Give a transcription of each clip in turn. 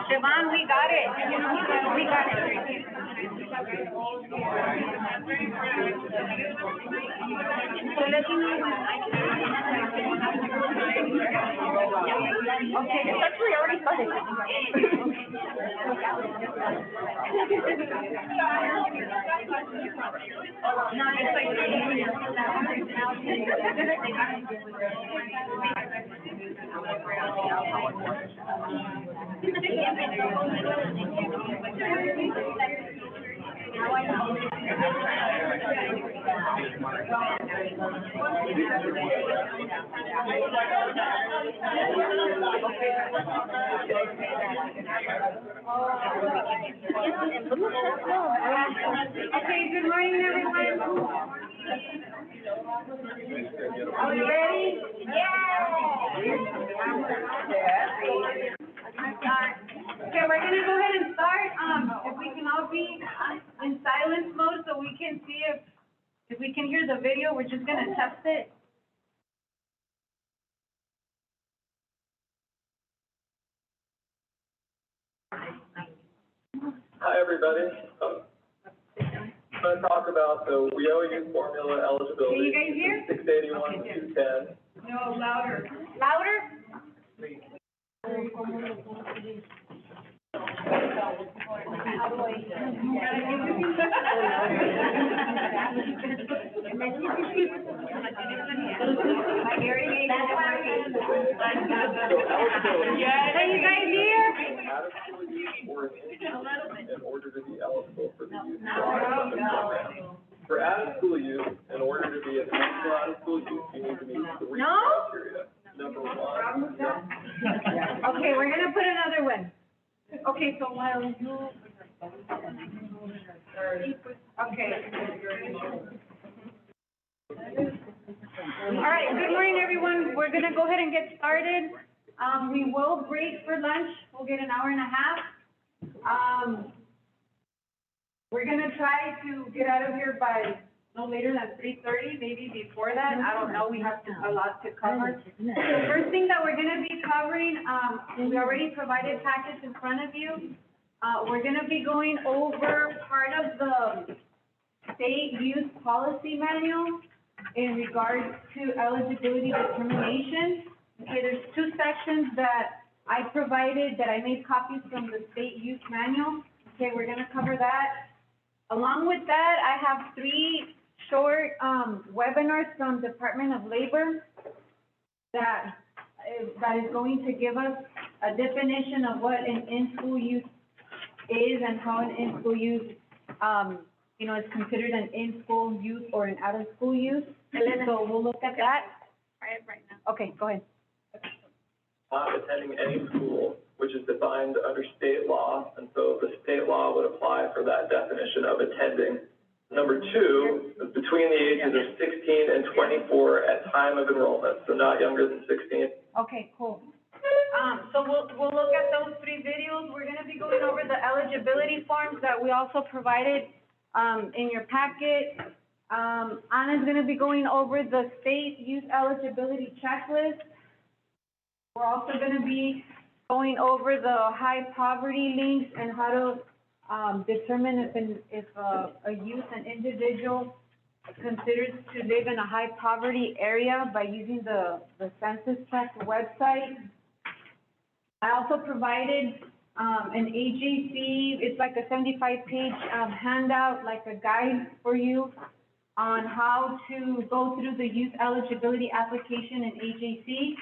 Devon, we got it. We got it. So let me know when okay, it's actually already started. Okay, good morning, everyone. Are we ready? Okay, we're gonna go ahead and start. If we can all be in silence mode so we can see if we can hear the video, we're just gonna test it. Hi, everybody. I'm going to talk about the WEOU formula eligibility. Can you guys hear? 681 Okay, to 210. No, louder. Louder? Can you guys hear? Out of school use or in order to be eligible for the youth program. For out of school use, in order to be eligible out of school use, you need to meet three criteria. Number one. Okay, we're gonna put another one. Okay, so while you. Okay. All right, good morning, everyone. We're gonna go ahead and get started. We will break for lunch. We'll get an hour and a half. We're gonna try to get out of here by no later than 3:30, maybe before that. I don't know, we have a lot to cover. The first thing that we're gonna be covering, we already provided packets in front of you. We're gonna be going over part of the state youth policy manual in regards to eligibility determination. Okay, there's two sections that I provided, that I made copies from the state youth manual. Okay, we're gonna cover that. Along with that, I have three short, webinars from Department of Labor that is going to give us a definition of what an in-school youth is and how an in-school youth, is considered an in-school youth or an out-of-school youth. So we'll look at that. Try it right now. Okay, go ahead. Not attending any school, which is defined under state law, and so the state law would apply for that definition of attending. Number two, is between the ages of 16 and 24 at time of enrollment, so not younger than 16. Okay, cool. So we'll look at those three videos. We're gonna be going over the eligibility forms that we also provided, in your packet. Anna's gonna be going over the state youth eligibility checklist. We're also gonna be going over the high poverty links and how to, determine if a youth, an individual considers to live in a high poverty area by using the census tract website. I also provided, an AJC, it's like a 75-page, handout, like a guide for you on how to go through the youth eligibility application in AJC.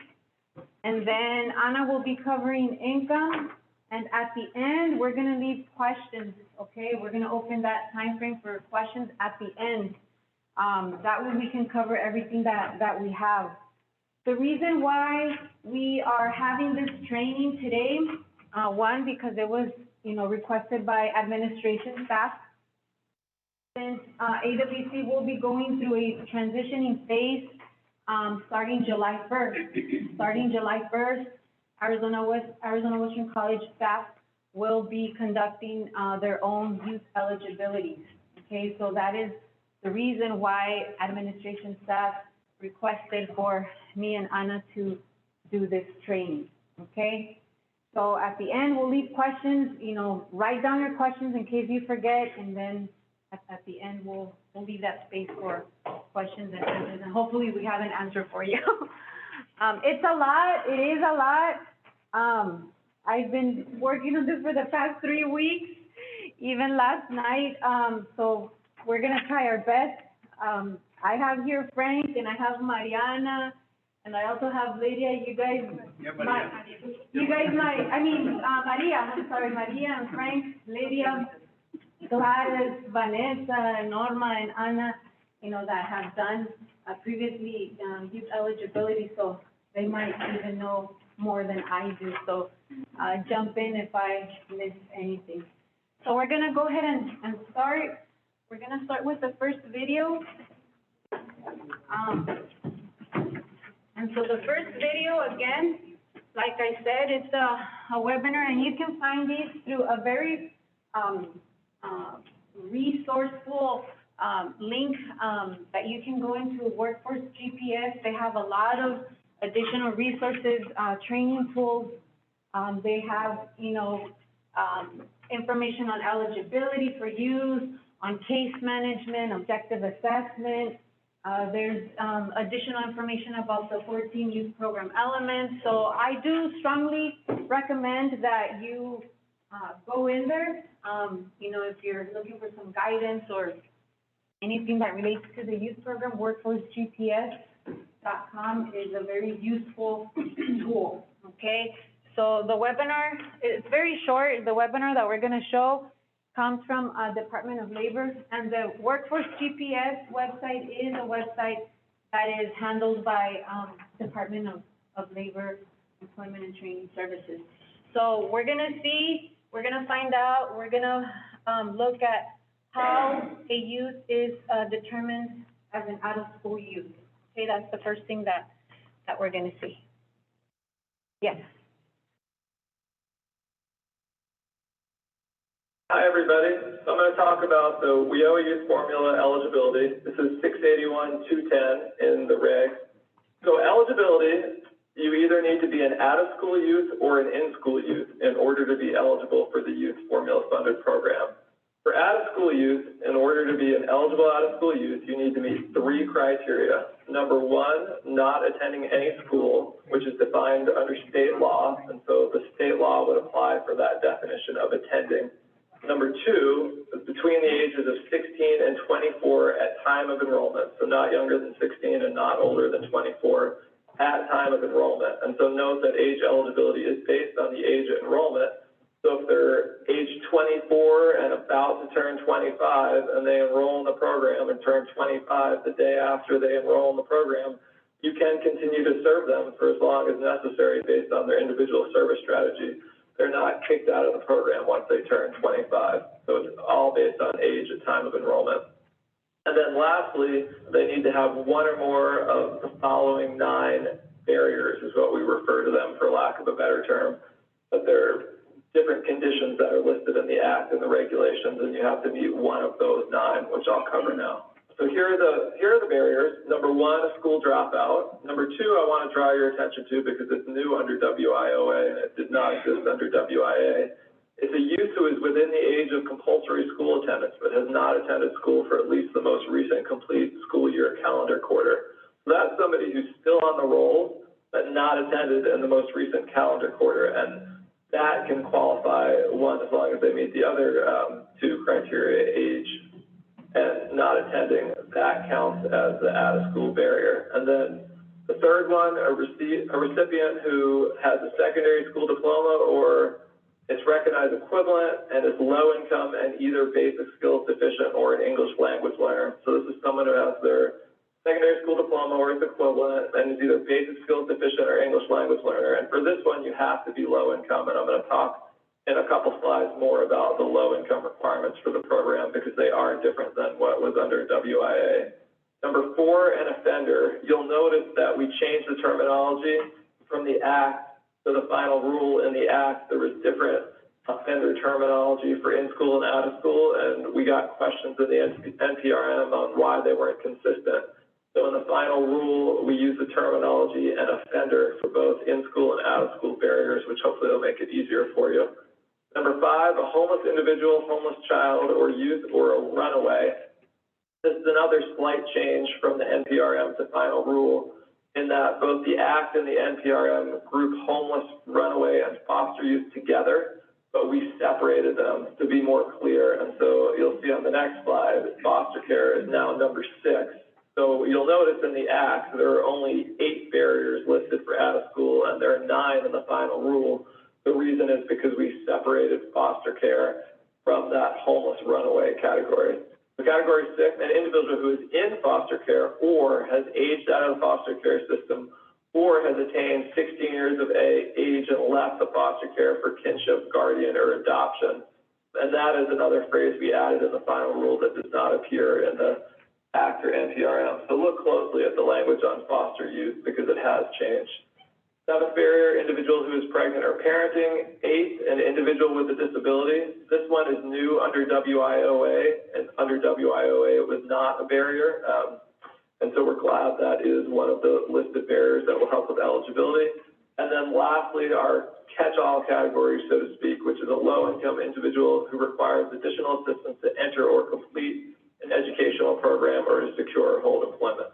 And then Anna will be covering income, and at the end, we're gonna leave questions, okay? We're gonna open that time frame for questions at the end. That way we can cover everything that we have. The reason why we are having this training today, one, because it was, requested by administration staff. Since, AWC will be going through a transitioning phase, starting July 1st. Starting July 1st, Arizona Western College staff will be conducting, their own youth eligibilities. Okay, so that is the reason why administration staff requested for me and Anna to do this training, okay? So at the end, we'll leave questions, write down your questions in case you forget, and then at the end, we'll leave that space for questions and answers, and hopefully we have an answer for you. It's a lot, it is a lot. I've been working on this for the past 3 weeks, even last night, so we're gonna try our best. I have here Frank, and I have Mariana, and I also have Lydia. You guys, Maria, I'm sorry, Maria and Frank, Lydia, Gladys, Vanessa, Norma, and Anna, you know, that have done previously youth eligibility, so they might even know more than I do. So jump in if I miss anything. So we're gonna go ahead and start. We're gonna start with the first video. And so the first video, again, like I said, it's a webinar, and you can find these through a very resourceful link that you can go into Workforce GPS. They have a lot of additional resources, training tools. They have, you know, information on eligibility for youth, on case management, objective assessment. There's additional information about the 14 youth program elements. So I do strongly recommend that you go in there. You know, if you're looking for some guidance or anything that relates to the youth program, workforceGPS.com is a very useful tool, okay? So the webinar, it's very short. The webinar that we're gonna show comes from Department of Labor, and the Workforce GPS website is a website that is handled by Department of Labor, Employment and Training Services. So we're gonna see, we're gonna find out, we're gonna look at how a youth is determined as an out-of-school youth. Okay, that's the first thing that we're gonna see. Yes. Hi, everybody. So I'm going to talk about the WIO Youth Formula eligibility. This is 681-210 in the reg. So eligibility, you either need to be an out-of-school youth or an in-school youth in order to be eligible for the Youth Formula Funded Program. For out-of-school youth, in order to be an eligible out-of-school youth, you need to meet 3 criteria. Number 1, not attending any school, which is defined under state law, and so the state law would apply for that definition of attending. Number 2, between the ages of 16 and 24 at time of enrollment, so not younger than 16 and not older than 24 at time of enrollment. And so note that age eligibility is based on the age of enrollment. So if they're age 24 and about to turn 25 and they enroll in the program and turn 25 the day after they enroll in the program, you can continue to serve them for as long as necessary based on their individual service strategy. They're not kicked out of the program once they turn 25. So it's all based on age at time of enrollment. And then lastly, they need to have one or more of the following 9 barriers, is what we refer to them for lack of a better term. But they're different conditions that are listed in the Act and the regulations, and you have to meet one of those 9, which I'll cover now. So here are the barriers. Number 1, a school dropout. Number 2, I want to draw your attention to because it's new under WIOA and it did not exist under WIA. It's a youth who is within the age of compulsory school attendance but has not attended school for at least the most recent complete school year calendar quarter. So that's somebody who's still on the roll but not attended in the most recent calendar quarter, and that can qualify, one, as long as they meet the other 2 criteria, age and not attending, that counts as the out-of-school barrier. And then the third one, a recipient who has a secondary school diploma or its recognized equivalent and is low income and either basic skills deficient or an English language learner. So this is someone who has their secondary school diploma or its equivalent and is either basic skills deficient or English language learner. And for this one, you have to be low income, and I'm going to talk in a couple slides more about the low income requirements for the program because they are different than what was under WIA. Number 4, an offender. You'll notice that we changed the terminology from the Act to the final rule in the Act. There was different offender terminology for in-school and out-of-school, and we got questions in the NPRM on why they weren't consistent. So in the final rule, we use the terminology and offender for both in-school and out-of-school barriers, which hopefully will make it easier for you. Number 5, a homeless individual, homeless child, or youth, or a runaway. This is another slight change from the NPRM to final rule in that both the Act and the NPRM group homeless, runaway, and foster youth together, but we separated them to be more clear. And so you'll see on the next slide, foster care is now number 6. So you'll notice in the Act, there are only 8 barriers listed for out of school, and there are 9 in the final rule. The reason is because we separated foster care from that homeless runaway category. So category 6, an individual who is in foster care or has aged out of the foster care system or has attained 16 years of age and left the foster care for kinship, guardian, or adoption. And that is another phrase we added in the final rule that does not appear in the Act or NPRM. So look closely at the language on foster youth because it has changed. 7th barrier, individual who is pregnant or parenting. 8th, an individual with a disability. This one is new under WIOA, and under WIOA it was not a barrier. And so we're glad that is one of the listed barriers that will help with eligibility. And then lastly, our catch-all category, so to speak, which is a low-income individual who requires additional assistance to enter or complete an educational program or to secure or hold employment.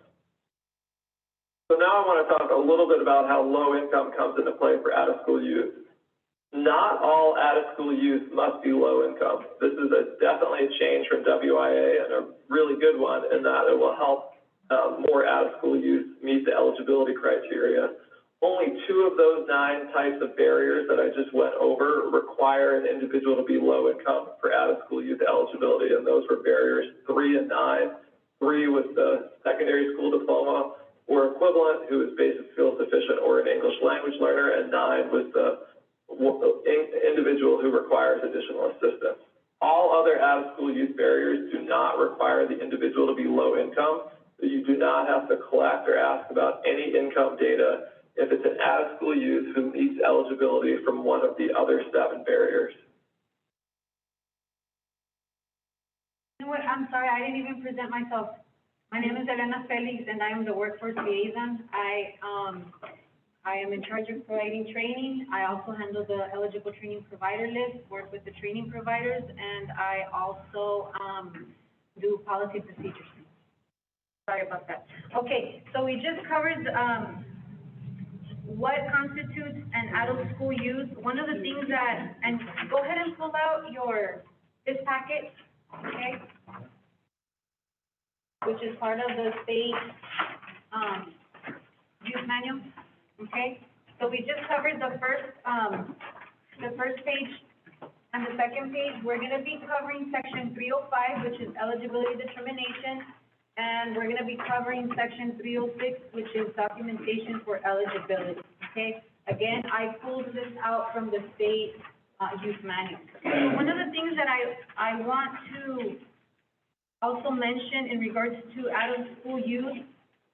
So now I want to talk a little bit about how low income comes into play for out-of-school youth. Not all out-of-school youth must be low income. This is definitely a change from WIA and a really good one in that it will help more out-of-school youth meet the eligibility criteria. Only 2 of those 9 types of barriers that I just went over require an individual to be low income for out-of-school youth eligibility, and those were barriers 3 and 9. 3 was the secondary school diploma or equivalent who is basic skills deficient or an English language learner, and 9 was the individual who requires additional assistance. All other out-of-school youth barriers do not require the individual to be low income, so you do not have to collect or ask about any income data if it's an out-of-school youth who meets eligibility from one of the other 7 barriers. You know what, I'm sorry, I didn't even present myself. My name is Elena Felix, and I am the workforce liaison. I am in charge of providing training. I also handle the eligible training provider list, work with the training providers, and I also do policy procedures. Sorry about that. Okay, so we just covered what constitutes an out-of-school youth. One of the things that, and go ahead and pull out this packet, okay? Which is part of the state youth manual, okay? So we just covered the first page and the second page. We're gonna be covering section 305, which is eligibility determination, and we're gonna be covering section 306, which is documentation for eligibility, okay? Again, I pulled this out from the state youth manual. So one of the things that I want to also mention in regards to out-of-school youth,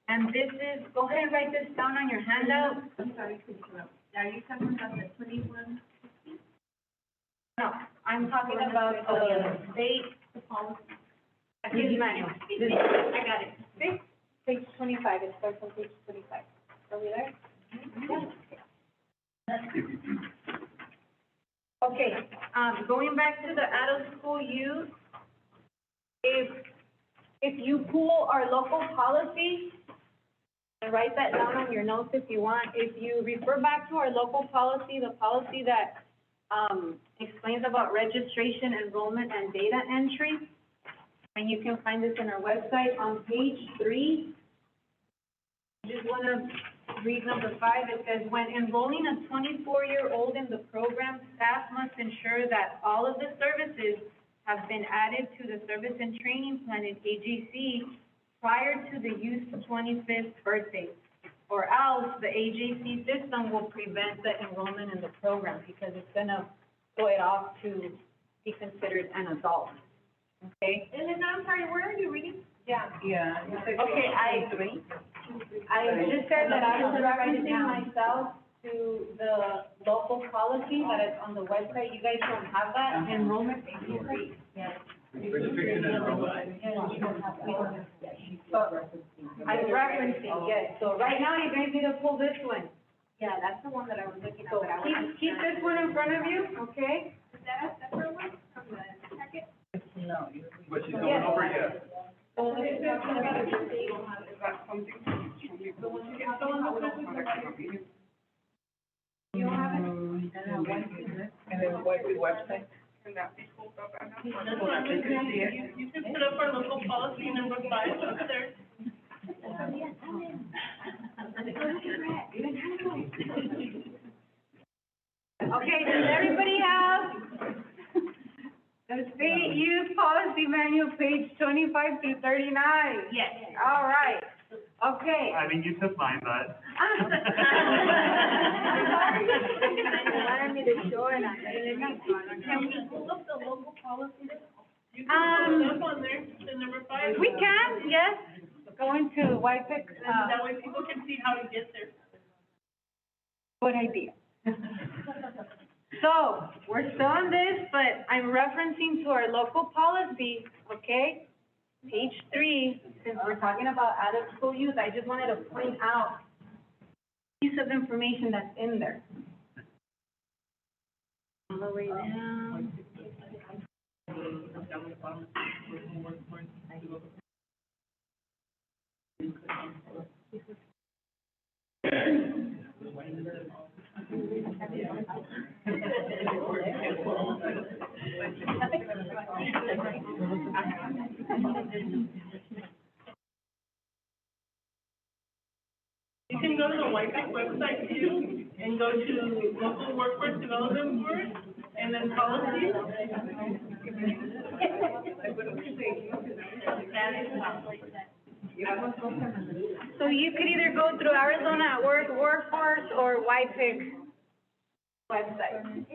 and this is, go ahead and write this down on your handout. I'm sorry, could you are you talking about the 21? No, I'm talking about the state policy. Youth manual. I got it. See? Page 25, it starts on page 25. Are we there? Okay, going back to the out-of-school youth, if you pull our local policy, and write that down on your notes if you want, if you refer back to our local policy, the policy that explains about registration, enrollment, and data entry, and you can find this in our website on page 3. I just want to read number 5. It says, when enrolling a 24-year-old in the program, staff must ensure that all of the services have been added to the service and training plan in AJC prior to the youth's 25th birthday, or else the AJC system will prevent the enrollment in the program because it's going to throw it off to be considered an adult. Okay? And then, I'm sorry, where are you reading? Yeah. Yeah. Okay, I just said that I was referencing myself to the local policy that is on the website. You guys don't have that enrollment. Yes. Registration and enrollment. So, I'm referencing, yes. So right now, you guys need to pull this one. Yeah, that's the one that I was looking at, So but I was. keep this one in front of you, okay? Is that a separate one from the packet? No. But she's Yes. going over yet. So this is gonna be the state. You don't have it? And then what's the website? Can that be pulled up? I know. That's what I'm looking at. You can put up our local policy number 5 up there. Okay, does everybody have the state youth policy manual, page 25 through 39? Yes. All right, okay. I mean, you took mine, but. Wanted me to show it, Can we pull up the local policy there? You can Um, pull it up on there, the number 5. we can, yes, go into YPIC, And that way people can see how to get there. good idea. So, we're still on this, but I'm referencing to our local policy, okay? Page 3, since we're talking about out-of-school youth, I just wanted to point out piece of information that's in there. All the way down. You can go to the White House website too, and go to local workforce development board, and then policy. So you could either go through Arizona at Work Workforce or YPIC website.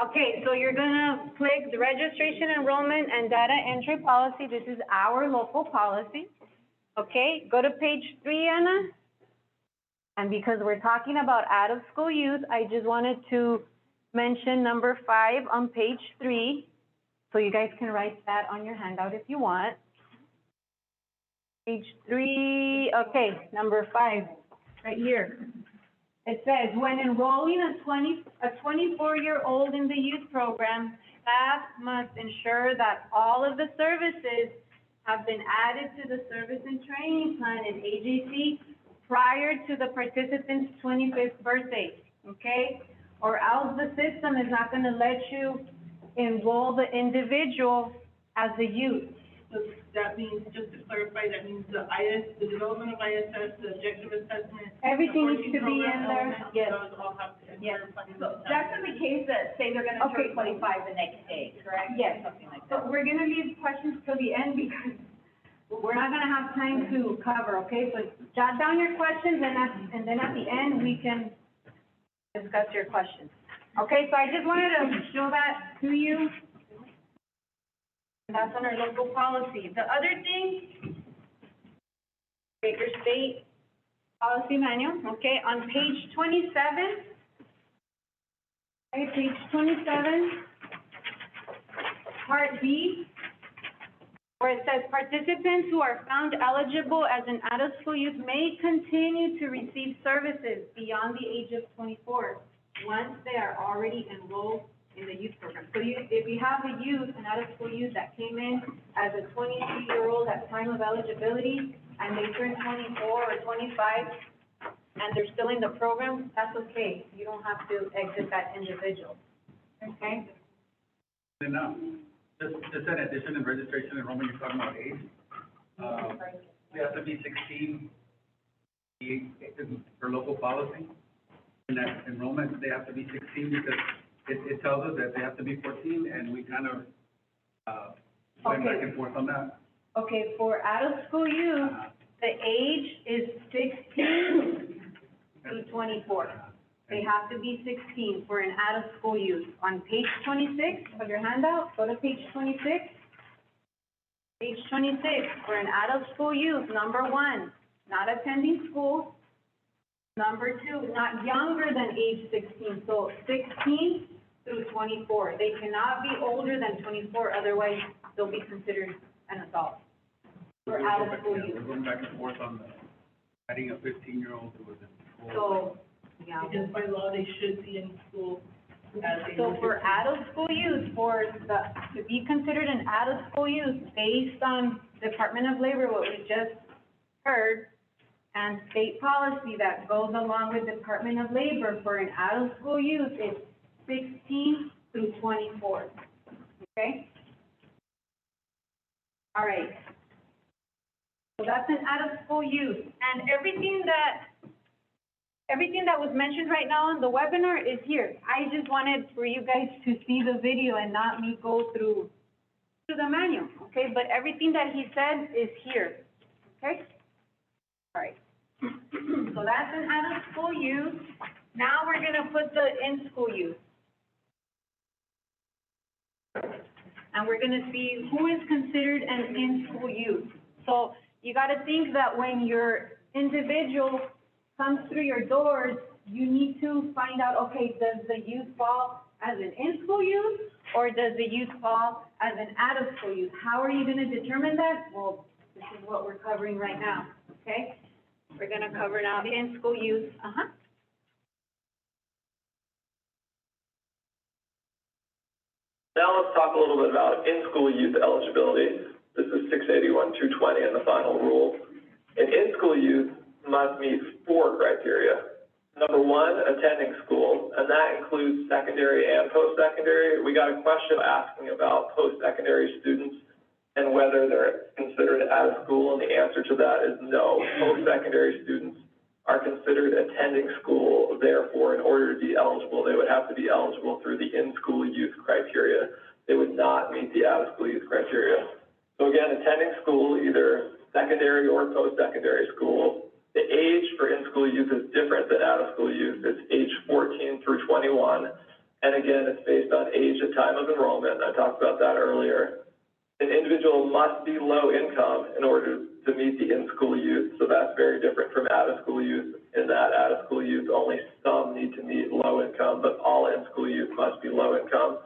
Okay, so you're gonna click the registration, enrollment, and data entry policy. This is our local policy. Okay, go to page 3, Anna. And because we're talking about out-of-school youth, I just wanted to mention number 5 on page 3. So you guys can write that on your handout if you want. Page 3, okay, number 5, right here. It says, when enrolling a 24-year-old in the youth program, staff must ensure that all of the services have been added to the service and training plan in AJC prior to the participant's 25th birthday, okay? Or else the system is not gonna let you enroll the individual as a youth. So that means, just to clarify, that means the the development of ISS, the objective assessment. Everything the needs to be in there, yes. Those all have to. Yes. So that's in the case that, say they're gonna Okay. turn 25 the next day, correct? Yes. Something like So that. we're gonna leave questions till the end because we're not gonna have time to cover, okay? So jot down your questions and then at the end, we can discuss your questions. Okay, so I just wanted to show that to you. That's on our local policy. The other thing, Baker State Policy Manual, okay, on page 27. Okay, page 27, Part B, where it says participants who are found eligible as an out-of-school youth may continue to receive services beyond the age of 24 once they are already enrolled in the youth program. So if you have a youth, an out-of-school youth that came in as a 23-year-old at time of eligibility, and they turn 24 or 25, and they're still in the program, that's okay. You don't have to exit that individual, okay? And just an addition in registration enrollment, you're talking about age. They have to be 16, for local policy. In that enrollment, they have to be 16 because it tells us that they have to be 14, and we kind of, went back and forth on that. Okay, for out-of-school youth, the age is 16 to 24. They have to be 16 for an out-of-school youth. On page 26 of your handout, go to page 26. Page 26, for an out-of-school youth, number 1, not attending school. Number 2, not younger than age 16, so 16 through 24. They cannot be older than 24, otherwise they'll be considered an adult. For out-of-school youth. We're going back and forth on adding a 15-year-old who was in school. So, yeah. Because by law, they should be in school as a. So for out-of-school youth, to be considered an out-of-school youth, based on Department of Labor, what we just heard, and state policy that goes along with Department of Labor for an out-of-school youth is 16 through 24, okay? All right. So that's an out-of-school youth, and everything that was mentioned right now on the webinar is here. I just wanted for you guys to see the video and not me go through the manual, okay? But everything that he said is here, okay? All right. So that's an out-of-school youth. Now we're gonna put the in-school youth. And we're gonna see who is considered an in-school youth. So you gotta think that when your individual comes through your doors, you need to find out, okay, does the youth fall as an in-school youth, or does the youth fall as an out-of-school youth? How are you gonna determine that? Well, this is what we're covering right now, okay? We're gonna cover now in-school youth, Now let's talk a little bit about in-school youth eligibility. This is 681-220 in the final rule. An in-school youth must meet 4 criteria. Number 1, attending school, and that includes secondary and post-secondary. We got a question asking about post-secondary students and whether they're considered out of school, and the answer to that is no. Post-secondary students are considered attending school. Therefore, in order to be eligible, they would have to be eligible through the in-school youth criteria. They would not meet the out-of-school youth criteria. So again, attending school, either secondary or post-secondary school. The age for in-school youth is different than out-of-school youth. It's age 14 through 21. And again, it's based on age at time of enrollment. I talked about that earlier. An individual must be low income in order to meet the in-school youth. So that's very different from out-of-school youth, in that out-of-school youth, only some need to meet low income, but all in-school youth must be low income.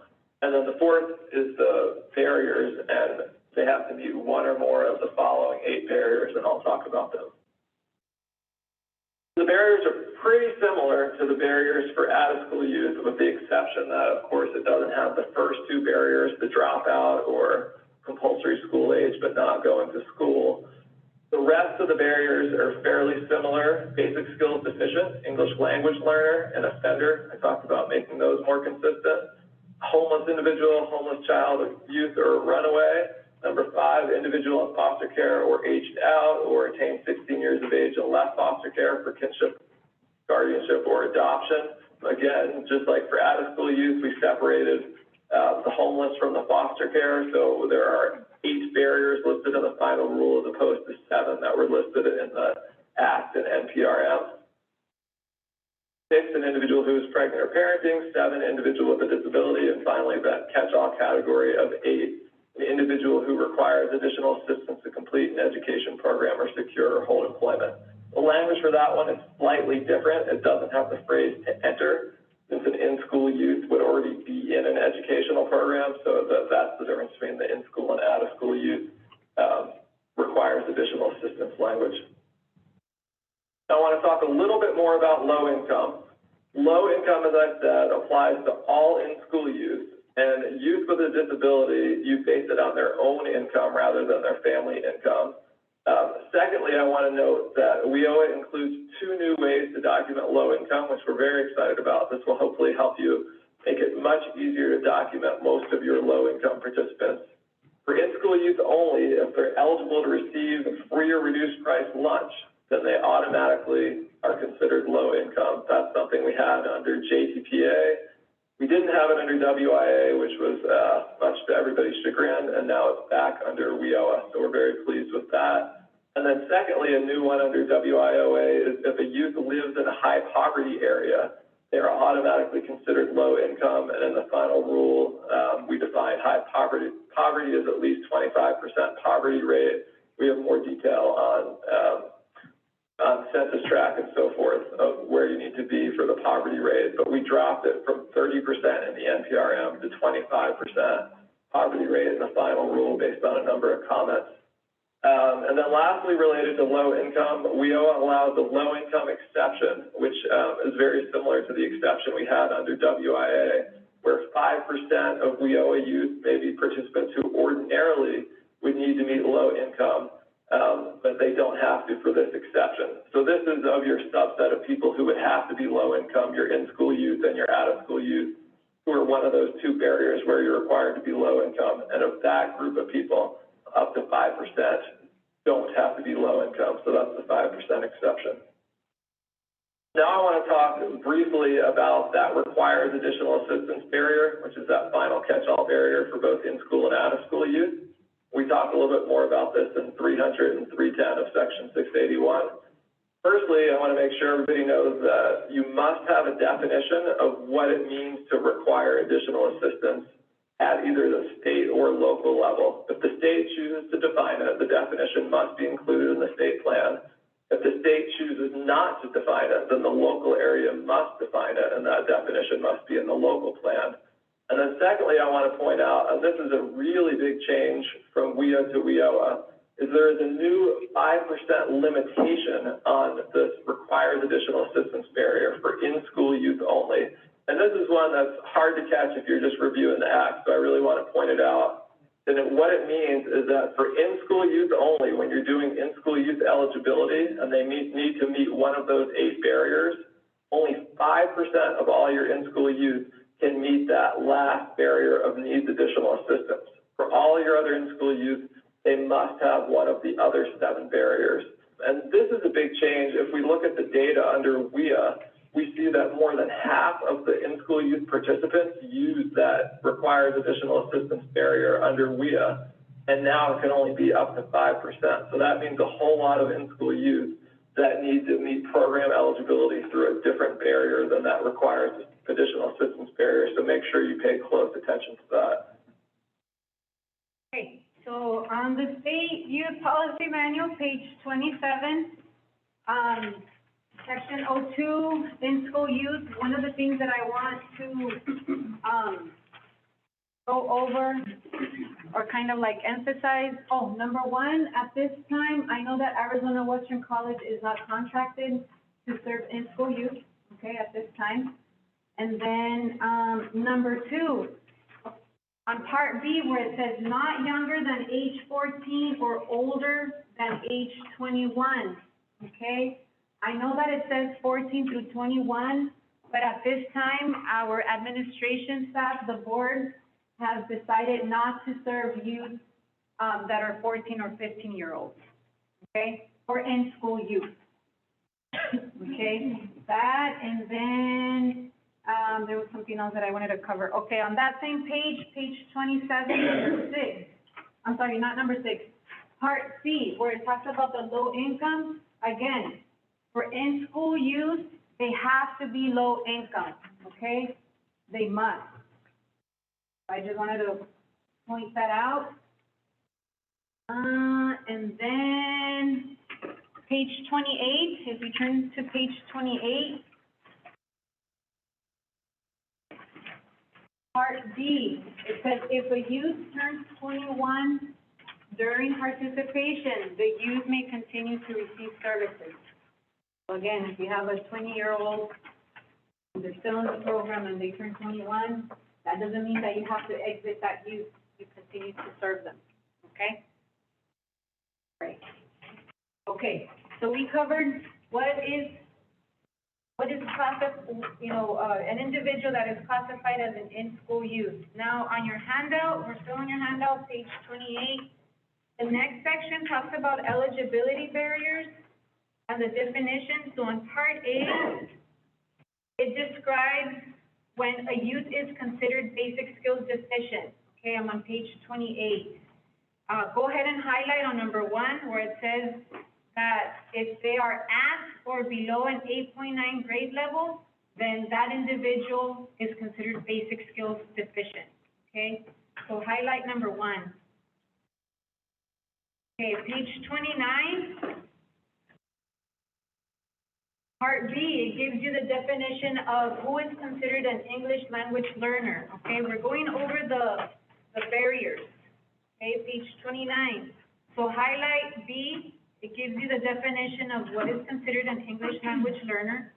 And then the fourth is the barriers, and they have to meet 1 or more of the following 8 barriers, and I'll talk about them. The barriers are pretty similar to the barriers for out-of-school youth, with the exception that, of course, it doesn't have the first 2 barriers, the dropout or compulsory school age but not going to school. The rest of the barriers are fairly similar. Basic skills deficient, English language learner, and offender. I talked about making those more consistent. Homeless individual, homeless child, youth, or runaway. Number 5, individual in foster care or aged out or attained 16 years of age and left foster care for kinship, guardianship, or adoption. Again, just like for out-of-school youth, we separated the homeless from the foster care. So there are 8 barriers listed in the final rule as opposed to 7 that were listed in the Act and NPRM. 6, an individual who is pregnant or parenting. 7, individual with a disability. And finally, that catch-all category of 8, an individual who requires additional assistance to complete an education program or secure or hold employment. The language for that one is slightly different. It doesn't have the phrase "to enter," since an in-school youth would already be in an educational program, so that's the difference between the in-school and out-of-school youth. Requires additional assistance language. Now, I want to talk a little bit more about low income. Low income, as I said, applies to all in-school youth, and youth with a disability, you base it on their own income rather than their family income. Secondly, I want to note that WIOA includes 2 new ways to document low income, which we're very excited about. This will hopefully help you make it much easier to document most of your low-income participants. For in-school youth only, if they're eligible to receive free or reduced price lunch, then they automatically are considered low income. That's something we had under JTPA. We didn't have it under WIA, which was much to everybody's chagrin, and now it's back under WIOA, so we're very pleased with that. And then secondly, a new one under WIOA is if a youth lives in a high poverty area, they are automatically considered low income, and in the final rule, we define high poverty. Poverty is at least 25% poverty rate. We have more detail on census tract and so forth of where you need to be for the poverty rate, but we dropped it from 30% in the NPRM to 25% poverty rate in the final rule based on a number of comments. And then lastly, related to low income, WIOA allows a low income exception, which is very similar to the exception we had under WIA, where 5% of WIOA youth may be participants who ordinarily would need to meet low income, but they they don't have to for this exception. So this is of your subset of people who would have to be low income, your in-school youth and your out-of-school youth, who are one of those two barriers where you're required to be low income. And of that group of people, up to 5% don't have to be low income, so that's the 5% exception. Now I want to talk briefly about that requires additional assistance barrier, which is that final catch-all barrier for both in-school and out-of-school youth. We talked a little bit more about this in 300 and 310 of Section 681. Firstly, I want to make sure everybody knows that you must have a definition of what it means to require additional assistance at either the state or local level. If the state chooses to define it, the definition must be included in the state plan. If the state chooses not to define it, then the local area must define it, and that definition must be in the local plan. And then secondly, I want to point out, and this is a really big change from WIA to WIOA, is there is a new 5% limitation on this requires additional assistance barrier for in-school youth only. And this is one that's hard to catch if you're just reviewing the act, so I really want to point it out. And what it means is that for in-school youth only, when you're doing in-school youth eligibility and they need to meet one of those 8 barriers, only 5% of all your in-school youth can meet that last barrier of needs additional assistance. For all your other in-school youth, they must have one of the other 7 barriers. And this is a big change. If we look at the data under WIA, we see that more than half of the in-school youth participants use that requires additional assistance barrier under WIA, and now it can only be up to 5%. So that means a whole lot of in-school youth that need to meet program eligibility through a different barrier than that requires additional assistance barrier. So make sure you pay close attention to that. Okay, so on the state youth policy manual, page 27, Section 02, in-school youth, one of the things that I want to, go over or kind of like emphasize, number one, at this time, I know that Arizona Western College is not contracted to serve in-school youth, okay, at this time. And then, number two, on Part B, where it says not younger than age 14 or older than age 21, okay? I know that it says 14 through 21, but at this time, our administration staff, the board, has decided not to serve youth that are 14 or 15-year-olds, okay, or in-school youth. Okay, that, and then there was something else that I wanted to cover. Okay, on that same page, page 27, number 6. I'm sorry, not number 6. Part C, where it talks about the low income. Again, for in-school youth, they have to be low income. Okay, they must. I just wanted to point that out. And then page 28, if we turn to page 28, Part D, it says if a youth turns 21 during participation, the youth may continue to receive services. So again, if you have a 20-year-old, they're still in the program and they turn 21, that doesn't mean that you have to exit that youth. You continue to serve them, okay? Great. Okay, so we covered what is classified, an individual that is classified as an in-school youth. Now, on your handout, we're still on your handout, page 28. The next section talks about eligibility barriers and the definition. So on Part A, it describes when a youth is considered basic skills deficient. Okay, I'm on page 28. Go ahead and highlight on number 1 where it says that if they are at or below an 8.9 grade level, then that individual is considered basic skills deficient. Okay, so highlight number 1. Okay, page 29. Part B, it gives you the definition of who is considered an English language learner. Okay, we're going over the barriers. Okay, page 29. So highlight B, it gives you the definition of what is considered an English language learner,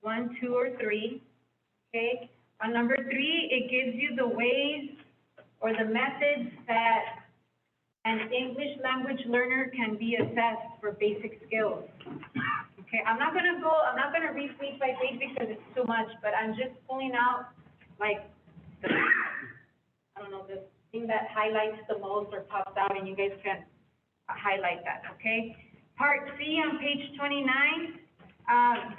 1, 2, or 3. Okay, on number 3, it gives you the ways or the methods that An English language learner can be assessed for basic skills. Okay, I'm not gonna read page by page because it's too much, but I'm just pulling out, like, the, I don't know, the thing that highlights the most or pops out, and you guys can highlight that, okay? Part C on page 29,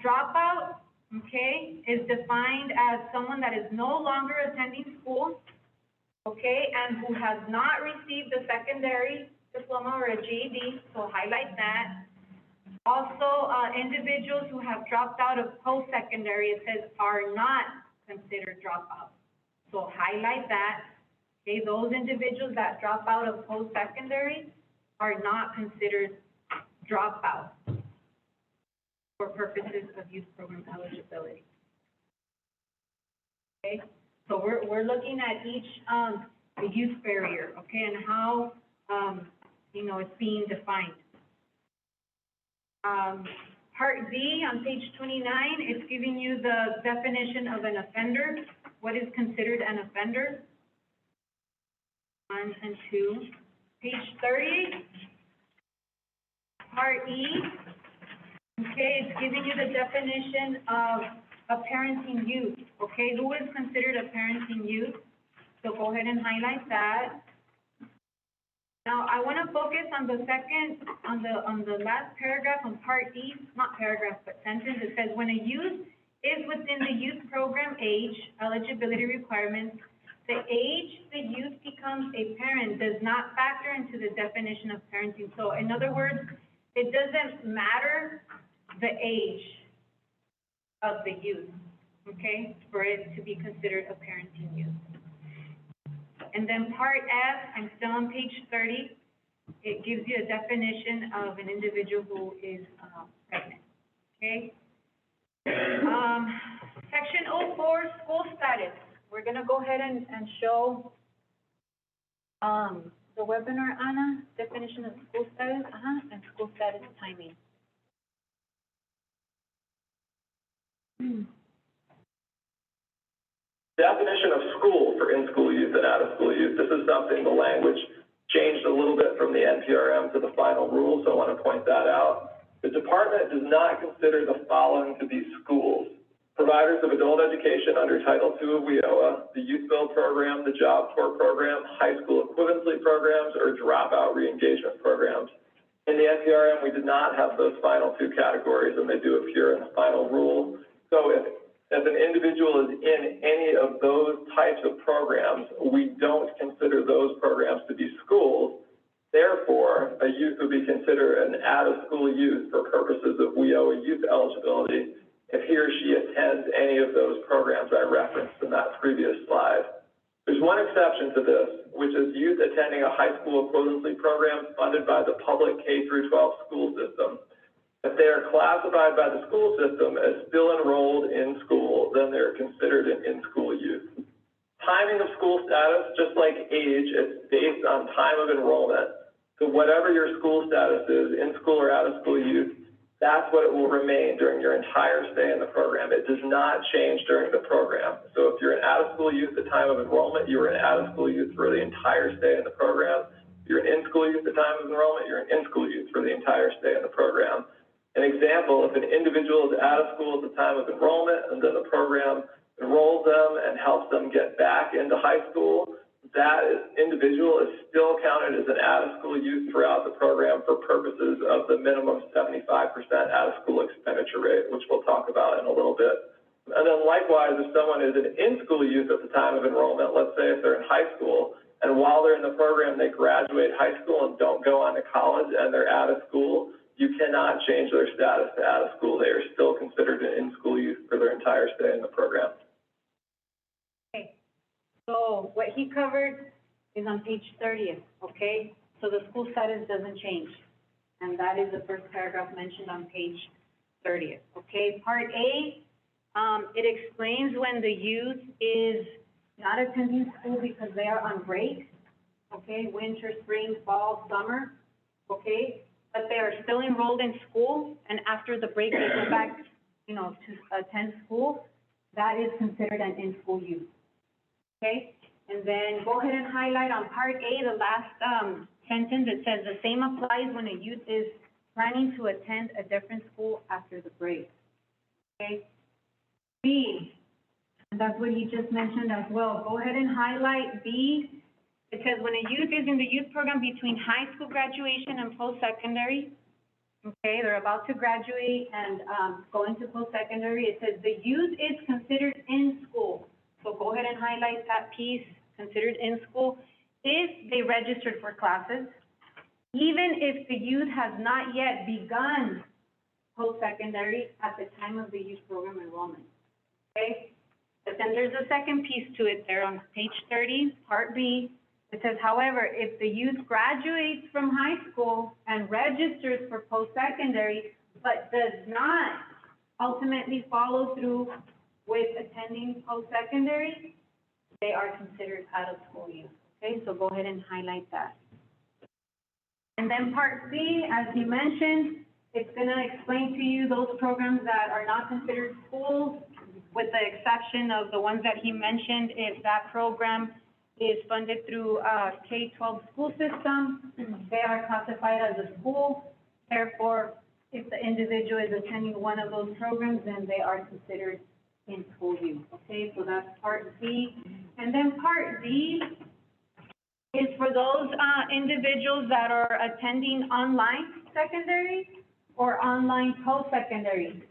dropout, okay, is defined as someone that is no longer attending school, okay, and who has not received a secondary diploma or a GED, so highlight that. Also, individuals who have dropped out of post-secondary, it says are not considered dropouts. So highlight that. Okay, those individuals that drop out of post-secondary are not considered dropouts for purposes of youth program eligibility. Okay, so we're looking at each, the youth barrier, okay, and how, you know, it's being defined. Part D on page 29, it's giving you the definition of an offender. What is considered an offender? 1 and 2. Page 30, Part E, okay, it's giving you the definition of a parenting youth, okay? Who is considered a parenting youth? So go ahead and highlight that. Now, I want to focus on the second, on the last paragraph on Part E, not paragraph, but sentence. It says, when a youth is within the youth program age eligibility requirements, the age the youth becomes a parent does not factor into the definition of parenting. So in other words, it doesn't matter the age of the youth, okay, for it to be considered a parenting youth. And then Part F, I'm still on page 30, it gives you a definition of an individual who is pregnant, okay? Section 04, school status. We're gonna go ahead and show the webinar, Anna, definition of school status, and school status timing. Definition of school for in-school youth and out-of-school youth. This is something, the language changed a little bit from the NPRM to the final rule, so I want to point that out. The department does not consider the following to be schools: providers of adult education under Title II of WIOA, the Youth Build program, the Job Corps program, high school equivalency programs, or dropout re-engagement programs. In the NPRM, we did not have those final two categories, and they do appear in the final rule. So if an individual is in any of those types of programs, we don't consider those programs to be schools. Therefore, a youth would be considered an out-of-school youth for purposes of WIOA youth eligibility if he or she attends any of those programs I referenced in that previous slide. There's one exception to this, which is youth attending a high school equivalency program funded by the public K-12 school system. If they are classified by the school system as still enrolled in school, then they're considered an in-school youth. Timing of school status, just like age, it's based on time of enrollment. So whatever your school status is, in school or out of school youth, that's what it will remain during your entire stay in the program. It does not change during the program. So if you're an out-of-school youth at the time of enrollment, you are an out-of-school youth for the entire stay in the program. If you're an in-school youth at the time of enrollment, you're an in-school youth for the entire stay in the program. An example, if an individual is out of school at the time of enrollment and then the program enrolls them and helps them get back into high school, that individual is still counted as an out-of-school youth throughout the program for purposes of the minimum 75% out-of-school expenditure rate, which we'll talk about in a little bit. And then likewise, if someone is an in-school youth at the time of enrollment, let's say if they're in high school, and while they're in the program, they graduate high school and don't go on to college and they're out of school, you cannot change their status to out of school. They are still considered an in-school youth for their entire stay in the program. Okay, so what he covered is on page 30, okay? So the school status doesn't change, and that is the first paragraph mentioned on page 30, okay? Part A, it explains when the youth is not attending school because they are on break, okay? Winter, spring, fall, summer, okay? But they are still enrolled in school, and after the break, they go back, you know, to attend school. That is considered an in-school youth, okay? And then go ahead and highlight on part A, the last, sentence. It says the same applies when a youth is planning to attend a different school after the break. Okay? B, and that's what he just mentioned as well. Go ahead and highlight B. It says when a youth is in the youth program between high school graduation and post-secondary, okay, they're about to graduate and, go into post-secondary, it says the youth is considered in school. So go ahead and highlight that piece, considered in school, if they registered for classes, even if the youth has not yet begun post-secondary at the time of the youth program enrollment, okay? But then there's a second piece to it there on page 30, part B. It says, however, if the youth graduates from high school and registers for post-secondary, but does not ultimately follow through with attending post-secondary, they are considered out-of-school youth, okay? So go ahead and highlight that. And then part C, as he mentioned, it's gonna explain to you those programs that are not considered schools, with the exception of the ones that he mentioned, if that program is funded through K-12 school system, they are classified as a school. Therefore, if the individual is attending one of those programs, then they are considered in school youth, okay? So that's part C. And then part D is for those individuals that are attending online secondary or online post-secondary,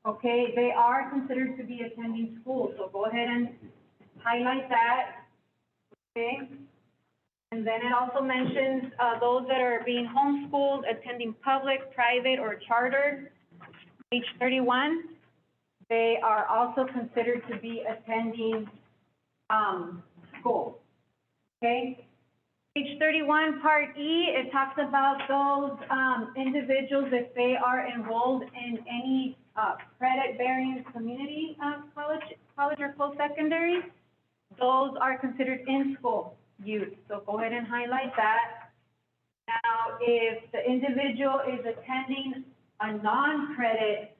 okay? They are considered to be attending school, so go ahead and highlight that. Okay, and then it also mentions, those that are being homeschooled, attending public, private, or charter, page 31, they are also considered to be attending, school, okay? Page 31, part E, it talks about those, individuals, if they are enrolled in any, credit-bearing community, college or post-secondary, those are considered in-school youth, so go ahead and highlight that. Now, if the individual is attending a non-credit,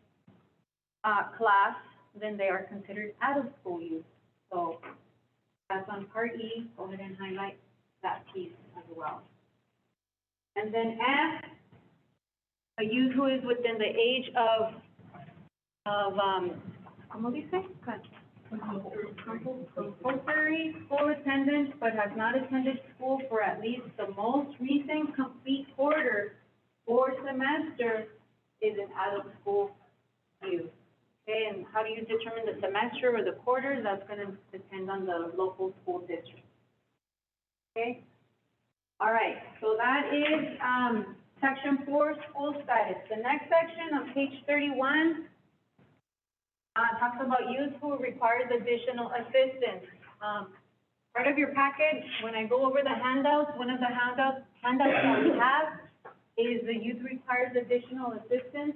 class, then they are considered out-of-school youth. So that's on part E, go ahead and highlight that piece as well. And then F, a youth who is within the age of, ¿cómo dice? Compulsory school attendance, but has not attended school for at least the most recent complete quarter or semester, is an out-of-school youth. Okay, and how do you determine the semester or the quarter? That's gonna depend on the local school district. Okay? All right, so that is, section 4, school status. The next section on page 31, talks about youth who requires additional assistance. Part of your packet, when I go over the handouts, one of the handouts that we have is the youth requires additional assistance.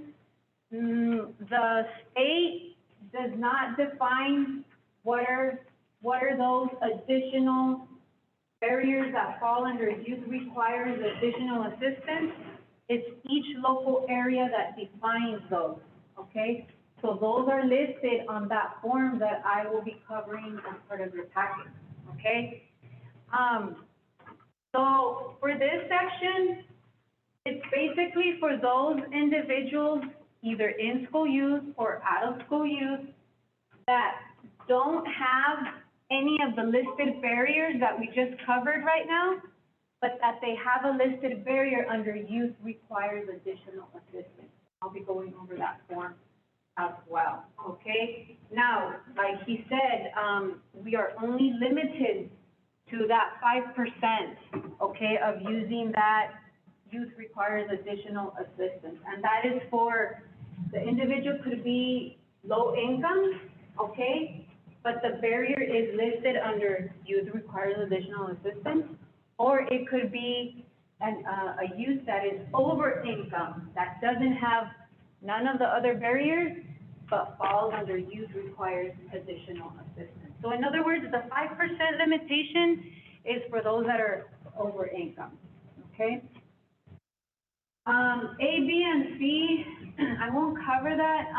The state does not define what are those additional barriers that fall under youth requires additional assistance. It's each local area that defines those, okay? So those are listed on that form that I will be covering as part of your packet, okay? So for this section, it's basically for those individuals, either in-school youth or out-of-school youth, that don't have any of the listed barriers that we just covered right now, but that they have a listed barrier under youth requires additional assistance. I'll be going over that form as well, okay? Now, like he said, we are only limited to that 5%, okay, of using that youth requires additional assistance. And that is for, the individual could be low income, okay, but the barrier is listed under youth requires additional assistance, or it could be a youth that is over income, that doesn't have none of the other barriers, but falls under youth requires additional assistance. So in other words, the 5% limitation is for those that are over income, okay? A, B, and C, I won't cover that.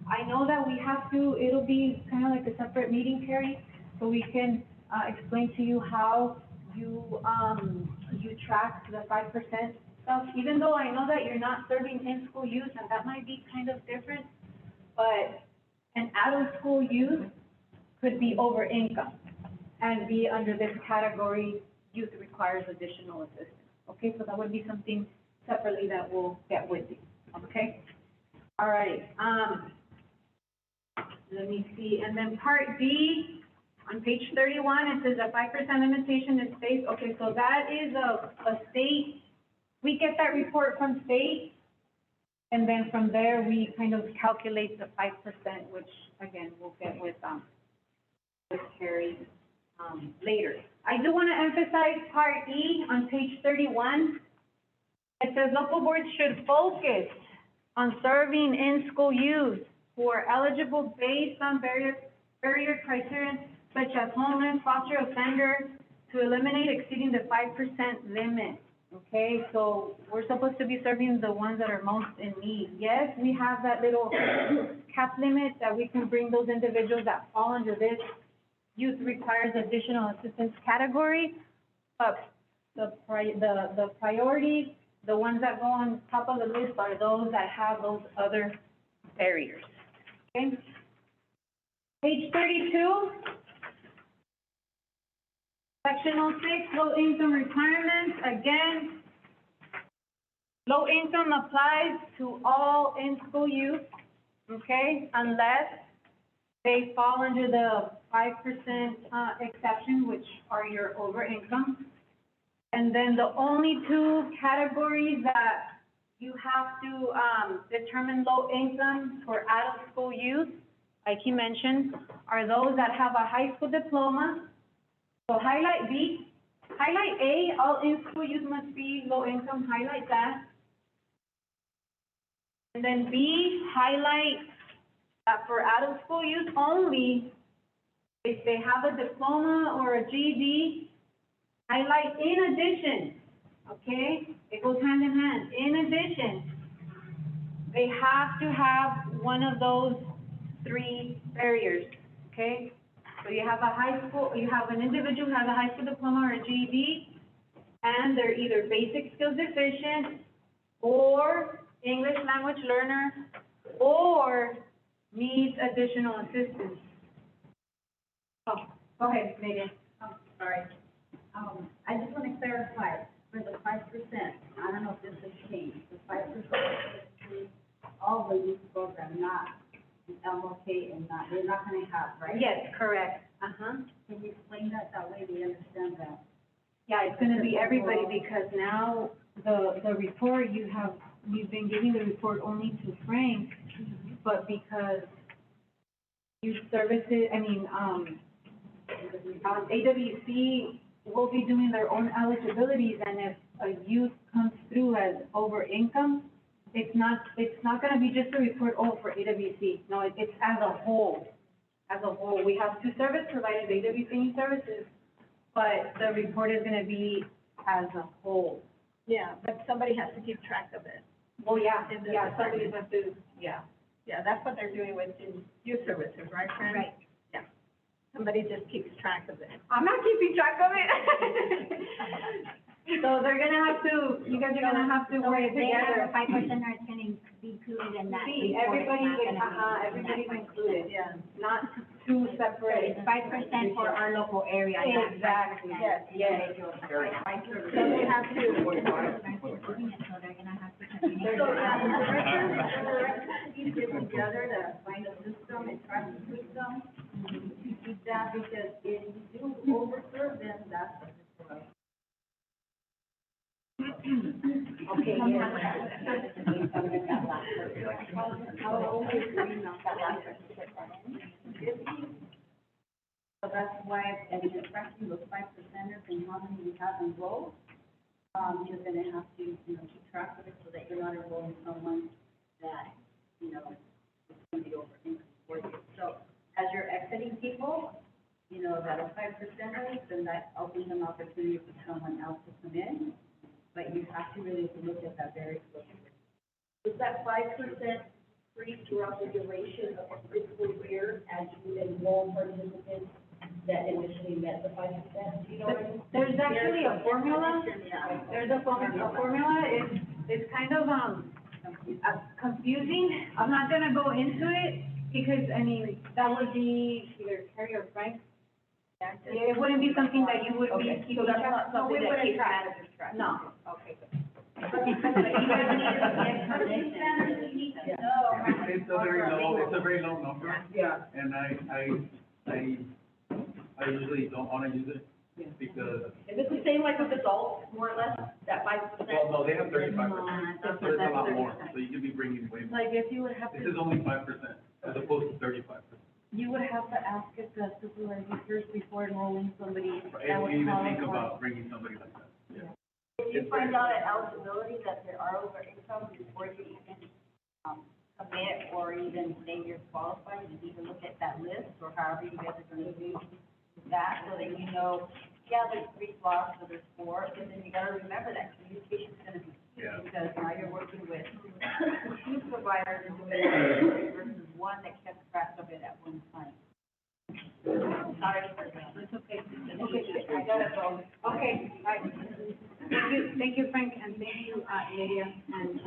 I know that we have to, it'll be kind of like a separate meeting, Carrie, so we can explain to you how you track the 5% stuff, even though I know that you're not serving in-school youth, and that might be kind of different, but an out-of-school youth could be over income and be under this category, youth requires additional assistance. Okay, so that would be something separately that we'll get with you, okay? All right, let me see, and then part D, on page 31, it says a 5% limitation is state. Okay, so that is a state, we get that report from state, and then from there, we kind of calculate the 5%, which, again, we'll get with Carrie, later. I do want to emphasize part E on page 31. It says local boards should focus on serving in-school youth who are eligible based on barrier criteria such as homeless, foster offender, to eliminate exceeding the 5% limit. Okay, so we're supposed to be serving the ones that are most in need. Yes, we have that little cap limit that we can bring those individuals that fall under this youth requires additional assistance category, but the priority, the ones that go on top of the list are those that have those other barriers. Okay. Page 32. Section 06, low income requirements. Again, low income applies to all in-school youth, okay, unless they fall under the 5% exception, which are your over income. And then the only two categories that you have to determine low income for out-of-school youth, like he mentioned, are those that have a high school diploma. So highlight B. Highlight A, all in-school youth must be low income, highlight that. And then B, highlight that for out-of-school youth only, if they have a diploma or a GED, highlight in addition, okay? It goes hand in hand. In addition, they have to have one of those three barriers, okay? So you have you have an individual who has a high school diploma or a GED, and they're either basic skills deficient, or English language learner, or needs additional assistance. Oh, go ahead, Megan. Oh, sorry. I just want to clarify, for the 5%, I don't know if this has changed, the 5% is all the youth program, not MLK and not, they're not going to have, right? Yes, correct. Can you explain that way we understand that? Yeah, it's gonna be everybody, because now the report you've been giving the report only to Frank, but because youth services, AWC will be doing their own eligibilities, and if a youth comes through as over income, it's not gonna be just a report, for AWC. No, it's as a whole. As a whole, we have two service providers, AWC services, but the report is gonna be as a whole. Yeah, but somebody has to keep track of it. Well, yeah, somebody has to, yeah. Yeah, that's what they're doing with youth services, right, Fran? Right. Yeah. Somebody just keeps track of it. I'm not keeping track of it. So they're gonna have to, you guys are gonna have to work together. 5% are going to be included in that. See, everybody's included, Yeah. not two separate. It's 5% for our local area. not Exactly. 5% Yes. So they have to. So they're gonna have to continue. So, the directors get together to find a system and track the system to keep that, because if you do overserve them, that's a problem. Okay, So that's why, and it's tracking those 5%ers and how many we have enrolled, you're gonna have to, keep track of it so that you're not enrolling someone that, is gonna be over income for you. So as you're exiting people, that are 5%ers, then that opens an opportunity for someone else to come in. But you have to really look at that very closely. Is that 5% free throughout the duration of the fiscal year as you enroll participants that initially met the 5%, you know? There's actually a formula. Yeah. There's a formula, it's kind of, confusing. I'm not gonna go into it, because, I mean, that would be either Carrie or Frank. Yeah, it wouldn't be something that you would be Okay, keeping so that's track. not No, we something that wouldn't keeps track. managers track? No. Okay, good. It's a very low number, Yeah. and I usually don't wanna use it, because, If it's the same like with adults, more or less, that 5%? well, no, they have 35%, No, so it's a lot more, so you could be bringing way more. So I guess you would have This to, is only 5%, as opposed to 35%. you would have to ask if the supervisor first before enrolling somebody that If would we even think qualify. about bringing somebody like that. If you find out at eligibility that there are over income before you even, submit or even say you're qualified, you need to look at that list, or however you guys are gonna do that, so that you know, yeah, there's 3 slots, so there's 4, and then you gotta remember that communication's gonna be key, Yeah. because now you're working with 2 providers versus 1 that kept track of it at one time. Sorry for that. It's okay. Okay, I gotta go. Okay, bye. Thank you, Frank, and thank you, Lydia, and,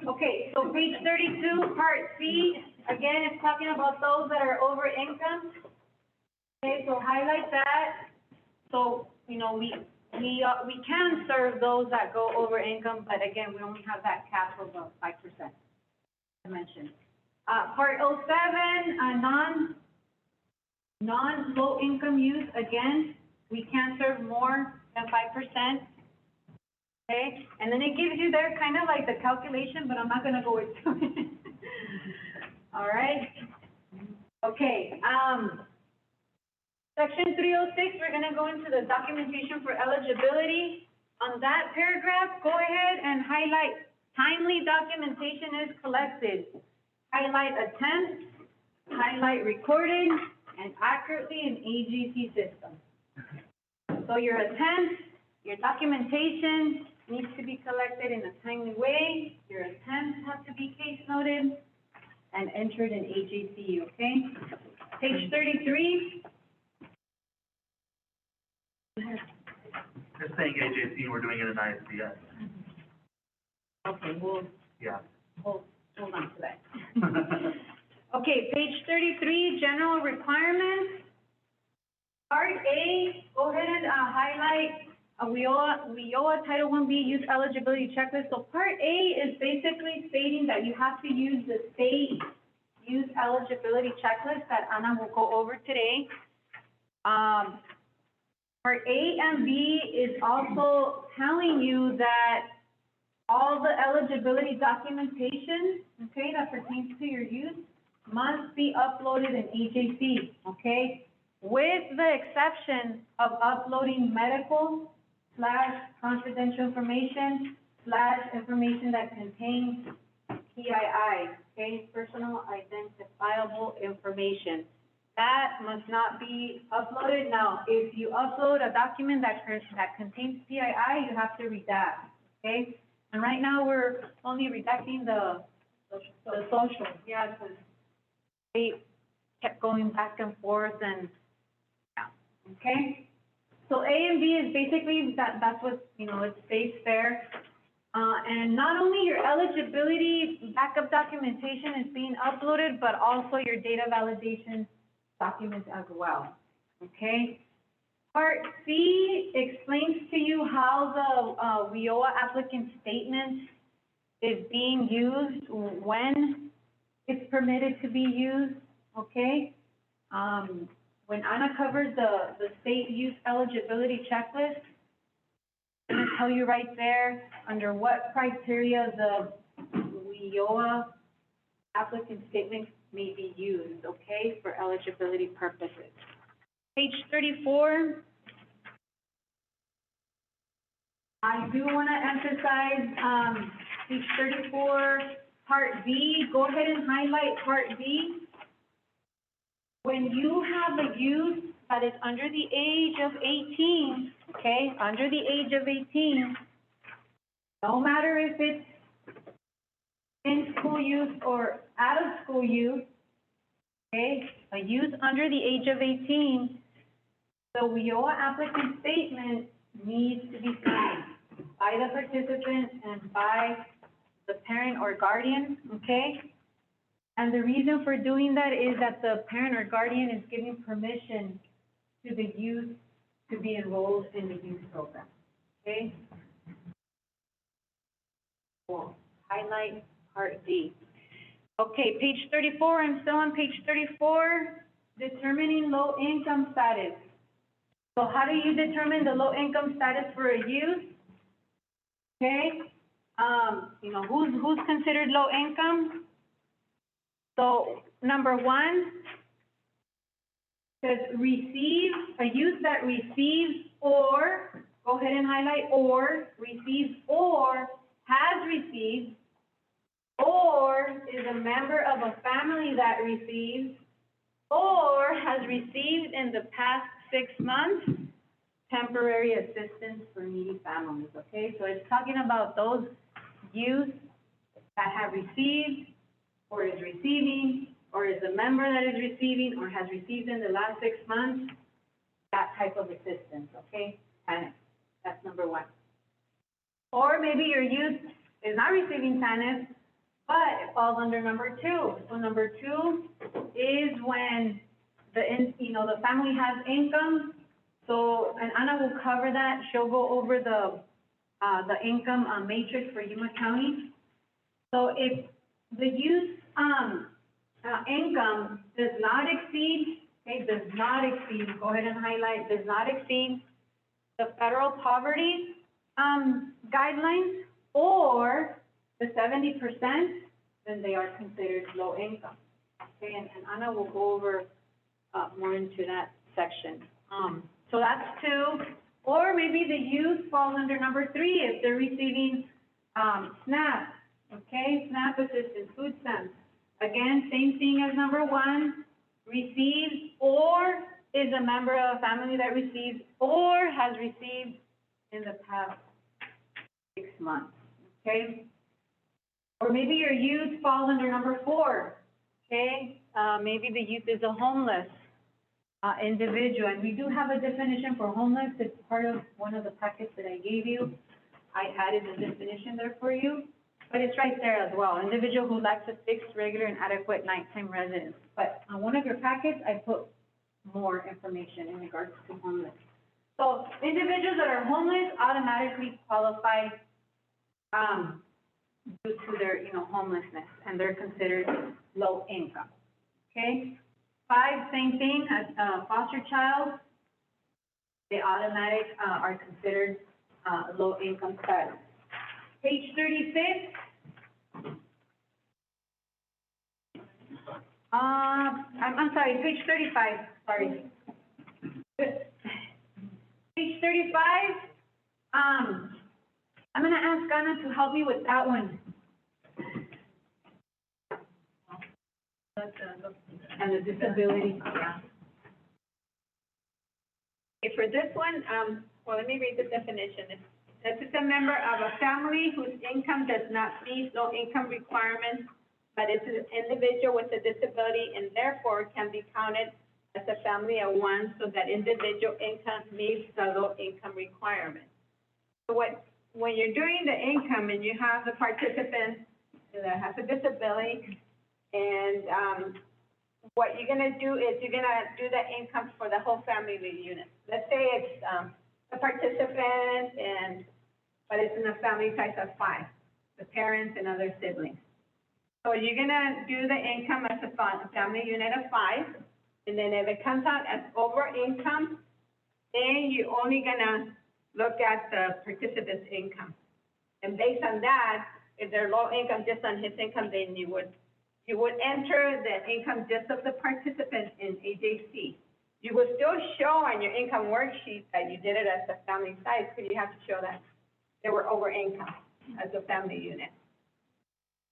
okay, so page 32, part C, again, it's talking about those that are over income. Okay, so highlight that. So, you know, we can serve those that go over income, but again, we only have that cap of 5%, I mentioned. Part 07, non-low income use, again, we can serve more than 5%. Okay, and then it gives you there kind of like the calculation, but I'm not gonna go into it. All right? Okay, section 306, we're gonna go into the documentation for eligibility. On that paragraph, go ahead and highlight timely documentation is collected. Highlight attempts, highlight recorded, and accurately in AGC system. So your attempts, your documentation needs to be collected in a timely way. Your attempts have to be case noted and entered in AGC, okay? Page 33. They're saying AJC, we're doing it in ISBS. Okay, we'll Yeah. hold on to that. Okay, page 33, general requirements. Part A, go ahead and highlight WIOA Title 1B Youth Eligibility Checklist. So Part A is basically stating that you have to use the state youth eligibility checklist that Anna will go over today. Part A and B is also telling you that all the eligibility documentation, okay, that pertains to your youth must be uploaded in AJC, okay? With the exception of uploading medical / confidential information / information that contains PII, okay, personal identifiable information. That must not be uploaded. Now, if you upload a document that contains PII, you have to redact, okay? And right now, we're only redacting the social, yeah, because they kept going back and forth and, yeah, okay? So A and B is basically, that's what, you know, it states there. And not only your eligibility backup documentation is being uploaded, but also your data validation documents as well, okay? Part C explains to you how the WIOA applicant statement is being used, when it's permitted to be used, okay? When Anna covers the state youth eligibility checklist, I'm gonna tell you right there, under what criteria the WIOA applicant statement may be used, okay, for eligibility purposes. Page 34. I do want to emphasize, page 34, Part B. Go ahead and highlight Part B. When you have a youth that is under the age of 18, okay, under the age of 18, no matter if it's in-school youth or out-of-school youth, okay, a youth under the age of 18, The WIOA applicant statement needs to be signed by the participant and by the parent or guardian, okay? And the reason for doing that is that the parent or guardian is giving permission to the youth to be enrolled in the youth program, okay? Cool. Highlight Part D. Okay, page 34, I'm still on page 34, determining low income status. So how do you determine the low income status for a youth? Okay, who's considered low income? So number one says receive, a youth that receives or, go ahead and highlight or, receives or has received or is a member of a family that receives or has received in the past 6 months temporary assistance for needy families, okay? So it's talking about those youth that have received or is receiving or is a member that is receiving or has received in the last 6 months that type of assistance, okay? And that's number one. Or maybe your youth is not receiving TANF, but it falls under number two. So number two is when the family has income. So, and Anna will cover that. She'll go over the income matrix for Yuma County. So if the youth income does not exceed, okay, does not exceed, go ahead and highlight, does not exceed the federal poverty guidelines or the 70%, then they are considered low income. Okay, and Anna will go over more into that section. So that's two. Or maybe the youth falls under number three if they're receiving SNAP, okay, SNAP assistance, food stamps. Again, same thing as number one, receives or is a member of a family that receives or has received in the past 6 months, okay? Or maybe your youth falls under number four, okay? Maybe the youth is a homeless individual, and we do have a definition for homeless. It's part of one of the packets that I gave you. I added the definition there for you, but it's right there as well. Individual who lacks a fixed, regular, and adequate nighttime residence. But on one of your packets, I put more information in regards to homeless. So individuals that are homeless automatically qualify due to their, homelessness, and they're considered low income, okay? 5, same thing, as foster child, they automatic are considered low income status. Page 36. I'm sorry, page 35, sorry. Page 35, I'm gonna ask Anna to help me with that one. And the disability, yeah. Okay, for this one, let me read the definition. It's a member of a family whose income does not meet low-income requirements, but is an individual with a disability and therefore can be counted as a family of one, so that individual income meets the low-income requirement. So when you're doing the income and you have the participant that has a disability, and what you're gonna do is you're gonna do the income for the whole family unit. Let's say it's a participant but it's in a family size of 5, the parents and other siblings. So you're gonna do the income as a family unit of 5, and then if it comes out as over income, then you're only gonna look at the participant's income. And based on that, if they're low income just on his income, then you would enter the income just of the participant in AJC. You will still show on your income worksheet that you did it as a family size, because you have to show that they were over income as a family unit.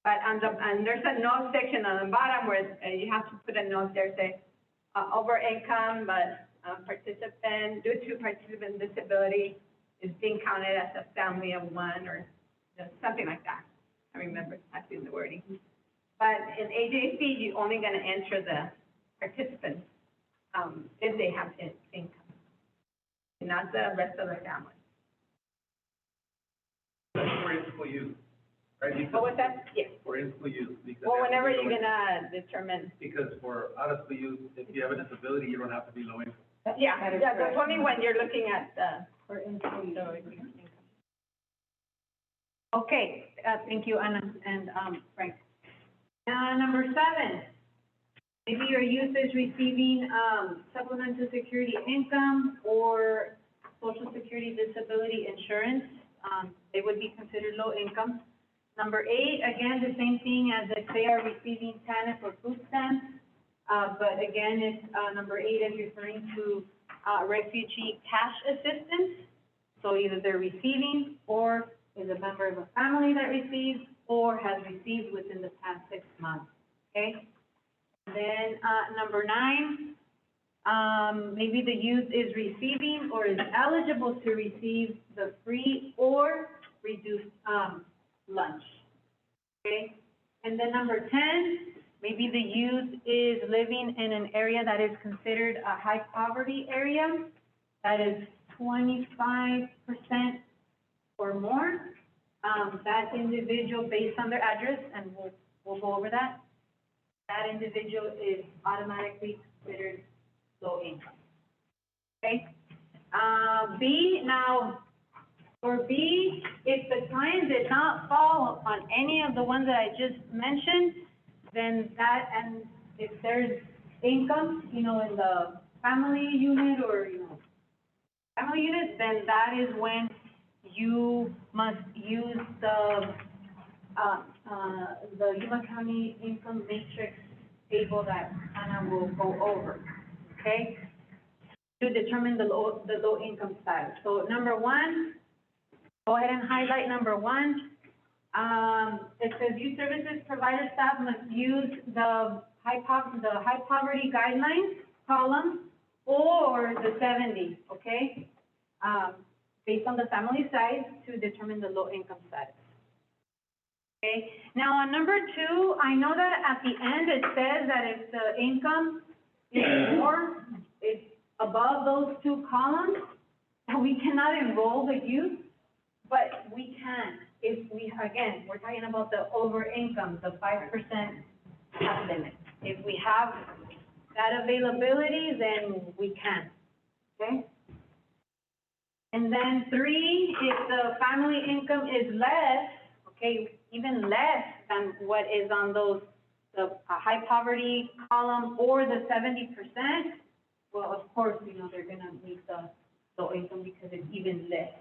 But and there's a note section on the bottom where you have to put a note there, say, over income, but participant, due to participant disability, is being counted as a family of 1, or something like that. I remember typing the wording. But in AJC, you're only gonna enter the participants, if they have income. not the rest of the family. That's for in-school use, right? What was that? Yes. For in-school use, because. Well, they have to whenever be you're low income. gonna determine, Because for out-of-school use, if you have a disability, you don't have to be low income. yeah, that's only when you're looking at, For employees. the. Okay, thank you, Anna and, Frank. Number 7, maybe your youth is receiving, supplemental security income or social security disability insurance. They would be considered low income. Number 8, again, the same thing as if they are receiving TANF or food stamps. But again, it's, number 8 is referring to, refugee cash assistance. So either they're receiving or is a member of a family that receives or has received within the past 6 months, okay? And then, number 9, maybe the youth is receiving or is eligible to receive the free or reduced, lunch, okay? And then number 10, maybe the youth is living in an area that is considered a high poverty area, that is 25% or more. That individual, based on their address, and we'll go over that, that individual is automatically considered low income. Okay? B, now, for B, if the client did not fall on any of the ones that I just mentioned, then that, and if there's income, in the family unit or, family unit, then that is when you must use the Yuma County Income Matrix table that Anna will go over, okay? To determine the low income status. So number 1, go ahead and highlight number 1. It says youth services provider staff must use the high poverty guidelines column or the 70, okay? Based on the family size to determine the low income status. Okay, now on number 2, I know that at the end it says that if the income is more, it's above those 2 columns, we cannot enroll the youth, but we can. If we, again, we're talking about the over income, the 5% cap limit. If we have that availability, then we can, okay? And then 3, if the family income is less, okay, even less than what is on those, the high poverty column or the 70%, well, of course, they're gonna meet the low income because it's even less,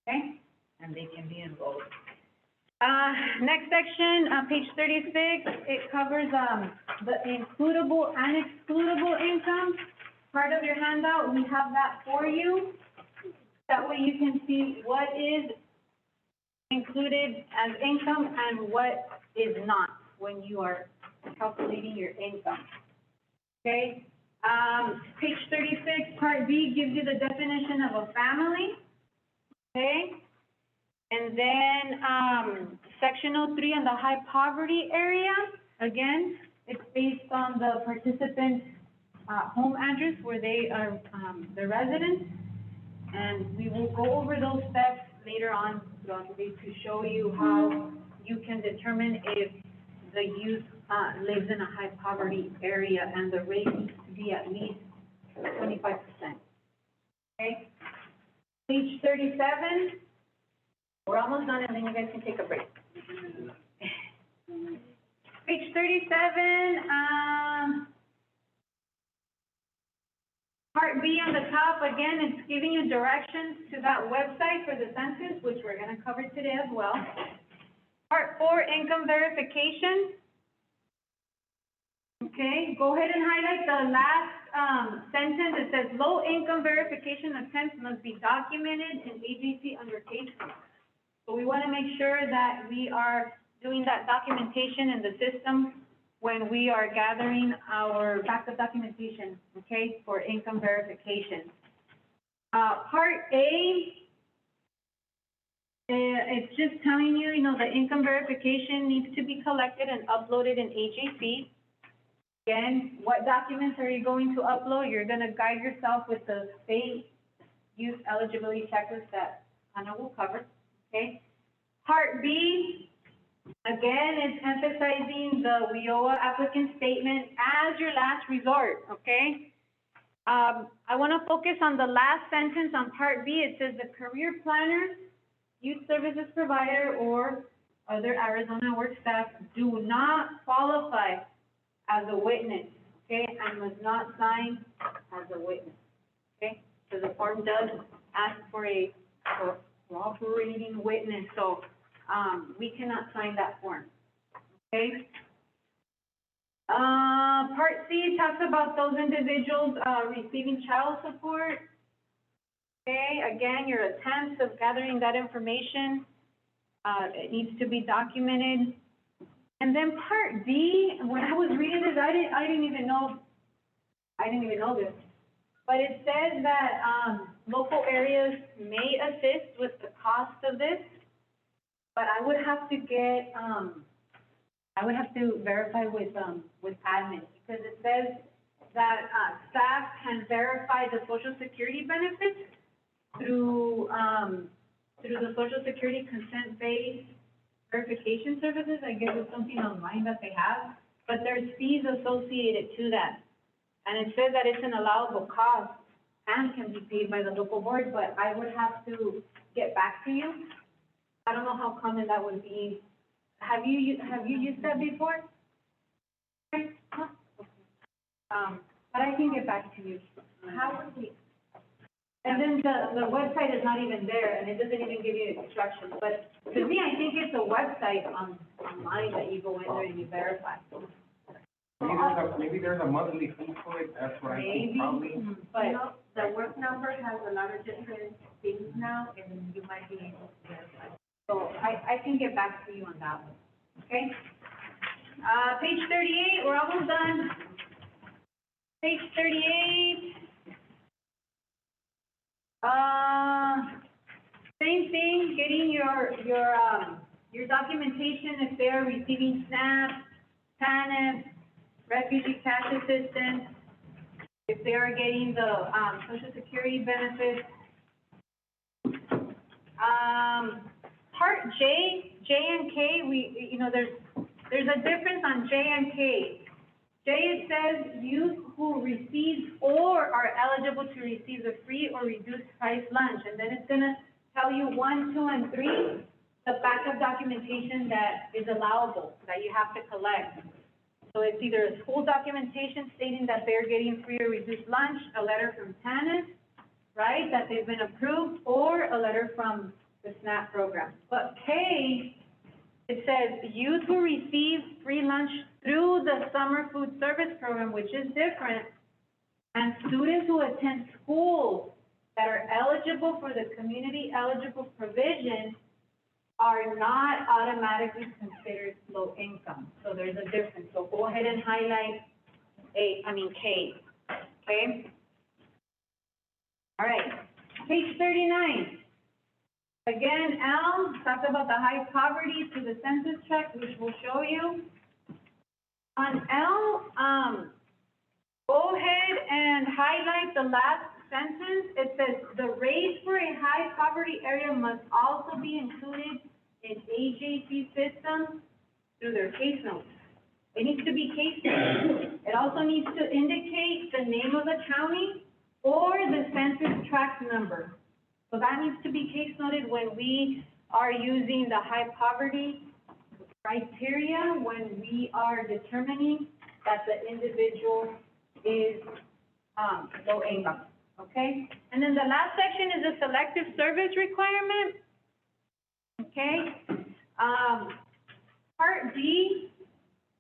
okay? And they can be enrolled. Next section, page 36, it covers, the includable and excludable income. Part of your handout, we have that for you. That way you can see what is included as income and what is not when you are calculating your income. Okay? Page 36, part B gives you the definition of a family. Okay? And then, section 03 in the high poverty area, again, it's based on the participant's, home address where they are, the residents. And we will go over those steps later on throughout the day to show you how you can determine if the youth lives in a high poverty area and the rate needs to be at least 25%. Okay? Page 37, we're almost done and then you guys can take a break. Page 37, Part B on the top, again, it's giving you directions to that website for the census, which we're gonna cover today as well. Part 4, income verification. Okay, go ahead and highlight the last, sentence. It says, low income verification attempts must be documented in agency undertakings. So we wanna make sure that we are doing that documentation in the system when we are gathering our backup documentation, okay, for income verification. Part A, it's just telling you, the income verification needs to be collected and uploaded in AJC. Again, what documents are you going to upload? You're gonna guide yourself with the state youth eligibility checklist that Hannah will cover, okay? Part B, again, it's emphasizing the WIOA applicant statement as your last resort, okay? I want to focus on the last sentence on Part B. It says the career planner, youth services provider, or other Arizona work staff do not qualify as a witness, okay, and must not sign as a witness, okay? So the form does ask for a cooperating witness, so, we cannot sign that form, okay? Part C talks about those individuals, receiving child support. Okay, again, your attempts of gathering that information, it needs to be documented. And then Part D, when I was reading this, I didn't even know this. But it says that, local areas may assist with the cost of this, but I would have to get, I would have to verify with admin, because it says that, staff can verify the Social Security benefits through the Social Security consent-based verification services. I guess it's something online that they have, but there's fees associated to that. And it says that it's an allowable cost and can be paid by the local board, but I would have to get back to you. I don't know how common that would be. Have you used that before? Okay. But I can get back to you. How would we? And then the website is not even there, and it doesn't even give you instructions, but to me, I think it's a website online that you go in there and you verify. Maybe there's a monthly fee for it, that's what I think, probably. But, You know, the work number has a lot of different things now, and you might be able to verify. so I can get back to you on that one, okay? Page 38, we're almost done. Page 38. Same thing, getting your documentation if they're receiving SNAP, TANF, refugee cash assistance, if they are getting the, Social Security benefits. Part J and K, there's a difference on J and K. J, it says youth who receive or are eligible to receive a free or reduced price lunch, and then it's gonna tell you 1, 2, and 3, the backup documentation that is allowable, that you have to collect. So it's either a school documentation stating that they're getting free or reduced lunch, a letter from TANF, right, that they've been approved, or a letter from the SNAP program. But K, it says youth who receive free lunch through the summer food service program, which is different, and students who attend schools that are eligible for the community eligible provision are not automatically considered low income. So there's a difference. So go ahead and highlight K, okay? All right, page 39. Again, L talks about the high poverty through the census tract, which we'll show you. On L, go ahead and highlight the last sentence. It says the rate for a high poverty area must also be included in AJC system through their case notes. It needs to be case notes. It also needs to indicate the name of the county or the census tract number. So that needs to be case noted when we are using the high poverty criteria, when we are determining that the individual is low income, okay? And then the last section is the selective service requirement, okay? Part B,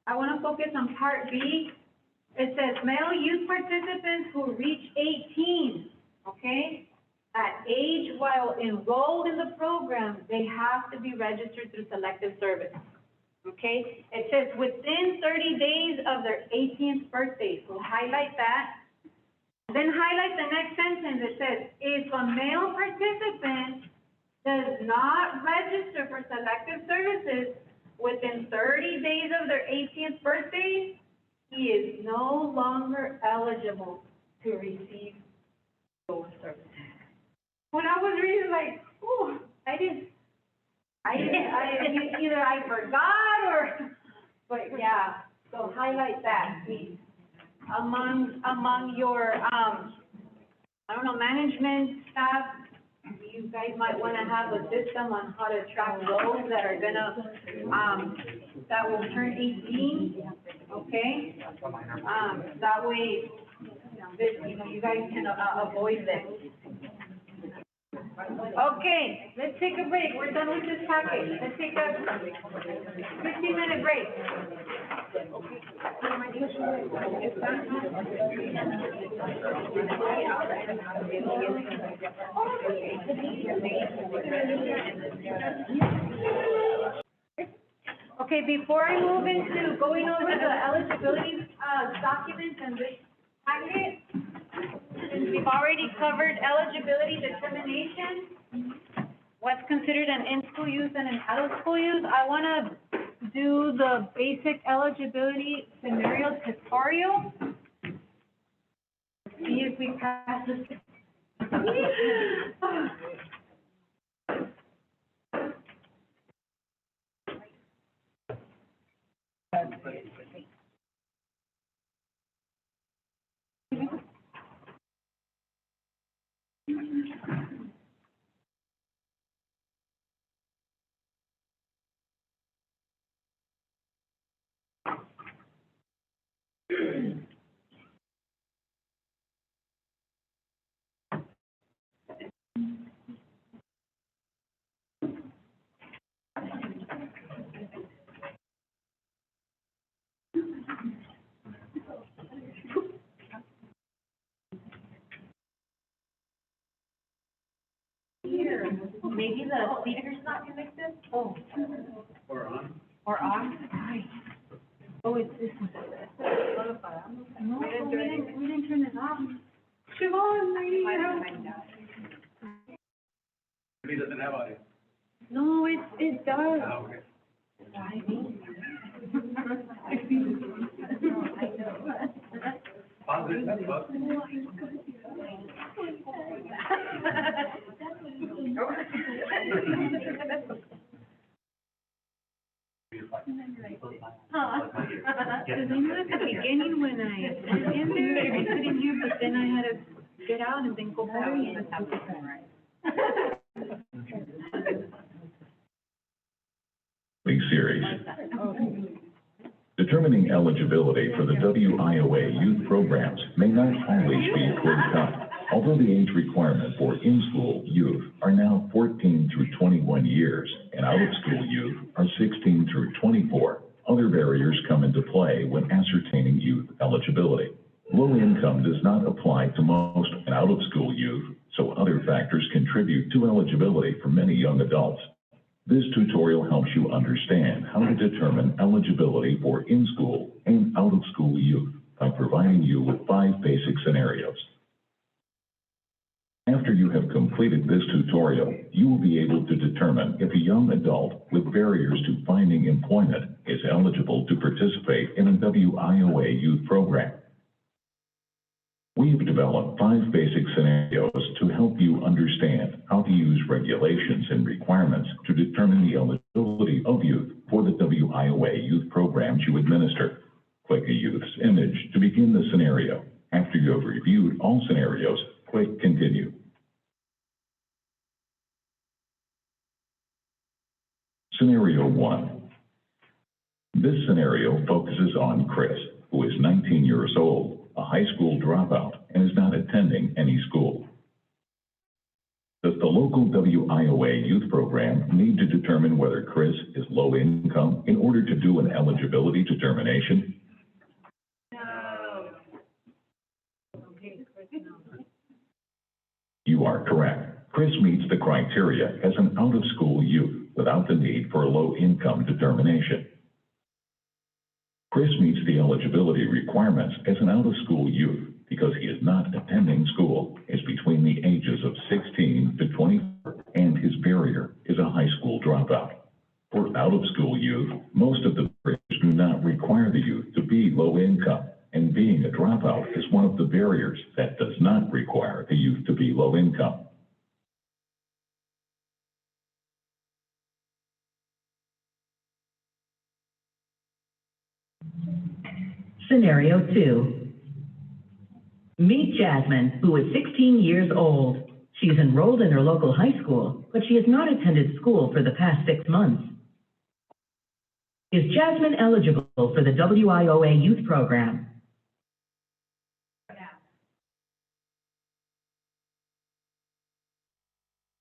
I want to focus on Part B. It says male youth participants who reach 18, okay? At age while enrolled in the program, they have to be registered through selective service, okay? It says within 30 days of their 18th birthday, so highlight that. Then highlight the next sentence. It says, if a male participant does not register for selective services within 30 days of their 18th birthday, he is no longer eligible to receive those services. when I was reading, like, ooh, either I forgot or, but yeah, so highlight that, please. Among your, I don't know, management staff, you guys might wanna have a system on how to track those that are gonna, that will turn 18, okay? That way, you guys can avoid them. Okay, let's take a break. We're done with this packet. Let's take a 15-minute break. Okay, before I move into going over the eligibility, documents and this packet, since we've already covered eligibility determination, what's considered an in-school use and an out-of-school use, I wanna do the basic eligibility scenario tutorial. See if we pass this. Maybe the speaker's not connected? Oh. Or on? Or on? Oh, it's this one. No, we didn't turn it off. Siobhan, He doesn't have audio. no, it does. Ah, okay. Pause it, that's pause. Because I knew at the beginning when I went in there, I couldn't hear, but then I had to get out and then go back in. Series. Determining eligibility for the WIOA youth programs may not always be clear-cut. Although the age requirement for in-school youth are now 14 through 21 years and out-of-school youth are 16 through 24, other barriers come into play when ascertaining youth eligibility. Low income does not apply to most out-of-school youth, so other factors contribute to eligibility for many young adults. This tutorial helps you understand how to determine eligibility for in-school and out-of-school youth by providing you with 5 basic scenarios. After you have completed this tutorial, you will be able to determine if a young adult with barriers to finding employment is eligible to participate in a WIOA youth program. We have developed 5 basic scenarios to help you understand how to use regulations and requirements to determine the eligibility of youth for the WIOA youth programs you administer. Click a youth's image to begin the scenario. After you have reviewed all scenarios, click Continue. Scenario 1. This scenario focuses on Chris, who is 19 years old, a high school dropout, and is not attending any school. Does the local WIOA youth program need to determine whether Chris is low income in order to do an eligibility determination? No. You are correct. Chris meets the criteria as an out-of-school youth without the need for a low-income determination. Chris meets the eligibility requirements as an out-of-school youth because he is not attending school, is between the ages of 16 to 24, and his barrier is a high school dropout. For out-of-school youth, most of the barriers do not require the youth to be low income, and being a dropout is one of the barriers that does not require the youth to be low income. Scenario 2. Meet Jasmine, who is 16 years old. She is enrolled in her local high school, but she has not attended school for the past 6 months. Is Jasmine eligible for the WIOA Youth Program?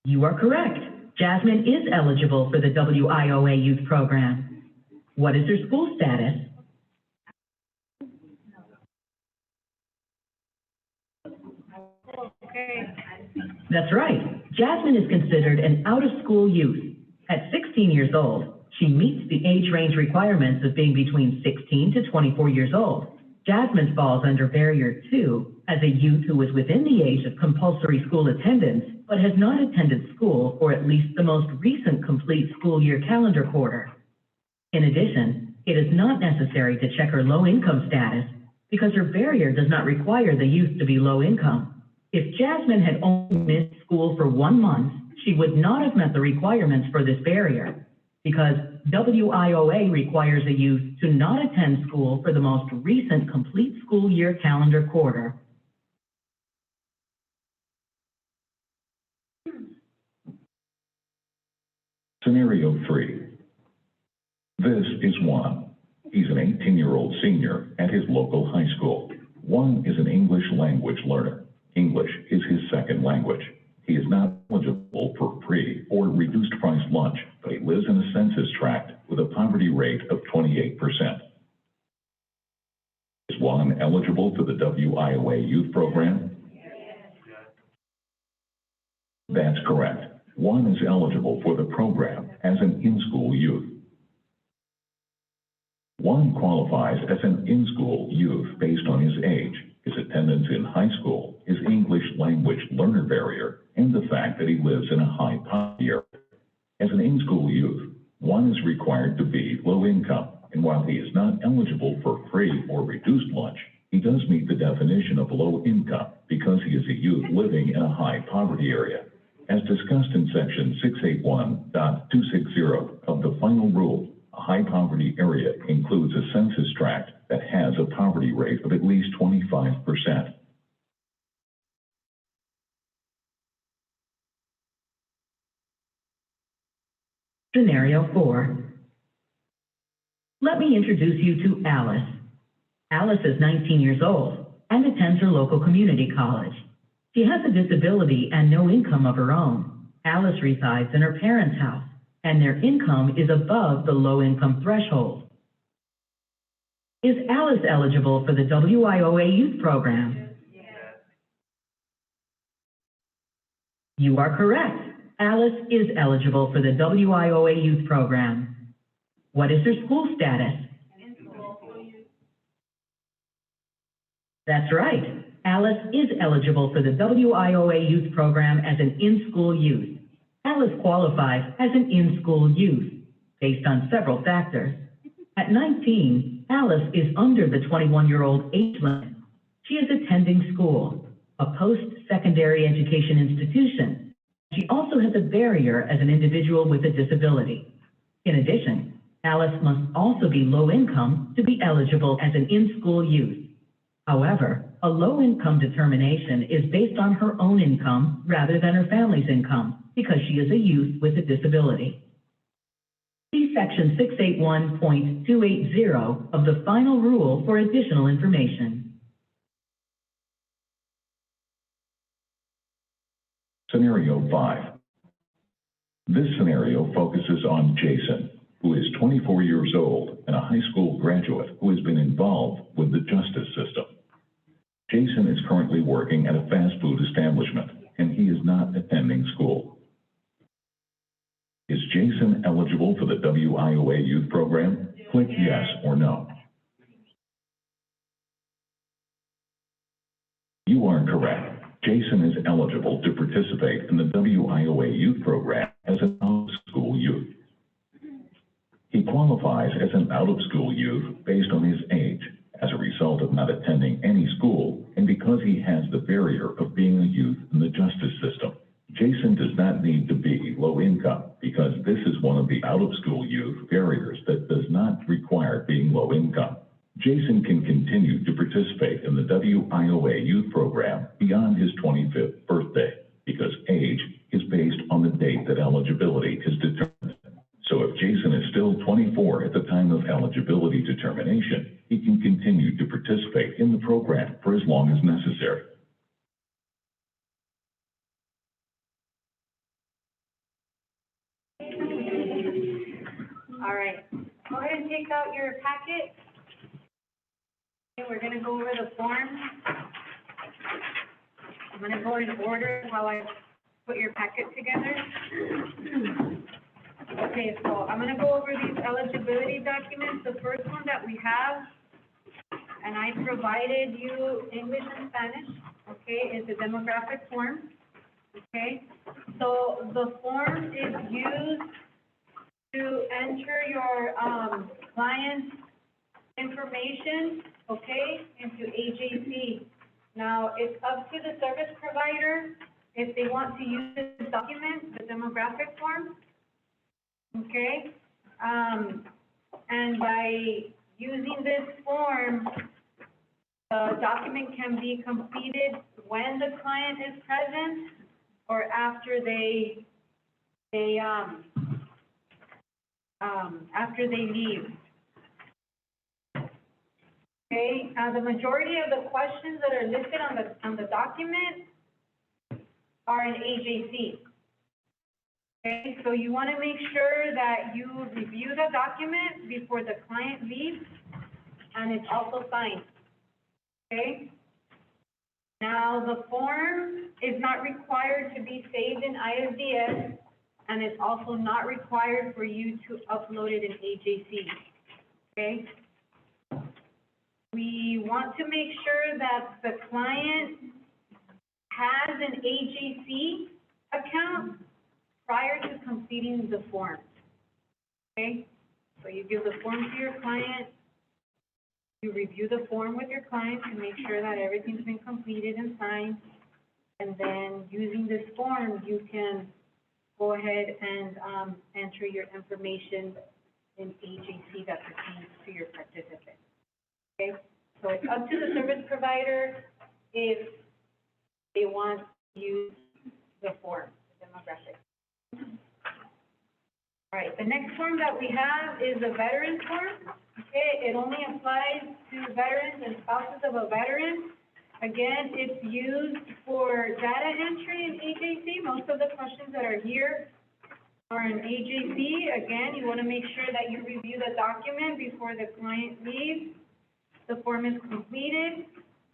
You are correct. Jasmine is eligible for the WIOA Youth Program. What is her school status? That's right. Jasmine is considered an out-of-school youth. At 16 years old, she meets the age range requirements of being between 16 to 24 years old. Jasmine falls under Barrier 2 as a youth who is within the age of compulsory school attendance, but has not attended school for at least the most recent complete school year calendar quarter. In addition, it is not necessary to check her low-income status because her barrier does not require the youth to be low income. If Jasmine had only missed school for 1 month, she would not have met the requirements for this barrier, because WIOA requires a youth to not attend school for the most recent complete school year calendar quarter. Scenario 3. This is Juan. He's an 18-year-old senior at his local high school. Juan is an English language learner. English is his second language. He is not eligible for free or reduced price lunch, but he lives in a census tract with a poverty rate of 28%. Is Juan eligible for the WIOA Youth Program? That's correct. Juan is eligible for the program as an in-school youth. Juan qualifies as an in-school youth based on his age, his attendance in high school, his English language learner barrier, and the fact that he lives in a high poverty area. As an in-school youth, Juan is required to be low income, and while he is not eligible for free or reduced lunch, he does meet the definition of low income because he is a youth living in a high poverty area. As discussed in section 681.260 of the final rule, a high poverty area includes a census tract that has a poverty rate of at least 25%. Scenario 4. Let me introduce you to Alice. Alice is 19 years old and attends her local community college. She has a disability and no income of her own. Alice resides in her parents' house, and their income is above the low-income threshold. Is Alice eligible for the WIOA Youth Program? Yes. You are correct. Alice is eligible for the WIOA Youth Program. What is her school status? That's right. Alice is eligible for the WIOA Youth Program as an in-school youth. Alice qualifies as an in-school youth based on several factors. At 19, Alice is under the 21-year-old age limit. She is attending school, a post-secondary education institution. She also has a barrier as an individual with a disability. In addition, Alice must also be low income to be eligible as an in-school youth. However, a low-income determination is based on her own income rather than her family's income because she is a youth with a disability. See section 681.280 of the final rule for additional information. Scenario 5. This scenario focuses on Jason, who is 24 years old and a high school graduate who has been involved with the justice system. Jason is currently working at a fast food establishment, and he is not attending school. Is Jason eligible for the WIOA Youth Program? Click yes or no. You are correct. Jason is eligible to participate in the WIOA Youth Program as an out-of-school youth. He qualifies as an out-of-school youth based on his age, as a result of not attending any school, and because he has the barrier of being a youth in the justice system. Jason does not need to be low income because this is one of the out-of-school youth barriers that does not require being low income. Jason can continue to participate in the WIOA youth program beyond his 25th birthday because age is based on the date that eligibility is determined. So if Jason is still 24 at the time of eligibility determination, he can continue to participate in the program for as long as necessary. All right, go ahead and take out your packet. Okay, we're gonna go over the forms. I'm gonna go in order how I put your packet together. Okay, so I'm gonna go over these eligibility documents. The first one that we have, and I provided you English and Spanish, okay, is the demographic form, okay? So the form is used to enter your, client's information, okay, into AJC. Now, it's up to the service provider if they want to use this document, the demographic form, okay? And by using this form, the document can be completed when the client is present or after after they leave. Okay, the majority of the questions that are listed on the document are in AJC. Okay, so you want to make sure that you review the document before the client leaves, and it's also signed. Okay? Now, the form is not required to be saved in ISDS, and it's also not required for you to upload it in AJC. Okay? We want to make sure that the client has an AJC account prior to completing the form. Okay? So you give the form to your client, you review the form with your client to make sure that everything's been completed and signed, and then using this form, you can go ahead and enter your information in AJC that pertains to your participant. Okay, so it's up to the service provider if they want to use the form, the demographic. All right, the next form that we have is a veteran form. Okay, it only applies to veterans and spouses of a veteran. Again, it's used for data entry in AJC. Most of the questions that are here are in AJC. Again, you want to make sure that you review the document before the client leaves. The form is completed.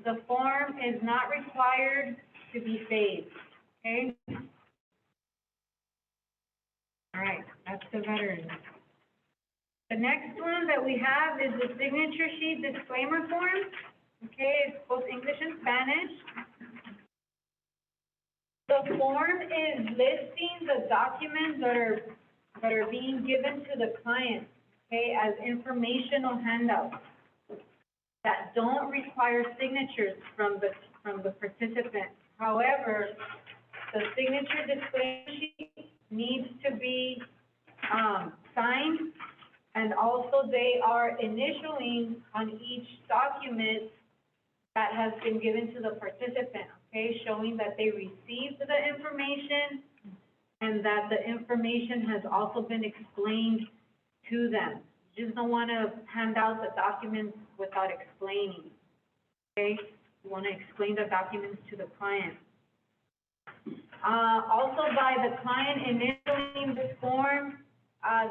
The form is not required to be saved. Okay? All right, that's the veteran. The next one that we have is the signature sheet disclaimer form. Okay, it's both English and Spanish. The form is listing the documents that are being given to the client, okay, as informational handouts that don't require signatures from the participant. However, the signature disclaimer sheet needs to be signed, and also they are initialing on each document that has been given to the participant, okay, showing that they received the information and that the information has also been explained to them. You just don't want to hand out the documents without explaining, okay? You want to explain the documents to the client. Also, by the client initialing this form,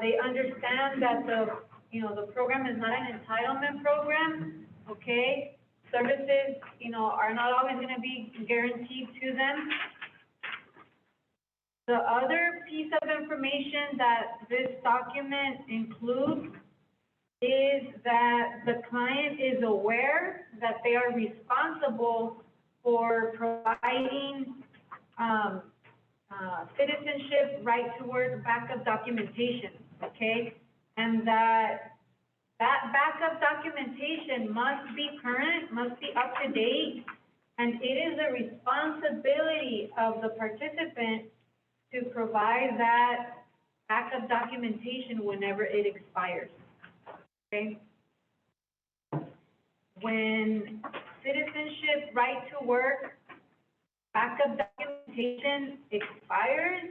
they understand that the program is not an entitlement program, okay? Services, are not always going to be guaranteed to them. The other piece of information that this document includes is that the client is aware that they are responsible for providing citizenship, right to work, backup documentation, okay? And that backup documentation must be current, must be up to date, and it is a responsibility of the participant to provide that backup documentation whenever it expires, okay? when citizenship, right to work, backup documentation expires,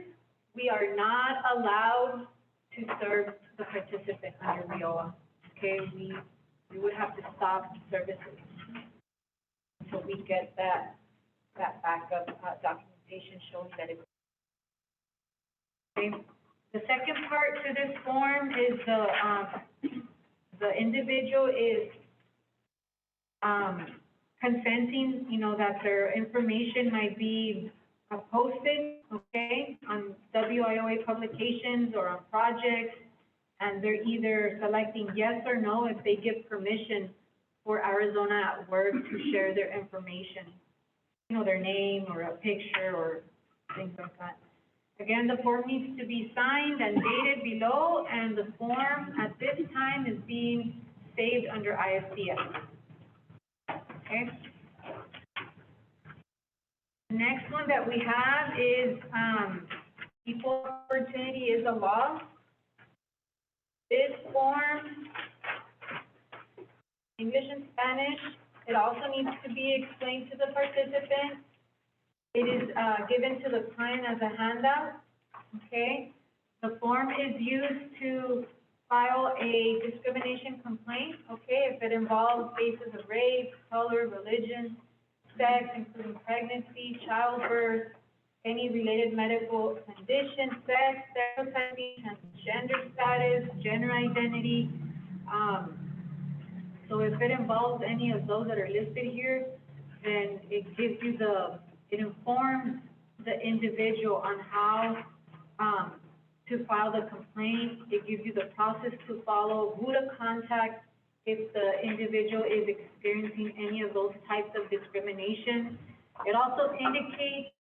we are not allowed to serve the participant under WIOA. Okay, we would have to stop services until we get that backup documentation showing that it's. Okay. The second part to this form is the individual is consenting, that their information might be posted, okay, on WIOA publications or on projects, and they're either selecting yes or no if they give permission for Arizona at Work to share their information, their name or a picture or things like that. Again, the form needs to be signed and dated below, and the form at this time is being saved under ISDS. Okay? The next one that we have is, equal opportunity is a law. This form, English and Spanish, it also needs to be explained to the participant. It is given to the client as a handout, okay? The form is used to file a discrimination complaint, okay, if it involves cases of race, color, religion, sex, including pregnancy, childbirth, any related medical condition, sex, stereotyping, transgender status, gender identity. So if it involves any of those that are listed here, then it gives you it informs the individual on how to file the complaint. It gives you the process to follow, who to contact if the individual is experiencing any of those types of discrimination. It also indicates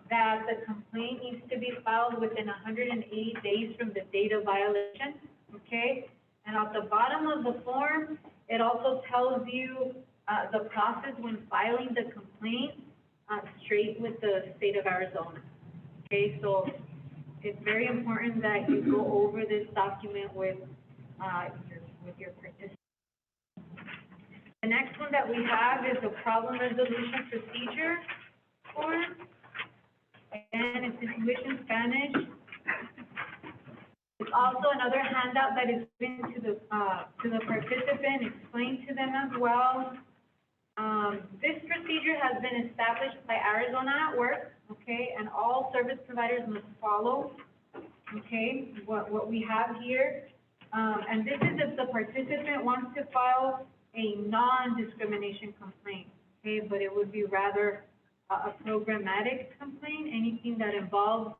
that the complaint needs to be filed within 180 days from the date of violation, okay? And at the bottom of the form, it also tells you the process when filing the complaint straight with the state of Arizona. Okay, so it's very important that you go over this document with your participants. The next one that we have is the problem resolution procedure form. Again, it's in English and Spanish. It's also another handout that is given to the participant, explained to them as well. This procedure has been established by Arizona at Work, okay, and all service providers must follow, okay, what we have here. And this is if the participant wants to file a non-discrimination complaint, okay, but it would be rather a programmatic complaint, anything that involves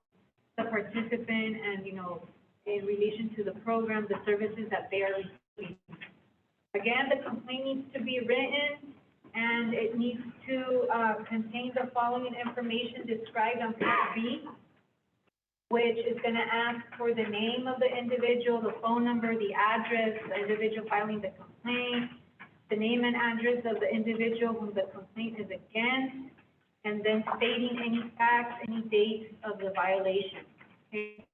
the participant and, in relation to the program, the services that they are receiving. Again, the complaint needs to be written, and it needs to contain the following information described on Part B, which is going to ask for the name of the individual, the phone number, the address, the individual filing the complaint, the name and address of the individual whom the complaint is against, and then stating any facts, any dates of the violation. Okay?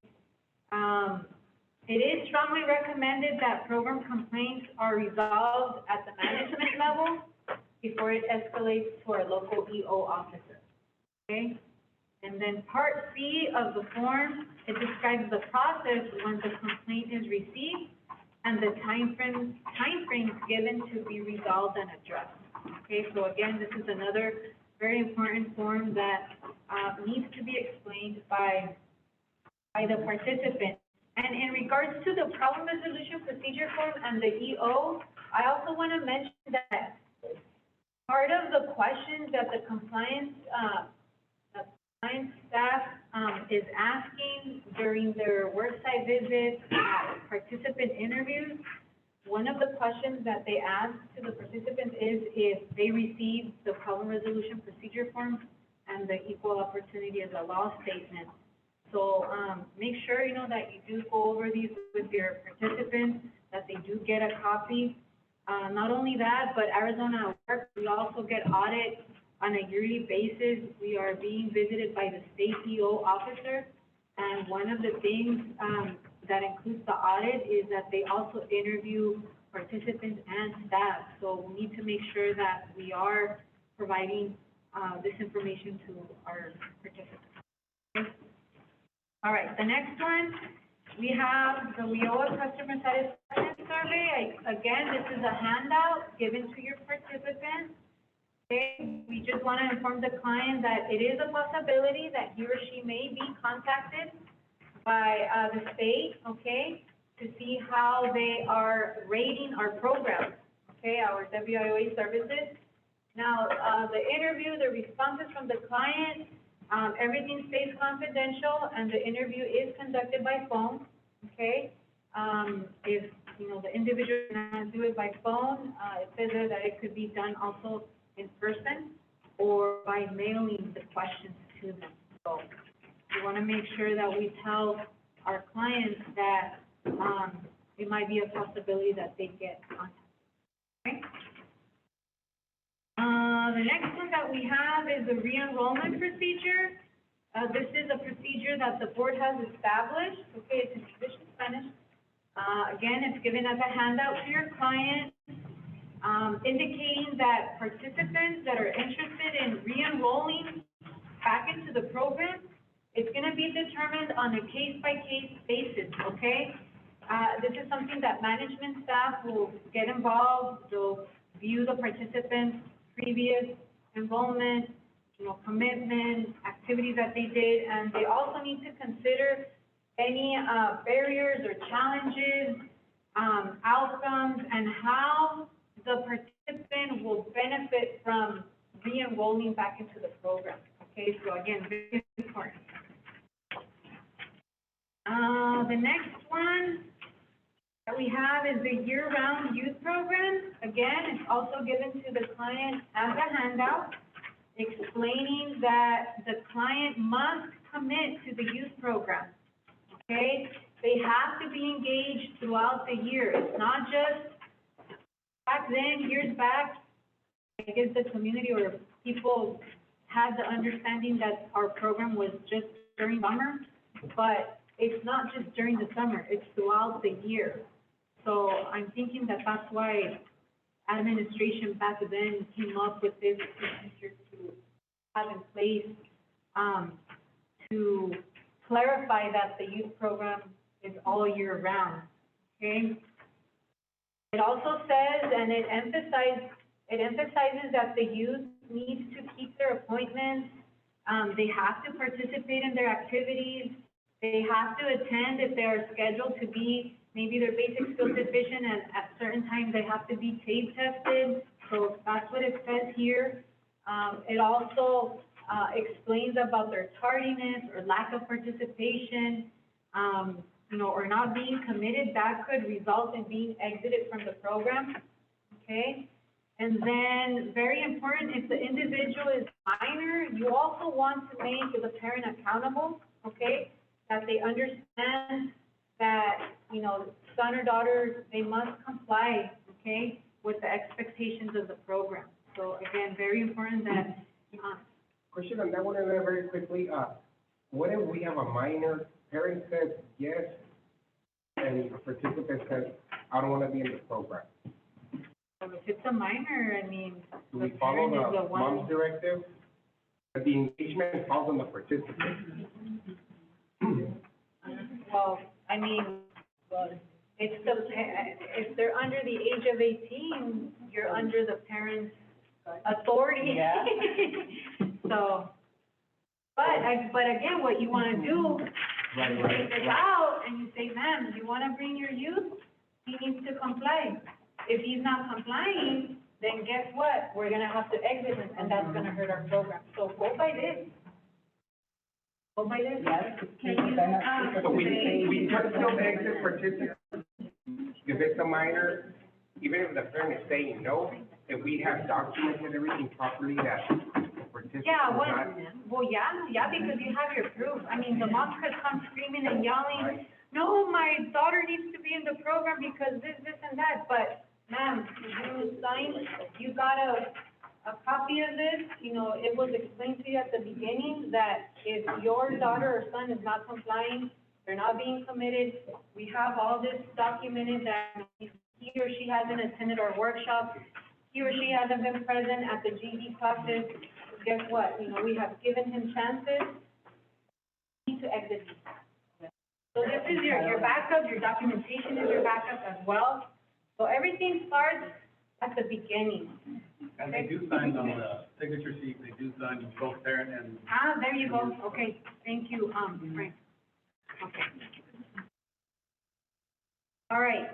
It is strongly recommended that program complaints are resolved at the management level before it escalates to our local EO officer, okay? And then Part C of the form, it describes the process when the complaint is received and the time frames given to be resolved and addressed. Okay, so again, this is another very important form that needs to be explained by the participant. And in regards to the problem resolution procedure form and the EO, I also want to mention that part of the questions that the compliance staff is asking during their worksite visits, participant interviews, one of the questions that they ask to the participants is if they receive the problem resolution procedure form and the equal opportunity as a law statement. So make sure, that you do go over these with your participants, that they do get a copy. Not only that, but Arizona at Work, we also get audit on a yearly basis. We are being visited by the state EO officer, and one of the things that includes the audit, is that they also interview participants and staff. So we need to make sure that we are providing, this information to our participants. Okay? All right, the next one, we have the WIOA Customer Satisfaction Survey. Again, this is a handout given to your participants. Okay, we just want to inform the client that it is a possibility that he or she may be contacted by, the state, okay, to see how they are rating our program, okay, our WIOA services. Now, the interview, the responses from the client, everything stays confidential, and the interview is conducted by phone, okay? If, you know, the individual cannot do it by phone, it says there that it could be done also in person or by mailing the questions to them. So we want to make sure that we tell our clients that, it might be a possibility that they get contacted, okay? The next one that we have is the re-enrollment procedure. This is a procedure that the board has established, okay, it's in English and Spanish. Again, it's given as a handout to your client, indicating that participants that are interested in re-enrolling back into the program, it's going to be determined on a case-by-case basis, okay? This is something that management staff will get involved. They'll view the participants' previous enrollment, you know, commitment, activities that they did, and they also need to consider any barriers or challenges, outcomes, and how the participant will benefit from re-enrolling back into the program. Okay, so again, very important. The next one that we have is the year-round youth program. Again, it's also given to the client as a handout, explaining that the client must commit to the youth program, okay? They have to be engaged throughout the year. It's not just back then, years back, I guess the community or people had the understanding that our program was just during summer, but it's not just during the summer, it's throughout the year. So I'm thinking that that's why administration back then came up with this procedure to have in place, to clarify that the youth program is all year round, okay? It also says, and it emphasizes that the youth needs to keep their appointments, they have to participate in their activities, they have to attend if they are scheduled to be, maybe they're basic skills deficient, and at certain times they have to be TAPE tested, so that's what it says here. It also explains about their tardiness or lack of participation, you know, or not being committed. That could result in being exited from the program, okay? And then, very important, if the individual is minor, you also want to make the parent accountable, okay? That they understand that, you know, son or daughter, they must comply, okay, with the expectations of the program. So again, very important that, Question on that one, and very quickly, what if we have a minor, parent says yes, and the participant says, I don't wanna be in the program? if it's a minor, I mean, Do the we follow parent is the the one. mom's directive? That the engagement falls on the participant? Well, I mean, it's if they're under the age of 18, you're under the parent's authority. Yeah. So, but again, what you wanna do, you take this out and you say, ma'am, you wanna bring your youth? He needs to comply. If he's not complying, then guess what? We're gonna have to exit him, and that's gonna hurt our program. So go by this. Go by this. So we can still exit participants if it's a minor, even if the parent is saying no, if we have documented everything properly that the participant is Yeah, not. yeah, because you have your proof. I mean, the mom could come screaming and yelling, no, my daughter needs to be in the program because this, and that, but ma'am, you signed, you got a copy of this, you know, it was explained to you at the beginning that if your daughter or son is not complying, they're not being committed. We have all this documented that if he or she hasn't attended our workshop, he or she hasn't been present at the GD classes, guess what? You know, we have given him chances to exit. So this is your backup, your documentation is your backup as well. So everything starts at the beginning. And they do sign on the signature sheet, they do sign both parent and. Ah, there you go. Okay, thank you, Frank. Okay. All right,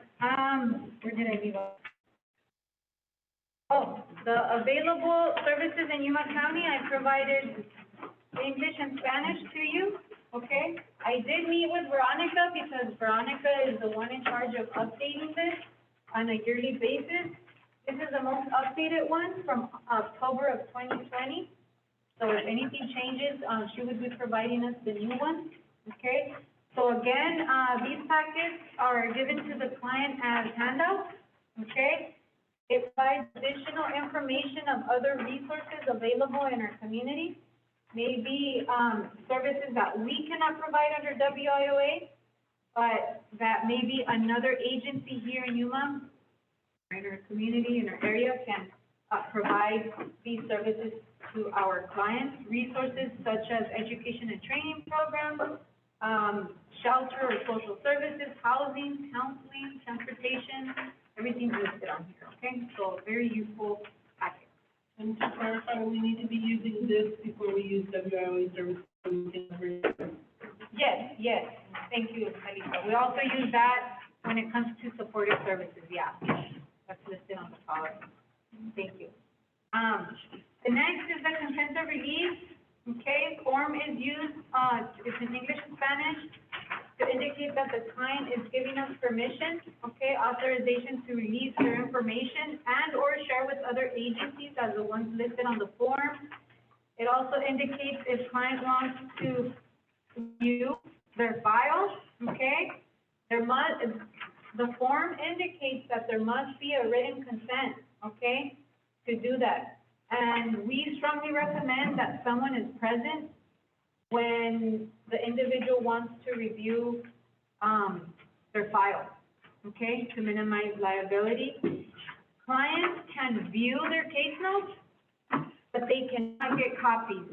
where did I leave off? Oh, the available services in Yuma County, I provided English and Spanish to you, okay? I did meet with Veronica because Veronica is the one in charge of updating this on a yearly basis. This is the most updated one from October of 2020. So if anything changes, she would be providing us the new one, okay? So again, these packets are given to the client as handouts, okay? It provides additional information of other resources available in our community. Maybe, services that we cannot provide under WIOA, but that maybe another agency here in Yuma, in our community, in our area, can provide these services to our clients. Resources such as education and training programs, shelter or social services, housing, counseling, transportation, everything's listed on here, okay? So very useful package. And to clarify, we need to be using this before we use WIOA services. Yes, thank you, Melissa. We also use that when it comes to supportive services, yeah. That's listed on the policy. Thank you. The next is the consent of release, okay? Form is used, it's in English and Spanish, to indicate that the client is giving us permission, okay, authorization to release their information and or share with other agencies as the ones listed on the form. It also indicates if client wants to view their file, okay? The form indicates that there must be a written consent, okay, to do that. And we strongly recommend that someone is present when the individual wants to review, their file, okay, to minimize liability. Clients can view their case notes, but they cannot get copies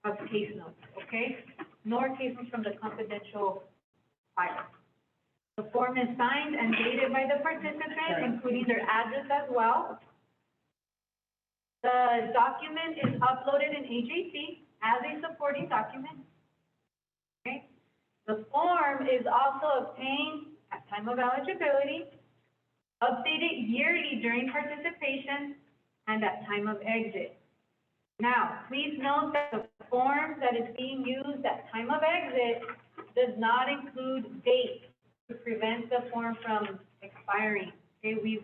of case notes, okay? Nor case notes from the confidential file. The form is signed and dated by the participant, including their address as well. The document is uploaded in AJC as a supporting document. Okay? The form is also obtained at time of eligibility, updated yearly during participation, and at time of exit. Now, please note that the form that is being used at time of exit does not include dates to prevent the form from expiring. Okay, we've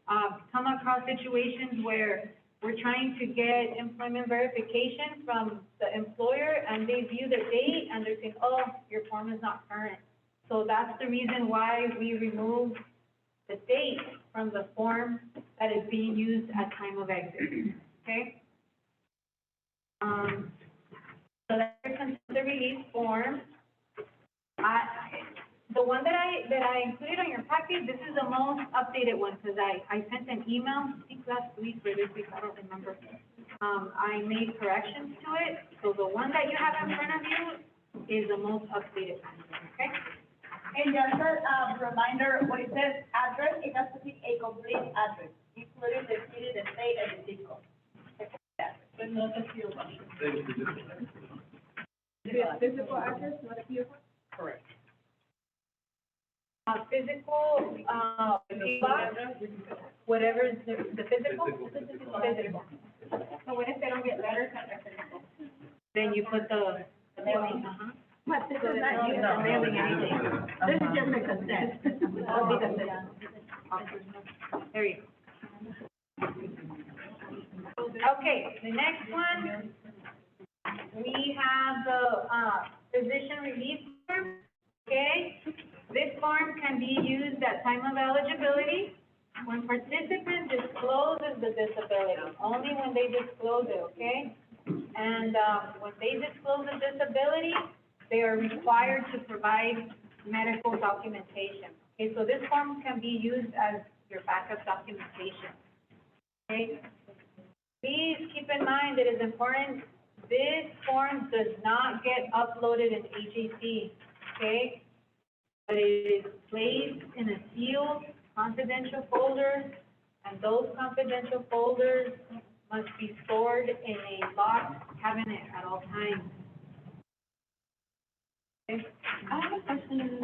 come across situations where we're trying to get employment verification from the employer, and they view the date, and they're saying, oh, your form is not current. So that's the reason why we remove the date from the form that is being used at time of exit, okay? So that's your consent release form. The one that I included on your package, this is the most updated one, because I sent an email, I think last week or this week, I don't remember. I made corrections to it, so the one that you have in front of you is the most updated one, okay? And just a reminder, when it says address, it has to be a complete address, including the city, the state, and the zip code. But not a PO box. Physical address, not a PO box? Correct. Physical, whatever is the physical? Physical. So what if they don't get letters at their physical? Then you put the mailing, But this is not you, the mailing anything. this is just a consent. That'll be the physical. There you go. Okay, the next one, we have the physician release form, okay? This form can be used at time of eligibility when participant discloses the disability, only when they disclose it, okay? And when they disclose the disability, they are required to provide medical documentation. Okay, so this form can be used as your backup documentation. Okay? Please keep in mind, it is important, this form does not get uploaded in AJC, okay? But it is placed in a sealed confidential folder, and those confidential folders must be stored in a locked cabinet at all times. Okay? I have a question,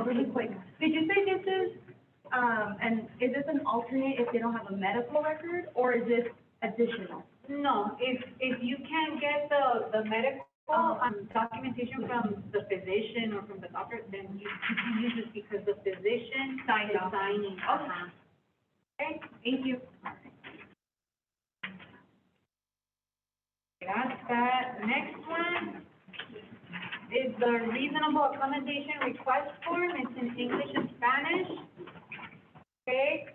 really quick. Did you say this is, and is this an alternate if they don't have a medical record, or is this additional? No, if you can't get the medical documentation from the physician or from the doctor, then you can use this because the physician Signed is off. signing. Okay, thank you. That's that. Next one is the reasonable accommodation request form. It's in English and Spanish. Okay?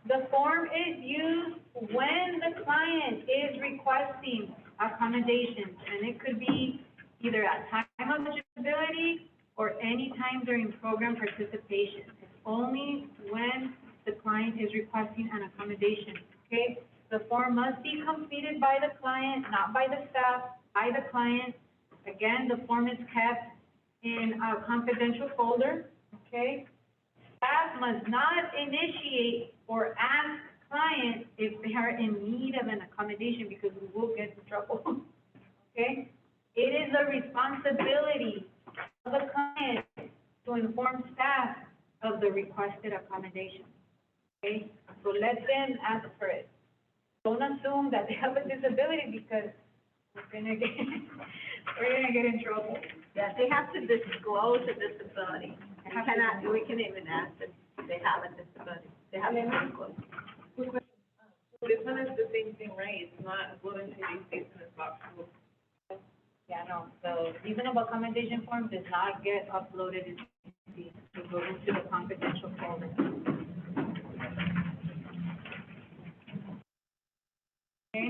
The form is used when the client is requesting accommodations, and it could be either at time of eligibility or any time during program participation. It's only when the client is requesting an accommodation, okay? The form must be completed by the client, not by the staff, by the client. Again, the form is kept in a confidential folder, okay? Staff must not initiate or ask client if they are in need of an accommodation, because we will get in trouble, okay? It is the responsibility of the client to inform staff of the requested accommodation, okay? So let them ask for it. Don't assume that they have a disability, because we're gonna get in trouble. Yeah, they have to disclose a disability. We can even ask them if they have a disability. They have to disclose. This one is the same thing, right? It's not uploaded to AJC, it's not school. Yeah, no, the reasonable accommodation form does not get uploaded in AJC. It goes into the confidential folder. Okay,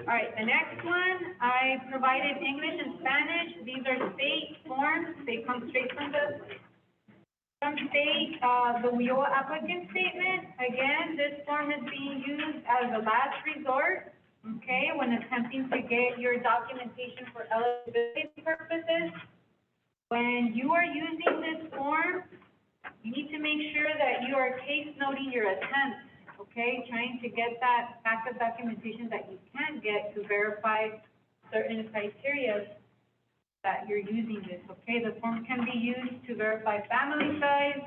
all right, the next one, I provided English and Spanish. These are state forms. They come straight from state, the WIOA applicant statement. Again, this form is being used as a last resort, okay, when attempting to get your documentation for eligibility purposes. When you are using this form, you need to make sure that you are case noting your attempts, okay, trying to get that backup documentation that you can get to verify certain criteria that you're using this, okay? The form can be used to verify family size,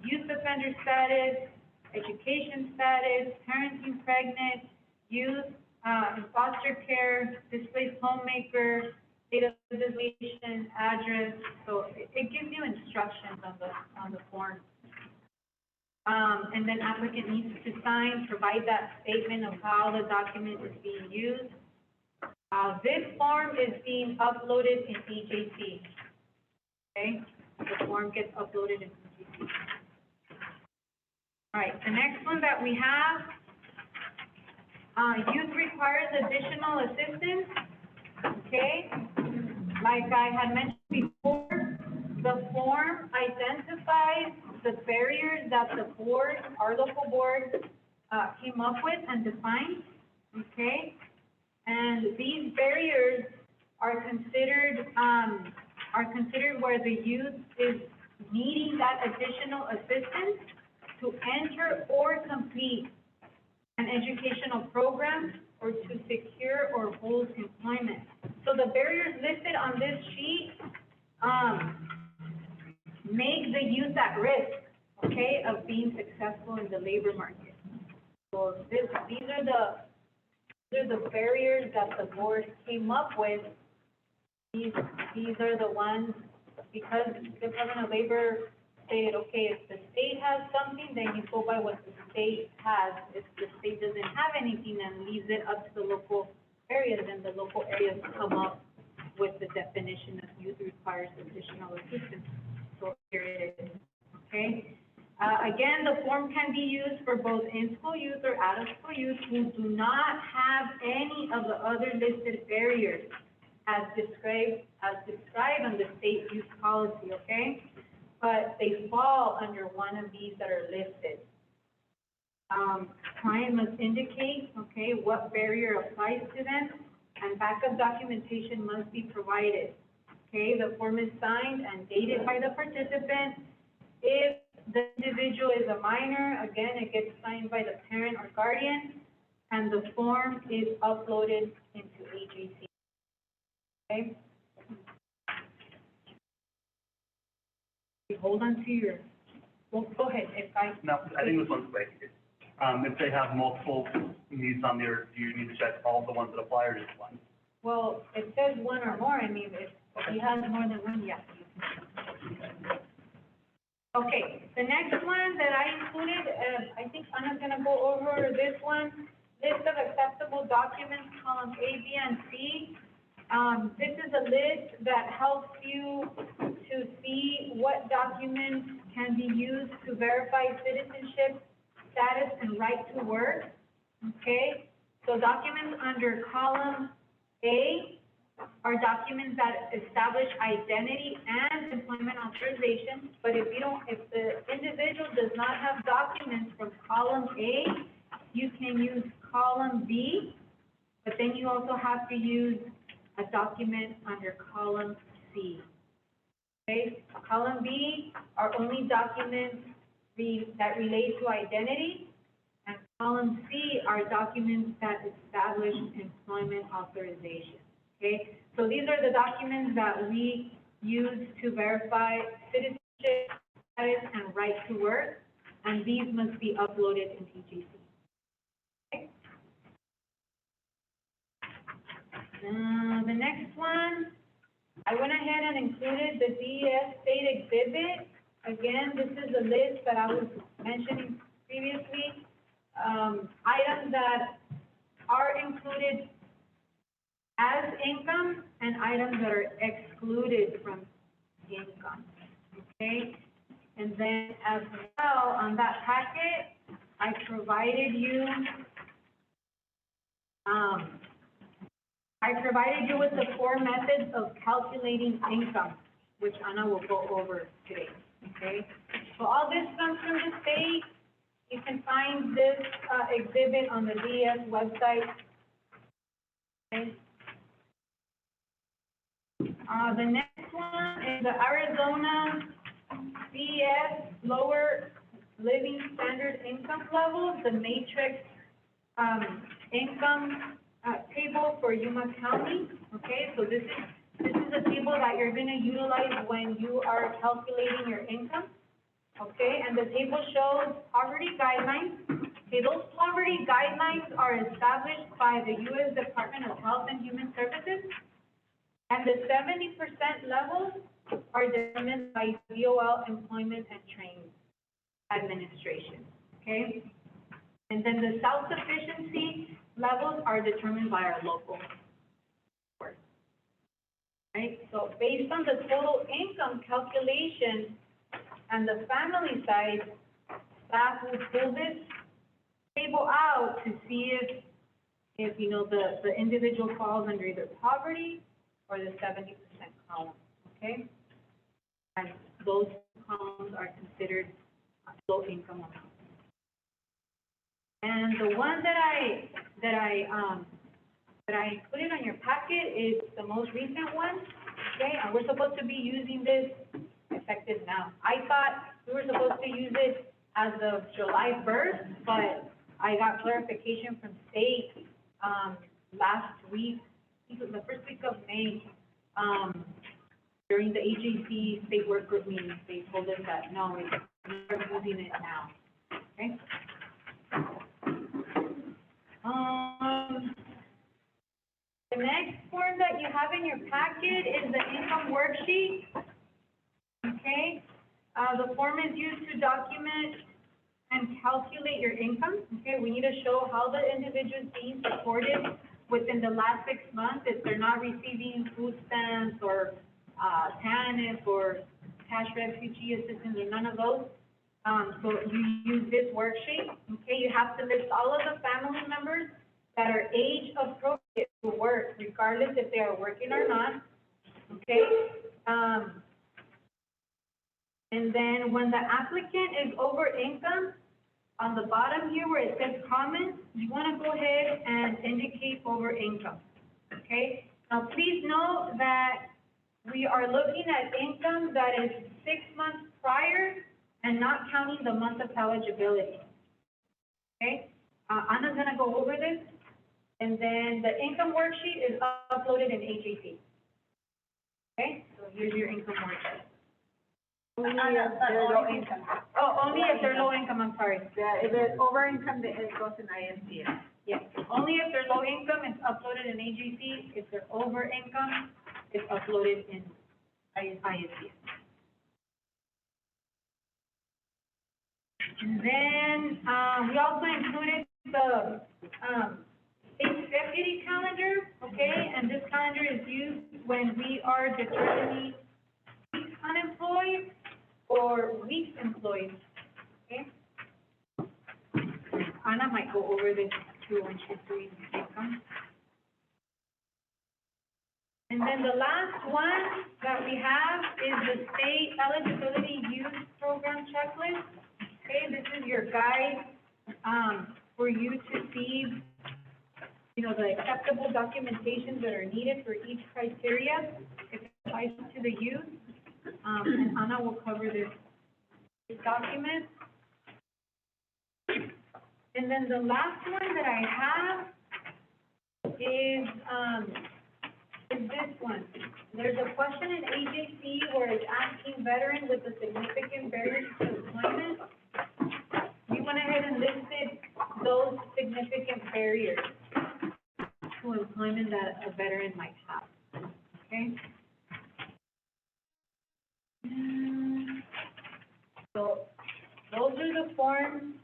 youth offender status, education status, parenting pregnant, youth, in foster care, displaced homemaker, date of dissolution, address. So it gives you instructions on the form. And then applicant needs to sign, provide that statement of how the document is being used. This form is being uploaded in AJC, okay? The form gets uploaded in AJC. All right, the next one that we have, youth requires additional assistance, okay? Like I had mentioned before, the form identifies the barriers that the board, our local board, came up with and defined, okay? And these barriers are considered where the youth is needing that additional assistance to enter or complete an educational program or to secure or hold employment. So the barriers listed on this sheet, make the youth at risk, okay, of being successful in the labor market. So these are the barriers that the board came up with. These are the ones, because the Department of Labor stated, okay, if the state has something, then you go by what the state has. If the state doesn't have anything and leaves it up to the local areas, then the local areas come up with the definition of youth requires additional assistance. So here it is, okay? Again, the form can be used for both in-school youth or out-of-school youth who do not have any of the other listed barriers. as described in the state youth policy, okay? But they fall under one of these that are listed. Client must indicate, okay, what barrier applies to them, and backup documentation must be provided. Okay, the form is signed and dated by the participant. If the individual is a minor, again, it gets signed by the parent or guardian, and the form is uploaded into AJC. Okay? Hold on to your, well, go ahead, No, I think this one's quick. If they have multiple needs on there, do you need to check all the ones that apply or just one? well, it says one or more, I mean, if he has more than one, yes. Okay, the next one that I included, I think Anna's gonna go over this one, list of acceptable documents, columns A, B, and C. This is a list that helps you to see what documents can be used to verify citizenship, status, and right to work, okay? So documents under column A are documents that establish identity and employment authorization, but if the individual does not have documents from column A, you can use column B, but then you also have to use a document under column C. Okay, column B are only documents that relate to identity, and column C are documents that establish employment authorization. Okay, so these are the documents that we use to verify citizenship, status, and right to work, and these must be uploaded in EGC. Okay. The next one, I went ahead and included the DES state exhibit. Again, this is a list that I was mentioning previously. Items that are included as income and items that are excluded from income, okay? And then as well, on that packet, I provided you, with the 4 methods of calculating income, which Anna will go over today, okay? So all this comes from the state. You can find this exhibit on the DES website. Okay. The next one is the Arizona DES lower living standard income levels, the matrix income table for Yuma County. Okay, so this is a table that you're going to utilize when you are calculating your income. Okay, and the table shows poverty guidelines. Okay, those poverty guidelines are established by the U.S. Department of Health and Human Services, and the 70% levels are determined by DOL Employment and Training Administration. Okay, and then the self-sufficiency levels are determined by our local board. Right, so based on the total income calculation and the family side, staff will pull this table out to see if you know, the individual falls under either poverty or the 70% column, okay? And those columns are considered low income amounts. And the one that I included on your packet is the most recent one, okay? And we're supposed to be using this effective now. I thought we were supposed to use it as of July 1st, but I got clarification from state last week, I think it was the first week of May, during the AJC state work group meeting. They told us that no, we're using it now. Okay. The next form that you have in your packet is the income worksheet. Okay, the form is used to document and calculate your income. Okay, we need to show how the individual is being supported within the last 6 months if they're not receiving food stamps or TANF or cash refugee assistance or none of those. So you use this worksheet. Okay, you have to list all of the family members that are age appropriate to work, regardless if they are working or not, okay? And then when the applicant is over income, on the bottom here where it says comments, you want to go ahead and indicate over income, okay? Now, please note that we are looking at income that is 6 months prior and not counting the month of eligibility, okay? Anna's going to go over this, and then the income worksheet is uploaded in HAC, okay? So here's your income worksheet. Only if they're low income. Oh, only if they're low income, I'm sorry. If it's over income, then it goes in ISDS. Yes, only if they're low income, it's uploaded in AGC. If they're over income, it's uploaded in ISDS. And then, we also included the, state deputy calendar, okay? And this calendar is used when we are determining weeks unemployed or weeks employed, okay? Anna might go over this too when she's doing income. And then the last one that we have is the state eligibility youth program checklist. Okay, this is your guide, for you to see, you know, the acceptable documentations that are needed for each criteria. It applies to the youth. And Anna will cover this document. And then the last one that I have is this one. There's a question in AJC where it's asking veteran with the significant barriers to employment. We went ahead and listed those significant barriers to employment that a veteran might have, okay? So those are the forms,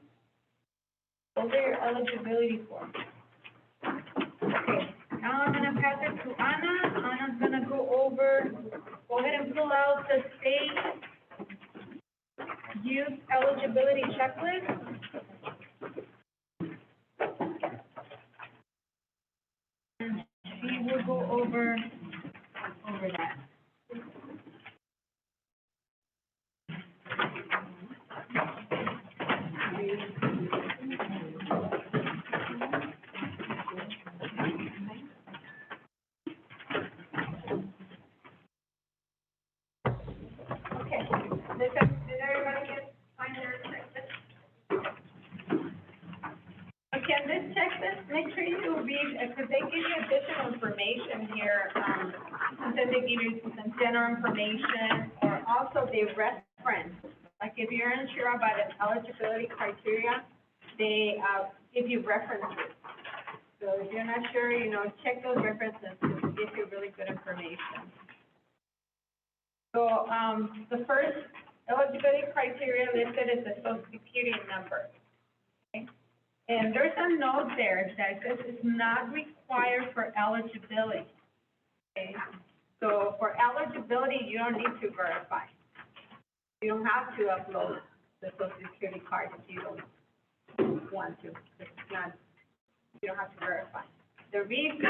those are your eligibility forms. Okay, now I'm gonna pass it to Anna. Anna's gonna go ahead and pull out the state youth eligibility checklist. And she will go over that. Did everybody find their checklist? Okay, on this checklist, make sure you read, because they give you additional information here, then they give you some general information, or also they reference. Like if you're unsure about an eligibility criteria, they give you references. So if you're not sure, you know, check those references to give you really good information. So, the first eligibility criteria listed is the Social Security number. Okay? And there's a note there that says it's not required for eligibility. Okay? So for eligibility, you don't need to verify. You don't have to upload the Social Security card if you don't want to. It's not, you don't have to verify. The reason,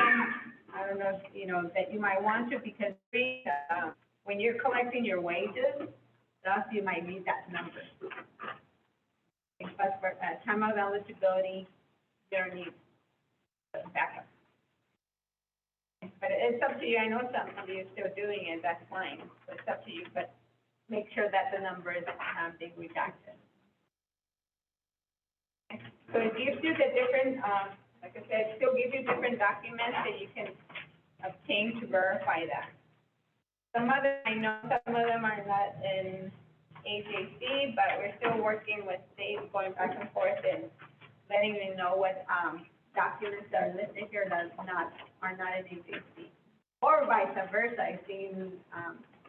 I don't know, if, you know, that you might want to, because when you're collecting your wages, thus you might need that number. But for time of eligibility, you don't need backup. But it's up to you. I know some of you are still doing it, that's fine. So it's up to you, but make sure that the number is being redacted. So it gives you the different, like I said, it still gives you different documents that you can obtain to verify that. Some of them, I know some of them are not in AJC, but we're still working with states, going back and forth and letting them know what documents are listed here that are not in AJC. Or vice versa, I've seen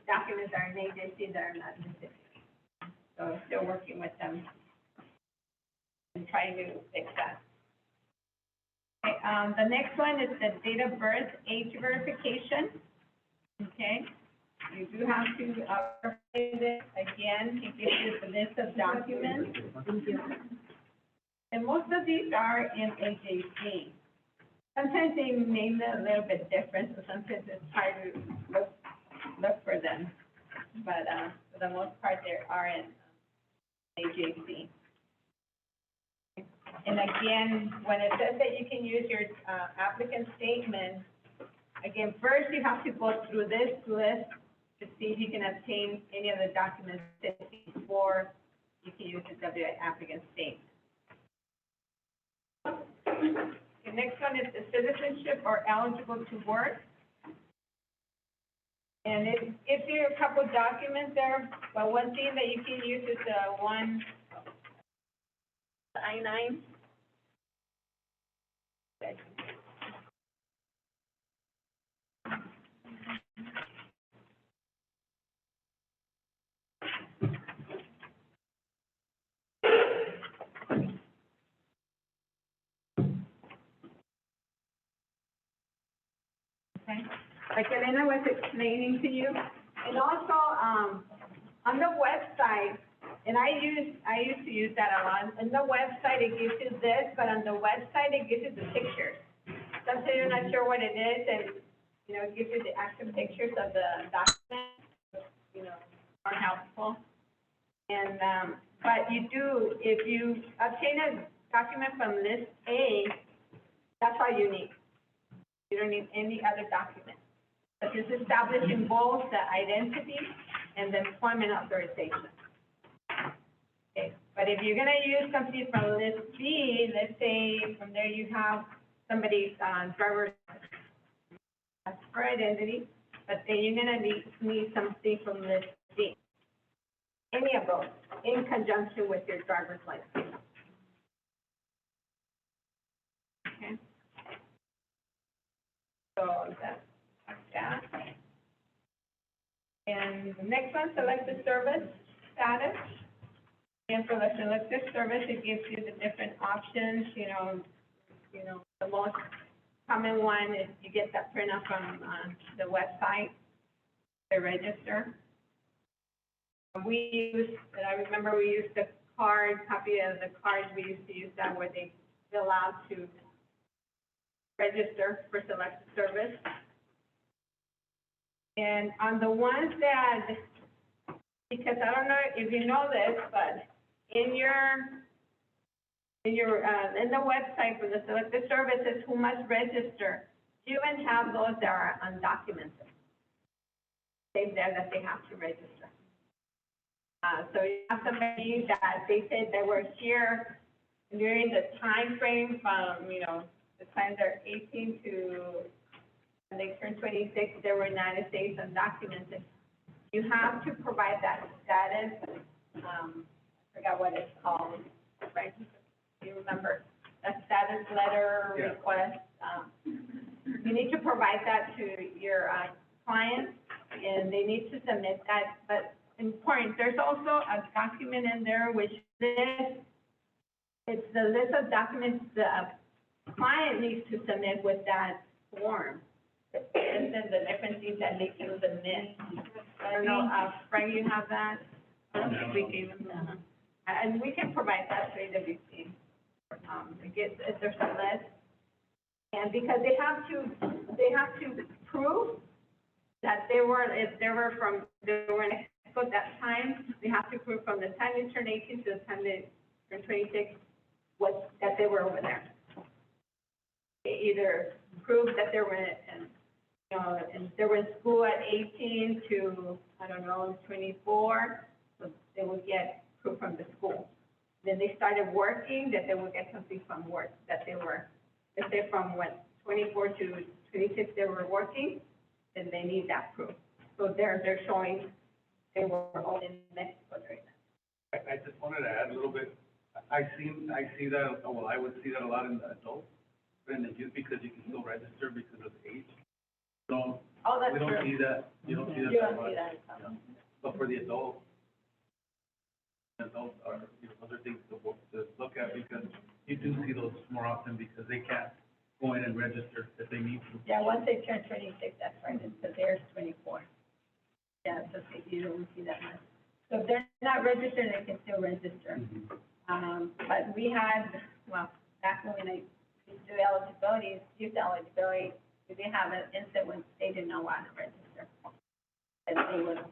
documents that are in AJC that are not listed. So we're still working with them and trying to fix that. Okay, the next one is the date of birth age verification. Okay. You do have to verify it again. It gives you the list of documents. And most of these are in AJC. Sometimes they name them a little bit different, so sometimes it's hard to look for them. But, for the most part, they are in AJC. And again, when it says that you can use your, applicant statement, again, first you have to go through this list to see if you can obtain any of the documents before you can use the WI applicant statement. The next one is the citizenship or eligible to work. And it gives you a couple documents there, but one thing that you can use is the I-9. Okay, like Elena was explaining to you, and also, on the website, and I used to use that a lot. On the website, it gives you this, but on the website, it gives you the pictures. Sometimes you're not sure what it is, and, you know, it gives you the actual pictures of the document, you know, are helpful. And, but you do, if you obtain a document from list A, that's all you need. You don't need any other document. But it's establishing both the identity and the employment authorization. Okay, but if you're gonna use something from list B, let's say from there you have somebody's, driver's for identity, but then you're gonna need something from list D. Any of those, in conjunction with your driver's license. Okay. So that's that. And the next one, selected service status. And for the selected service, it gives you the different options, you know, the most common one is you get that printout from, the website, the register. I remember we used the copy of the card, we used to use that where they fill out to register for selected service. And on the ones that, because I don't know if you know this, but in the website for the selected services, who must register, you even have those that are undocumented. Say there that they have to register. So you have somebody that they said they were here during the time frame from, you know, the time they're 18 to when they turn 26, they were in the United States undocumented. You have to provide that status, I forgot what it's called, right? Do you remember? A status letter request. You need to provide that to your client, and they need to submit that. But important, there's also a document in there which it's the list of documents the client needs to submit with that form. And then the different things that they can submit. I don't know, Frank, you have that? I don't think we gave them that. And we can provide that to AWC. There's a list. And because they have to prove that they were in Mexico at that time, they have to prove from the time they turn 18 to the time they turn 26, that they were over there. They either prove that they were and they were in school at 18 to, I don't know, 24, so they would get proof from the school. Then they started working, that they would get something from work, that they were, if they're from 24 to 26 they were working, then they need that proof. So they're showing they were all in Mexico right now. I just wanted to add a little bit. I see that, well, I would see that a lot in the adults, but in the youth, because you can still register because of age. So, Oh, that's we don't true. see that, you don't see that You that don't much. see that. Yeah. But for the adults are, other things to look at, because you do see those more often because they can't go in and register if they need to. Yeah, once they turn 26, that's right, because theirs 24. Yeah, so you don't see that much. So if they're not registered, they can still register. Mm-hmm. But we had, well, back when I used do eligibility, youth eligibility, if they have an incident when they did not want to register, then they wouldn't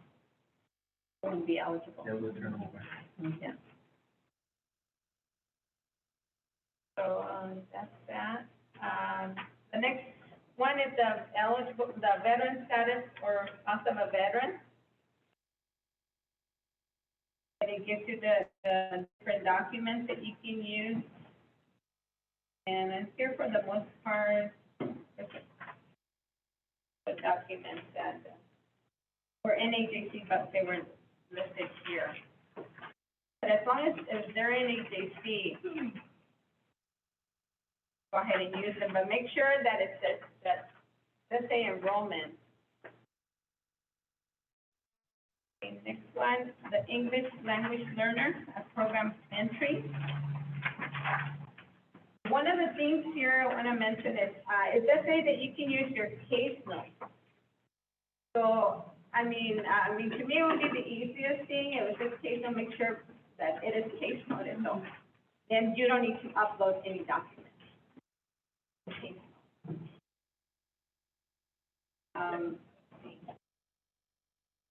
be eligible. They'll turn them over. Yeah. So, that's that. The next one is the veteran status or spouse of a veteran. And it gives you the different documents that you can use. And it's here for the most part, the documents that were in AJC, but they were listed here. But as long as if they're in AJC, go ahead and use them, but make sure that it says, that, let's say enrollment. Okay, next one, the English language learner, a program entry. One of the things here I want to mention is, it does say that you can use your case notes. So, I mean, to me, it would be the easiest thing, it was just case note, make sure that it is case noted, so then you don't need to upload any documents.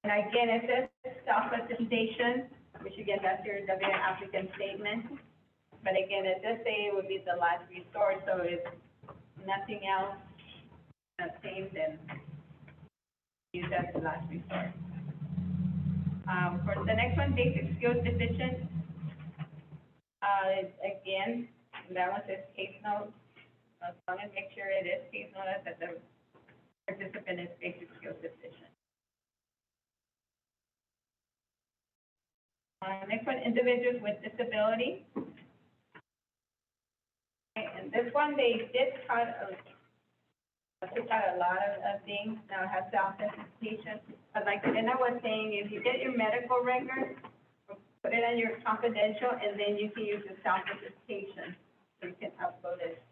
And again, it says self-attestation, which again, that's your W applicant statement. But again, it does say it would be the last resort, so if nothing else obtained, then use that as the last resort. For the next one, basic skills deficient. Again, that one says case note. As long as make sure it is case note that the participant is basic skills deficient. Next one, individuals with disability. Okay, and this one, they did cut a lot of things. Now it has self-attestation. But like Elena was saying, if you get your medical record, put it on your confidential, and then you can use the self-attestation. So you can upload it,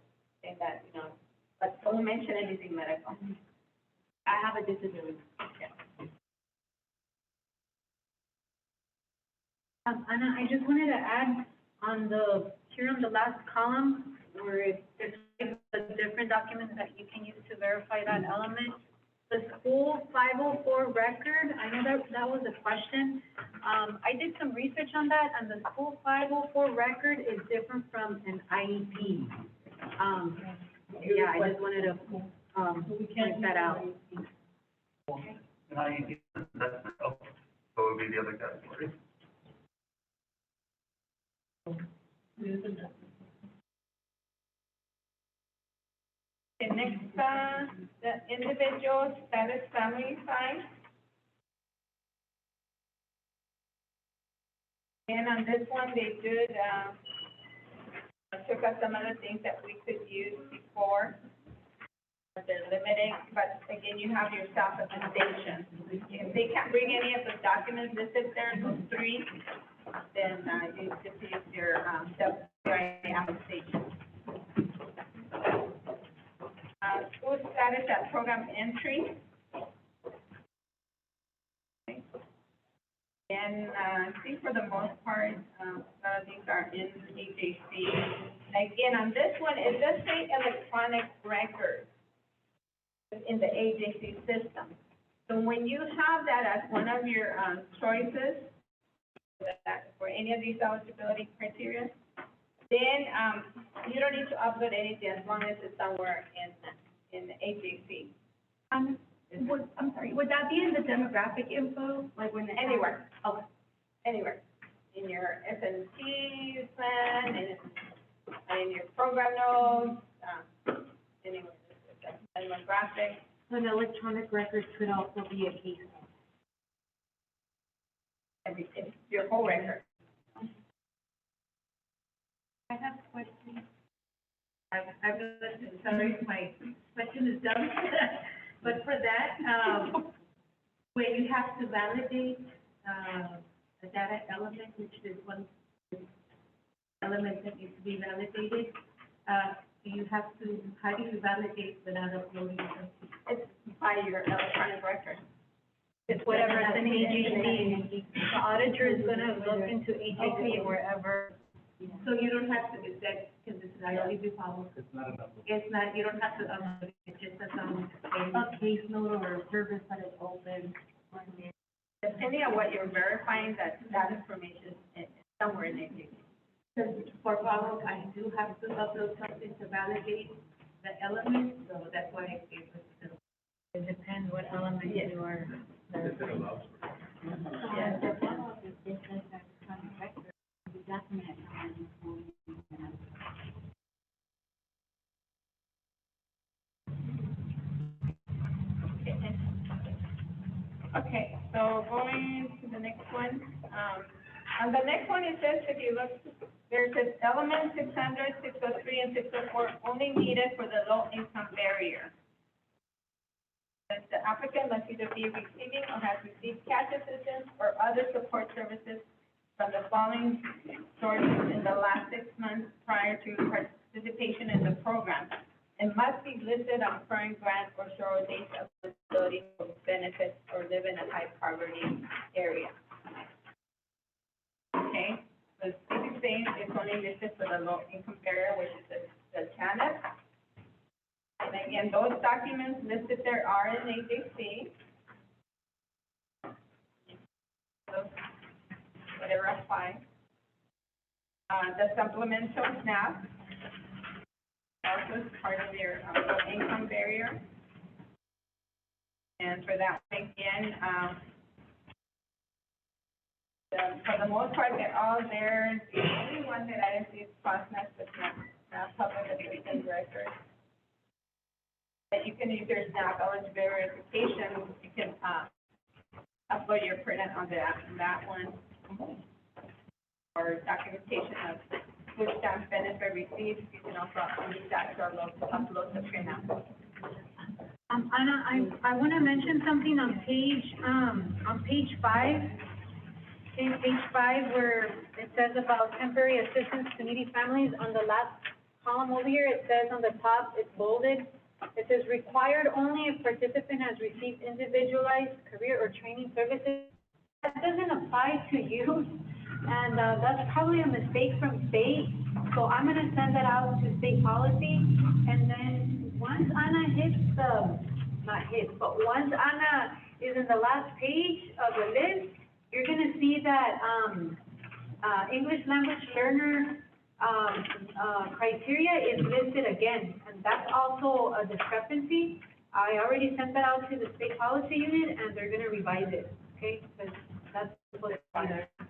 saying that, you know, but don't mention anything medical. I have a disability. Yeah. Anna, I just wanted to add on here on the last column, where it's the different documents that you can use to verify that element. The school 504 record, I know that was a question. I did some research on that, and the school 504 record is different from an IEP. Yeah, I just wanted to, point that out. And how you do that, so it would be the other category. The next, the individual status family sign. And on this one, they did, took out some of the things that we could use before. They're limiting, but again, you have your self-attestation. If they can't bring any of the documents listed there, those three, then you just use your self-attestation. School status at program entry. Okay. And I think for the most part, these are in AJC. Again, on this one, it does say electronic record in the AJC system. So when you have that as one of your choices for any of these eligibility criteria, then you don't need to upload anything as long as it's somewhere in the AJC. I'm sorry, would that be in the demographic info, like when the? Anywhere. Okay. Anywhere. In your SNT plan, in your program notes, anywhere. Demographic. So an electronic record could also be a case. Everything, your whole record. I have a question. Sorry, my question is done. But for that, where you have to validate, the data element, which is one element that needs to be validated, you have to, how do you validate without uploading something? It's by your electronic record. It's whatever is in AJC. The auditor is gonna look into AJC wherever. So you don't have to, is that, can the I always do follow. It's not enough. It's not, you don't have to, it's just a case note or a service that is open. Depending on what you're verifying, that information is somewhere in it. Because for follow, I do have to upload something to validate the element, so that's why I gave it to. It depends what element you are. If it allows. Yeah, the follow is different than contract, the document. Okay, so going to the next one, on the next one, it says, if you look, there's this element 600, 603, and 604 only needed for the low-income barrier. That the applicant must either be receiving or has received cash assistance or other support services from the following sources in the last 6 months prior to participation in the program. It must be listed on current grant or show dates of eligibility for benefits or live in a high poverty area. Okay, so this is saying it's only listed for the low income area, which is the TANF. And again, those documents listed there are in AJC. So whatever applies. The supplemental SNAP also is part of your income barrier. And for that, again, for the most part, they're all there. The only one that I didn't see is CrossNet, but not public assistance record. That you can use your SNAP eligibility verification, you can upload your print on that one. Or documentation of food stamp benefit received, you can also use that to upload the printout. Anna, I want to mention something on page 5. In page 5, where it says about temporary assistance to needy families, on the last column over here, it says on the top, it's bolded. It says required only if participant has received individualized career or training services. That doesn't apply to you. And that's probably a mistake from state, so I'm gonna send that out to state policy, and then once Anna once Anna is in the last page of the list, you're gonna see that, English language learner, criteria is listed again, and that's also a discrepancy. I already sent that out to the state policy unit, and they're gonna revise it, okay? Because that's what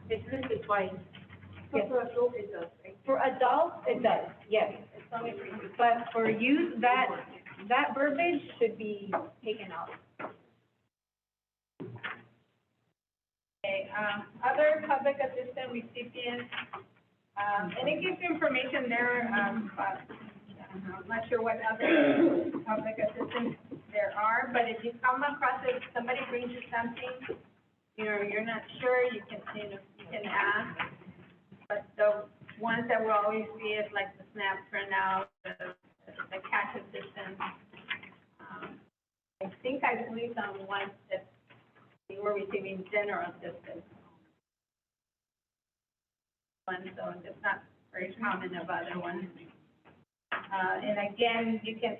it's listed twice. Yes. For adults, it does, right? For adults, it does, yes. It's only for youth. But for youth, that verbiage should be taken out. Okay, other public assistance recipients, and it gives you information there, I'm not sure what other public assistance there are, but if you come across it, somebody brings you something, you're not sure, you can ask. But the ones that we'll always see is like the SNAP printout, the cash assistance. I believe on ones that we were receiving general assistance. So it's not very common of other ones. And again, you can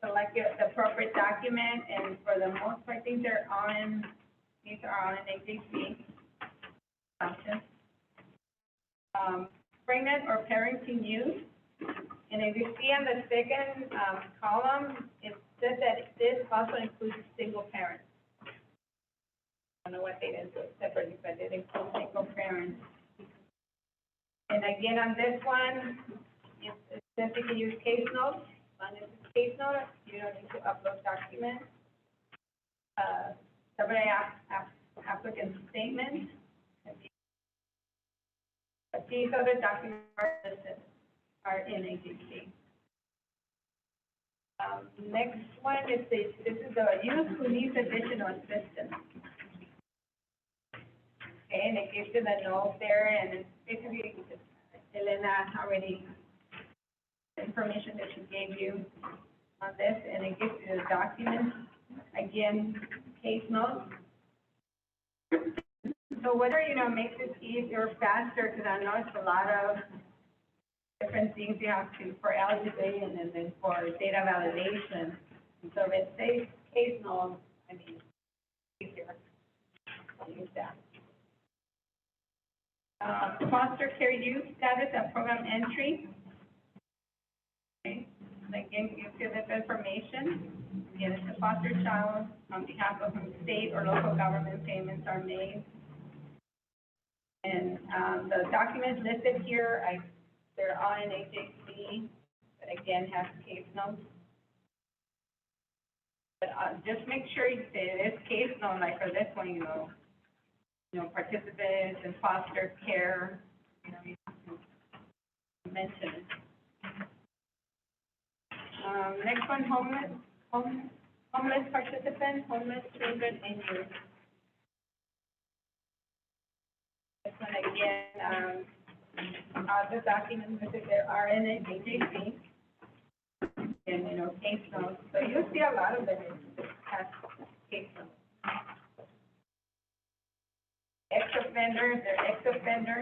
select the appropriate document, and for the most part, these are all in AJC options. Pregnant or parenting youth, and if you see on the second column, it says that this also includes single parents. I don't know what they did separately, but it includes single parents. And again, on this one, it says you can use case notes. On this case note, you don't need to upload documents. Separate applicant statement. These other documents are in AJC. Next one is this is the youth who needs additional assistance. Okay, and it gives you the note there, and it's basically Elena already information that she gave you on this, and it gives you the documents. Again, case notes. So whether, makes it easier or faster, because I know it's a lot of different things you have to, for eligibility and then for data validation. And so if it says case note, I mean, easier. I'll use that. Foster care youth status and program entry. Okay, and again, you fill this information. Again, it's a foster child on behalf of whom state or local government payments are made. And, the documents listed here, they're all in HHC, but again, has case notes. But, just make sure you say it is case note, like for this one, you know, participants in foster care, you know, you have to mention it. Next one, homeless participants, homeless children and youth. This one again, the documents listed there are in the HHC, and, you know, case notes. So you'll see a lot of them in this past case notes. Ex-offenders, they're ex-offender.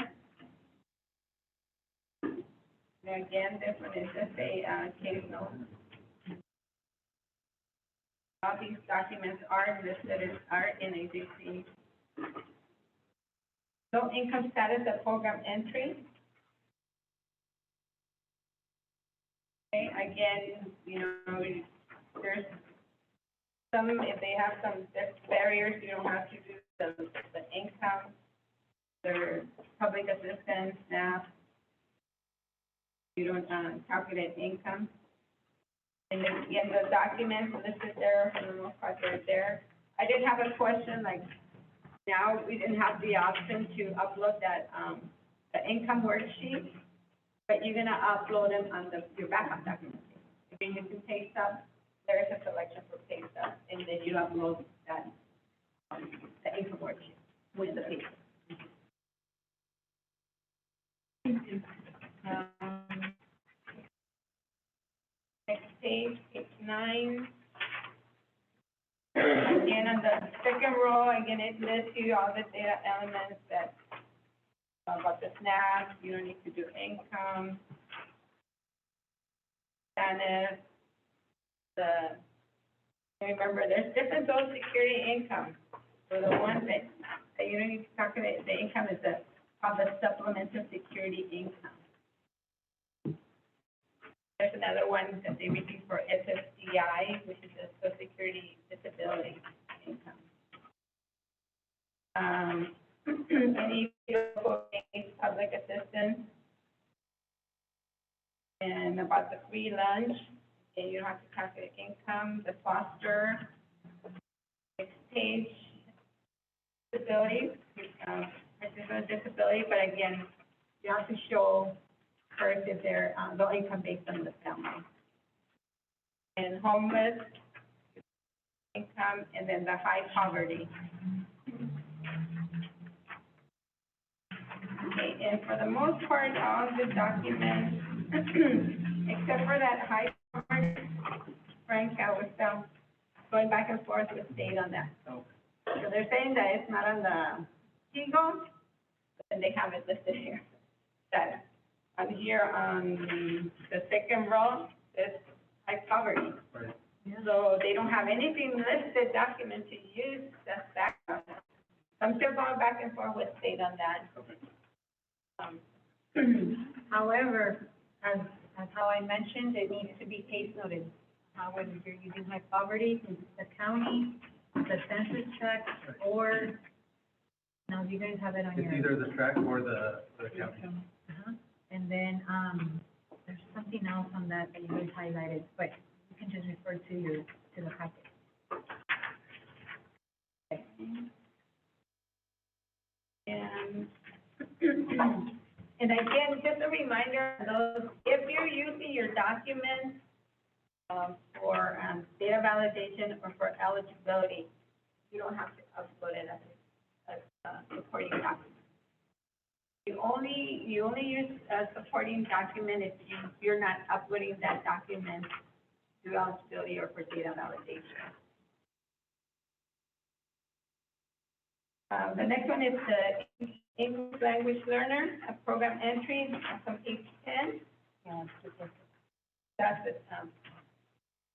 And again, this one is just a, case note. All these documents are listed, are in HHC. Low income status of program entry. Okay, again, you know, there's some, if they have some barriers, you don't have to do the income, their public assistance, SNAP. You don't, calculate income. And then, again, the documents listed there, for the most part, they're there. I did have a question, like, now we didn't have the option to upload that, the income worksheet, but you're gonna upload them on your backup document. If you're using pay stub, there is a selection for pay stub, and then you upload that, the income worksheet with the pay stub. Next page, page 9. Again, on the second row, again, it lists you all the data elements that, about the SNAP, you don't need to do income, status, remember, there's different Social Security income. So the one that you don't need to calculate, the income is called the supplemental security income. There's another one that they receive for SSDI, which is the Social Security disability income. Any public assistance, and about the free lunch, and you don't have to calculate income, the foster, next page, disability, participant disability, but again, you have to show first if they're low income based on the family. And homeless income, and then the high poverty. Okay, and for the most part, all the documents, except for that high poverty, Frank, I was going back and forth with state on that. So they're saying that it's not on the Eagle, but then they have it listed here. That I'm here on the second row, it's high poverty. Right. So they don't have anything listed document to use that's background. So I'm still going back and forth with state on that. However, as how I mentioned, it needs to be case noted. Whether you're using high poverty, the county, the census tract, or, now you guys have it on your. It's either the track or the county. And then, there's something else on that you guys highlighted, but you can just refer to the packet. Okay. And again, just a reminder, those, if you're using your documents, for, data validation or for eligibility, you don't have to upload it as supporting document. You only use a supporting document if you're not uploading that document to eligibility or for data validation. The next one is the English language learner, a program entry from page 10. Yeah, that's it,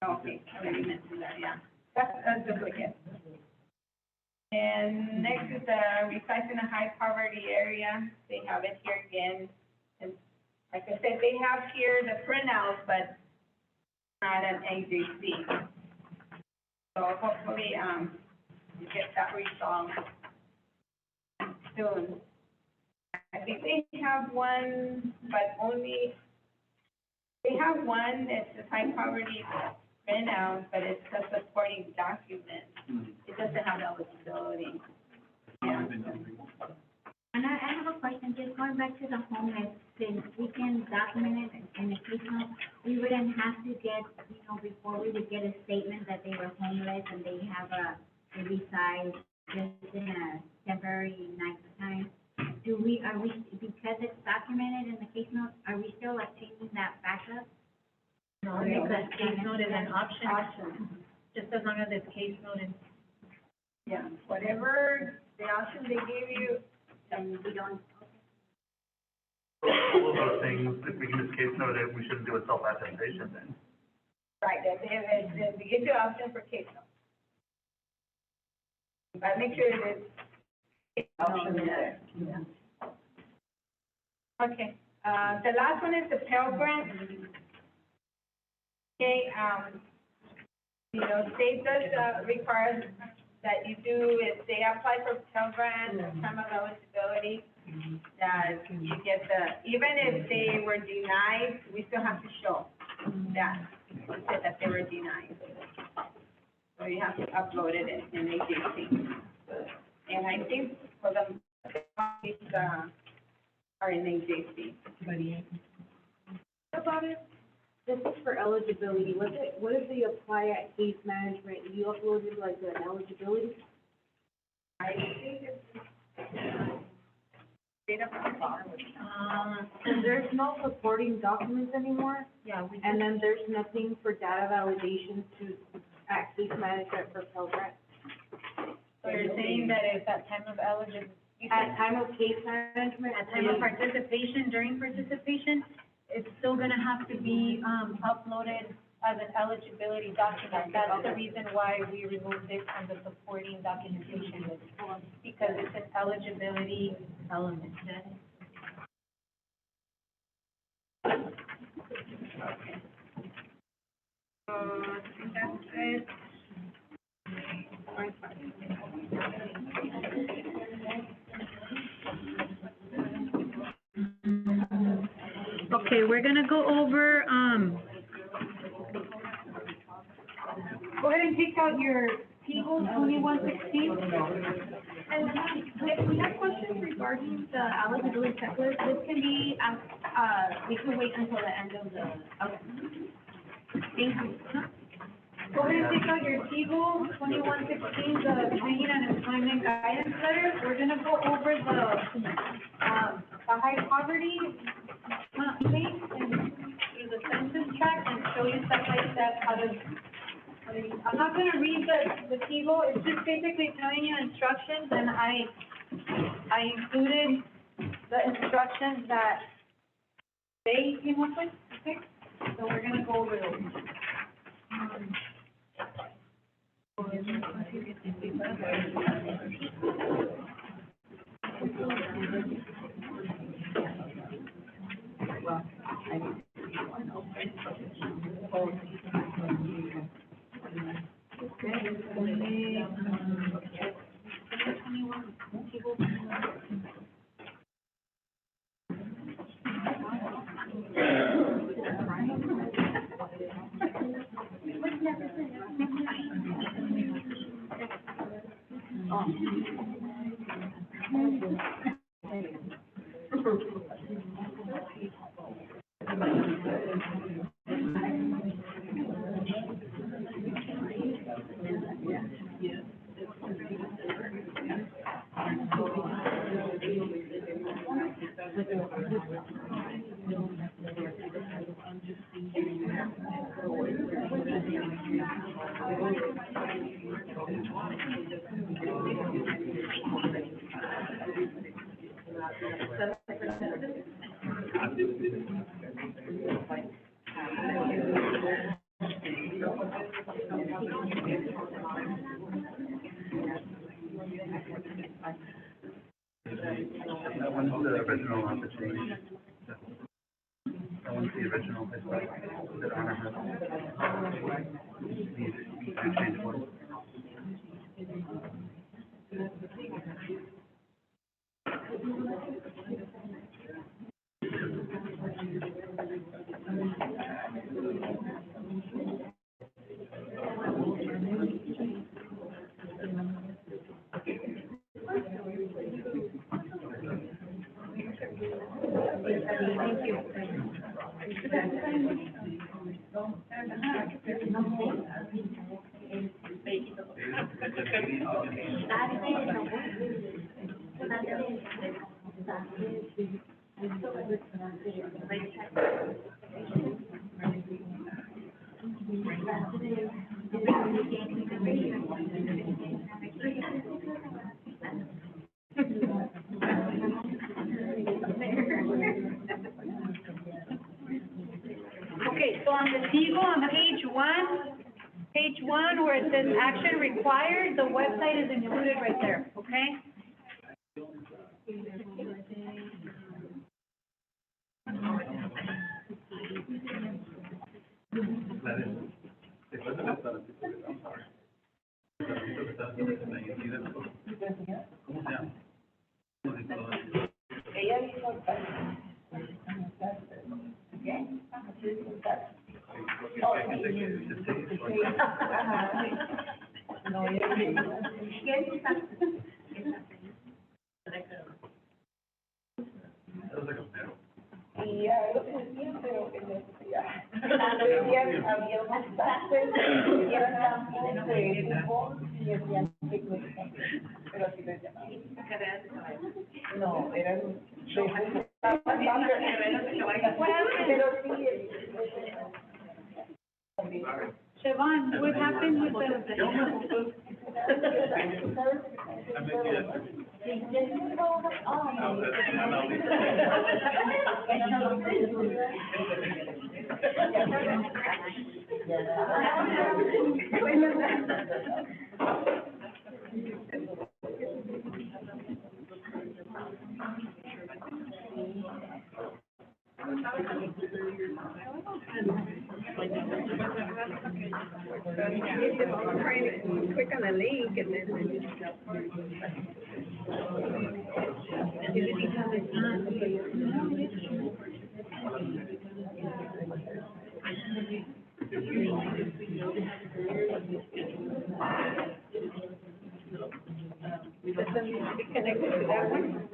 okay, I already mentioned that, yeah. That's a duplicate. And next is the recycling in a high poverty area. They have it here again. And like I said, they have here the printouts, but not an AJC. So hopefully, you get that resolved soon. I think they have one, but only, they have one that's a high poverty printout, but it's a supporting document. It doesn't have eligibility. Yeah. And I have a question, just going back to the homeless, since we can document it in the case note, we wouldn't have to get, before we would get a statement that they were homeless and they have they reside just in a temporary night time. Are we, because it's documented in the case note, are we still obtaining that backup? No, because case note is an option, just as long as it's case noted. Yeah, whatever the option they give you, And we don't, All of those things, if we can just case note it, we shouldn't do a self-attestation then. right, they give you option for case note. But make sure it is option there. Okay, the last one is the Pell Grant. Okay, state does, require that you do, if they apply for Pell Grant, some of eligibility, that you get even if they were denied, we still have to show that they were denied. So you have to upload it in AJC. And I think for the, are in AJC. What about it? This is for eligibility. What if they apply at case management? You uploaded like an eligibility? I think it's data from the bottom. And there's no supporting documents anymore? yeah, we And then there's nothing for data validation at case management for Pell Grant? So you're saying that if at time of eligibility, At time of case management? at time of participation, during participation, it's still gonna have to be, uploaded as an eligibility document. That's the reason why we removed it from the supporting documentation list, because it's an eligibility element. I think that's it. Okay, we're gonna go over, Go ahead and take out your P-Goal 2116. And if we have questions regarding the eligibility checklist, this can be, we can wait until the end of the, okay. Thank you. Go ahead and take out your P-Goal 2116, the training and employment guidance letter. We're gonna go over the high poverty, thing, and through the census tract and show you step by step how to, I'm not gonna read the P-Goal, it's just basically telling you instructions, and I included the instructions that they came up with, okay? So we're gonna go over those. no, it's like, the honor her. These change orders. Okay, so on the table on page one, where it says action required, the website is included right there, okay? Siobhan, what happened with the? Click on the link and then. Connected to that one?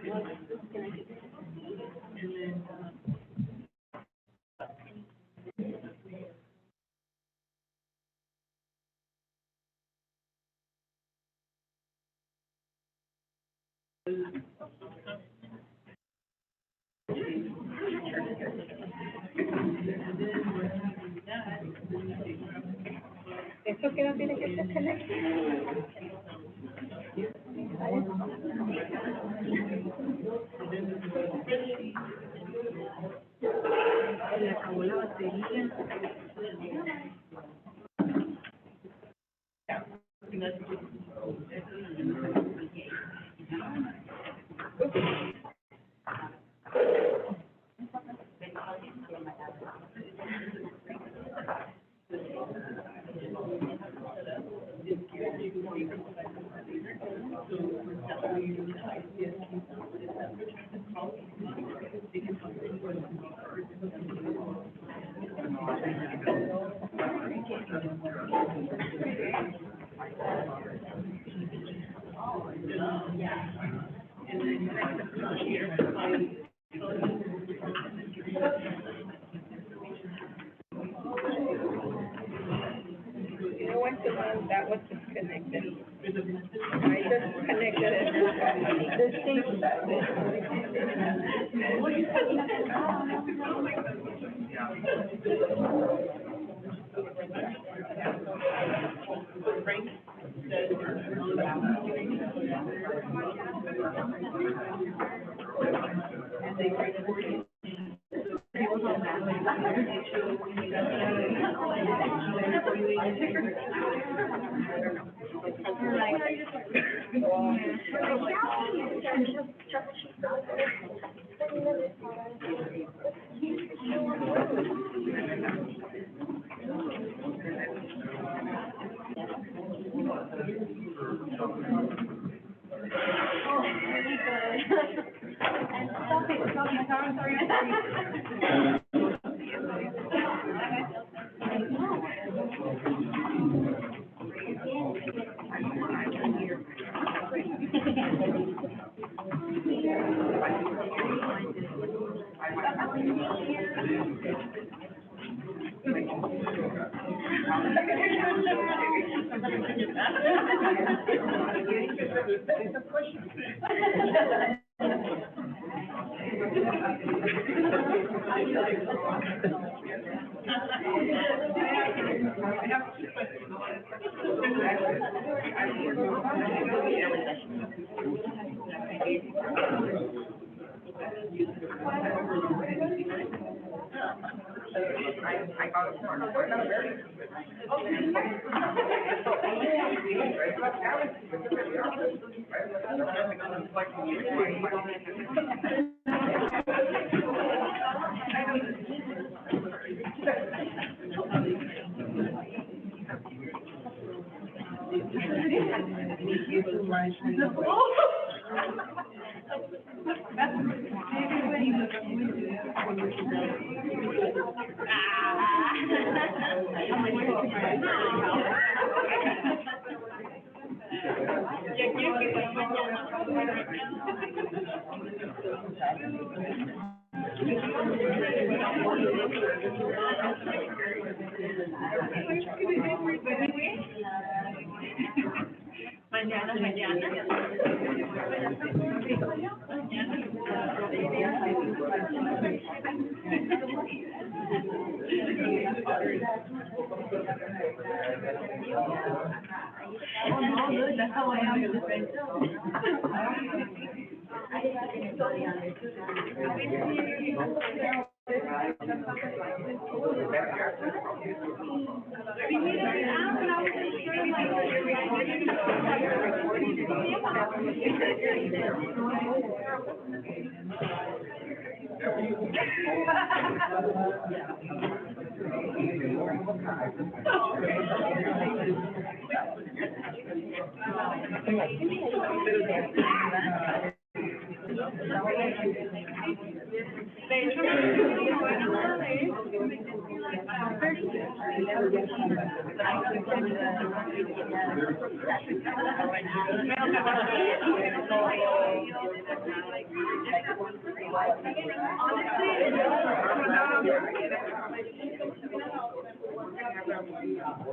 Eso que no tiene que ser conectado. Le acabó la batería. I went to one that was disconnected. I just connected it. The same.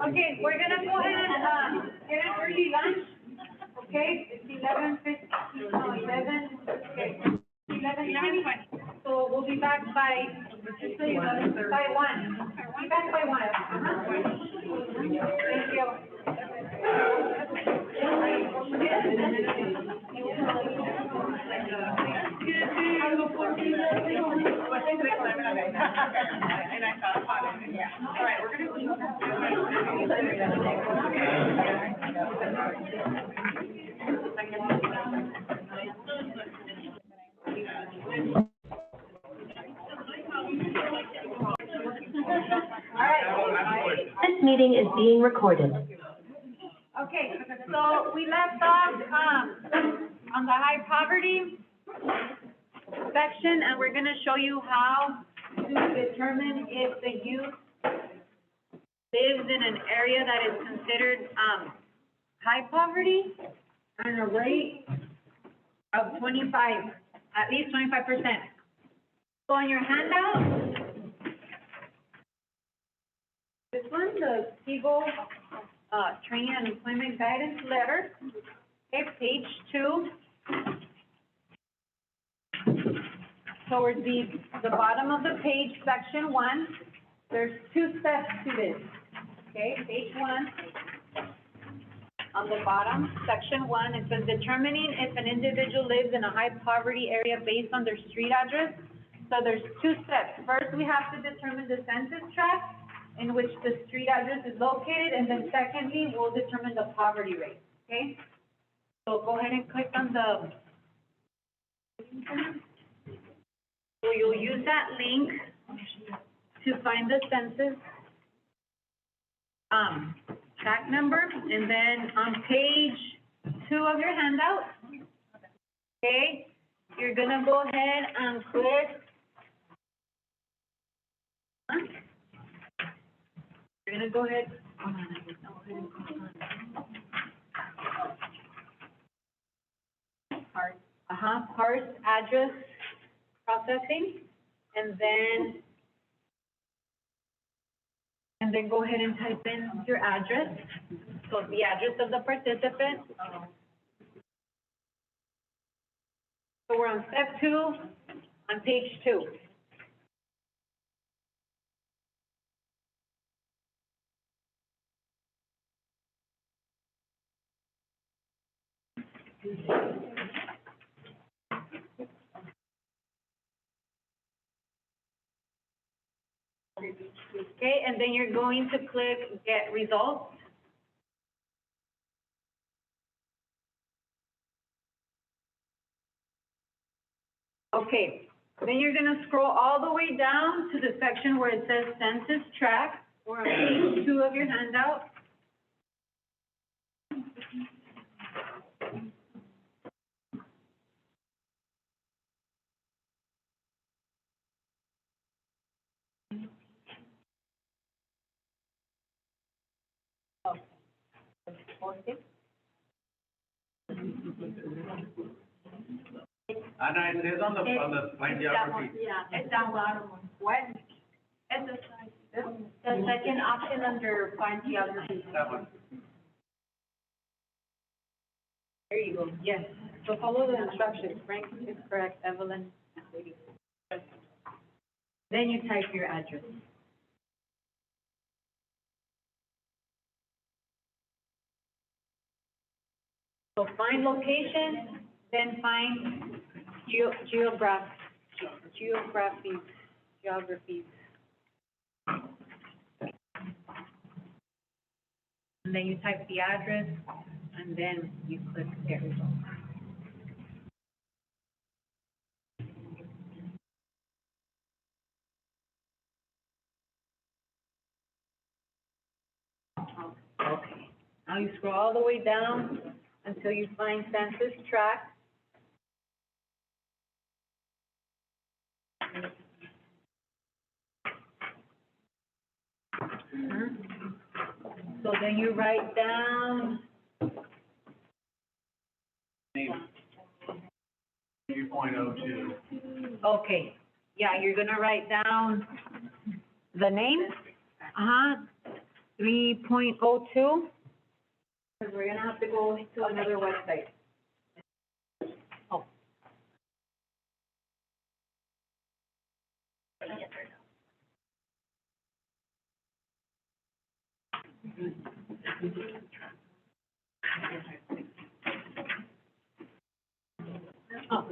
Okay, we're gonna go ahead and, get an early lunch, okay? It's 11:50, no, 11, okay, 11:20. So we'll be back by 1. Be back by 1. Thank you. All right, we're gonna. This meeting is being recorded. Okay, so we left off, on the high poverty section, and we're gonna show you how to determine if the youth lives in an area that is considered, high poverty and a rate of 25, at least 25%. So on your handout, this one, the Eagle, Training and Employment Guidance Letter, okay, page 2. Towards the bottom of the page, section 1, there's 2 steps to this, okay, page 1. On the bottom, section 1, it says determining if an individual lives in a high poverty area based on their street address. So there's 2 steps. First, we have to determine the census tract in which the street address is located, and then secondly, we'll determine the poverty rate, okay? So go ahead and click on the, so you'll use that link to find the census, tax number, and then on page 2 of your handout, okay, you're gonna go ahead and click. You're gonna go ahead. Parse address processing, and then go ahead and type in your address. So the address of the participant. So we're on step 2, on page 2. Okay, and then you're going to click Get Results. Okay, then you're gonna scroll all the way down to the section where it says Census Tract. We're on page 2 of your handout. Okay. Anna, it says on the find geography. Yeah, it's down bottom one. What? It's the second option under find geography. That one. There you go, yes. So follow the instructions. Frank is correct, Evelyn. Then you type your address. So find location, then find geographies. And then you type the address, and then you click Get Results. Okay, now you scroll all the way down until you find Census Tract. So then you write down, 3.02. okay, yeah, you're gonna write down the name, 3.02, because we're gonna have to go to another website. Oh. Oh.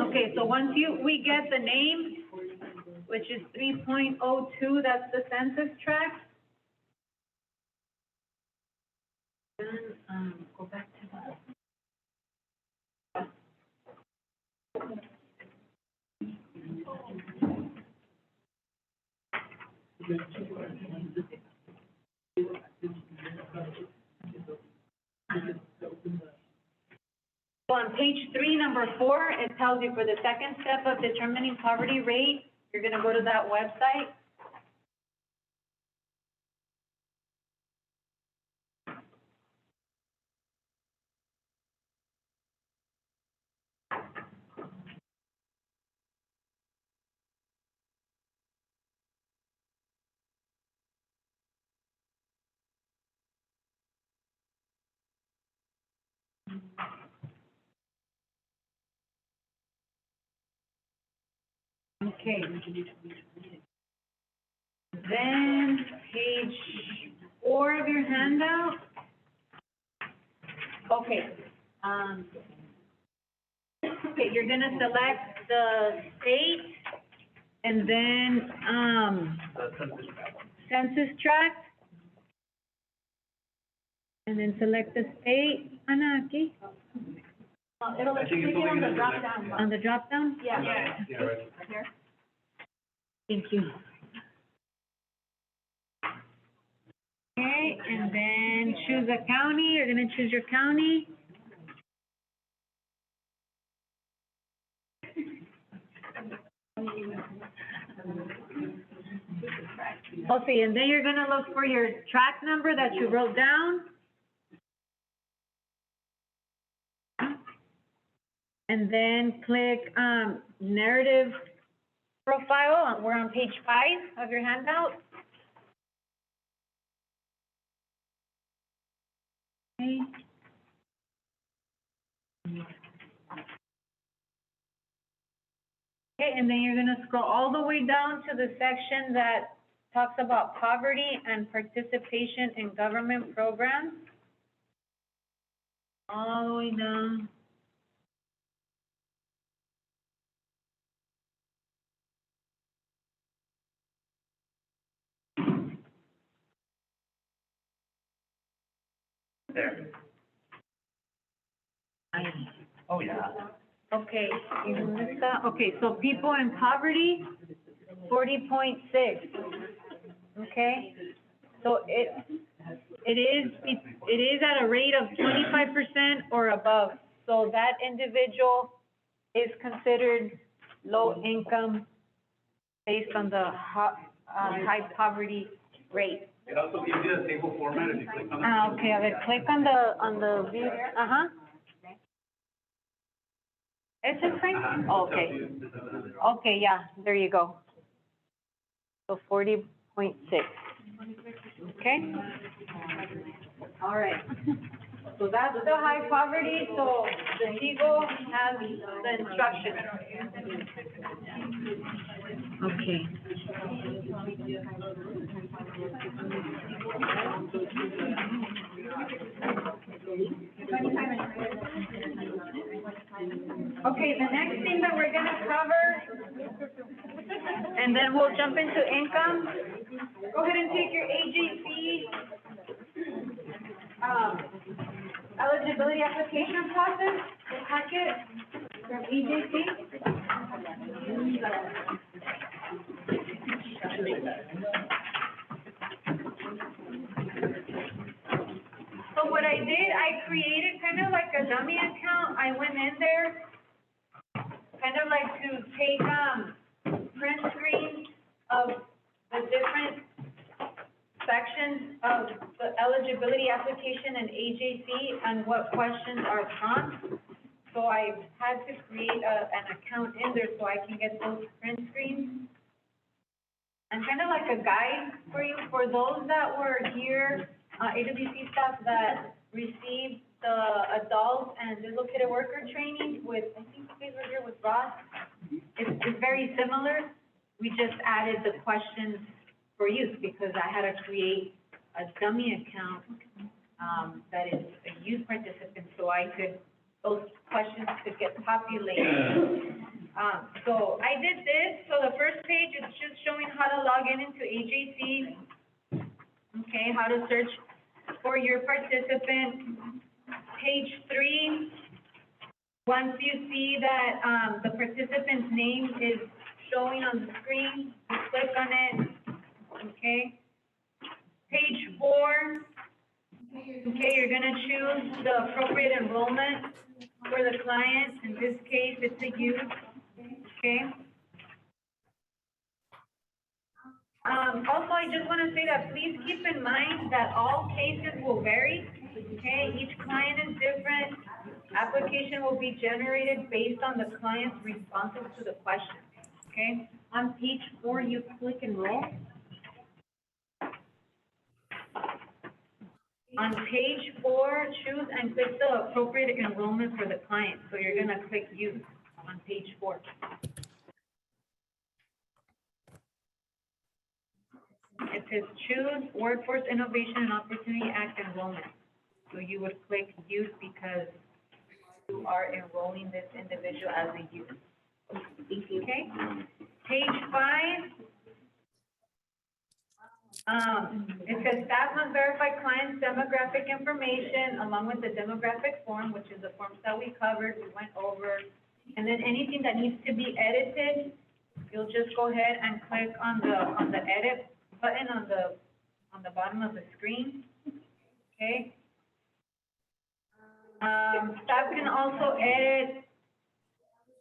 Okay, so once we get the name, which is 3.02, that's the census tract. Then, go back to that. So on page 3, number 4, it tells you for the second step of determining poverty rate, you're gonna go to that website. Okay. Then page 4 of your handout. Okay. Okay, you're gonna select the state and then, census tract. And then select the state, Ana, aquí. It'll let you click it on the drop down. On the drop down? Yeah. Yeah, right. Right here. Thank you. Okay, and then choose a county, you're gonna choose your county. Okay, and then you're gonna look for your track number that you wrote down. And then click, narrative profile, we're on page 5 of your handout. Okay. Okay, and then you're gonna scroll all the way down to the section that talks about poverty and participation in government programs. All the way down. There. Oh, yeah. Okay, you missed that. Okay, so people in poverty, 40.6. Okay, so it is at a rate of 25% or above. So that individual is considered low income based on the high poverty rate. It also gives you a table format if you click on it. Okay, a ver, click on the view, Is it fine? Okay. Okay, yeah, there you go. So 40.6. Okay? All right. So that's the high poverty, so the Eagle has the instructions. Okay. Okay, the next thing that we're gonna cover, and then we'll jump into income. Go ahead and take your AJC, eligibility application process, the packet from EJC. So what I did, I created kind of like a dummy account. I went in there, kind of like to take, print screens of the different sections of the eligibility application and AJC and what questions are prompts. So I had to create an account in there so I can get those print screens. And kind of like a guide for you, for those that were here, AWC staff that received the adult and dislocated worker training with, I think you guys were here with Ross. It's very similar. We just added the questions for youth because I had to create a dummy account, that is a youth participant, so those questions could get populated. So I did this, so the first page is just showing how to log into AJC. Okay, how to search for your participant. Page 3, once you see that, the participant's name is showing on the screen, you click on it, okay? Page 4, okay, you're gonna choose the appropriate enrollment for the client. In this case, it's a youth, okay? Also, I just wanna say that please keep in mind that all cases will vary, okay? Each client is different. Application will be generated based on the client's responses to the question, okay? On page 4, you click enroll. On page 4, choose and click the appropriate enrollment for the client. So you're gonna click youth on page 4. It says choose Workforce Innovation and Opportunity Act enrollment. So you would click youth because you are enrolling this individual as a youth. Okay? Page 5. It says staff must verify client's demographic information along with the demographic form, which is the forms that we covered, we went over. And then anything that needs to be edited, you'll just go ahead and click on the edit button on the bottom of the screen. okay? Staff can also edit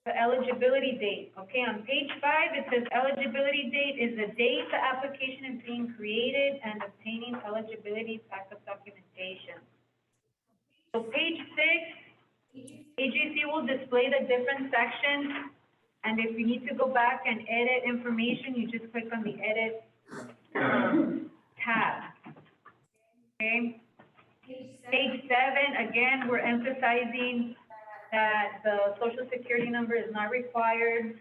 the eligibility date, okay? On page 5, it says eligibility date is the date the application is being created and obtaining eligibility backup documentation. So page 6, AGC will display the different sections, and if you need to go back and edit information, you just click on the edit tab, okay? Page 7, again, we're emphasizing that the social security number is not required.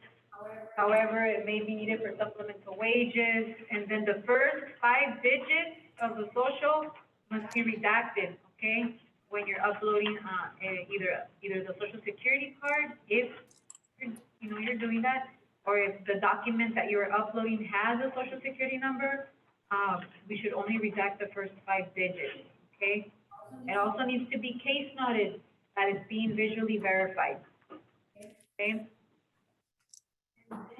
However, it may be needed for supplemental wages. And then the first 5 digits of the social must be redacted, okay? When you're uploading, either the social security card, if you're doing that, or if the document that you're uploading has a social security number, we should only redact the first 5 digits, okay? It also needs to be case noted that it's being visually verified, okay?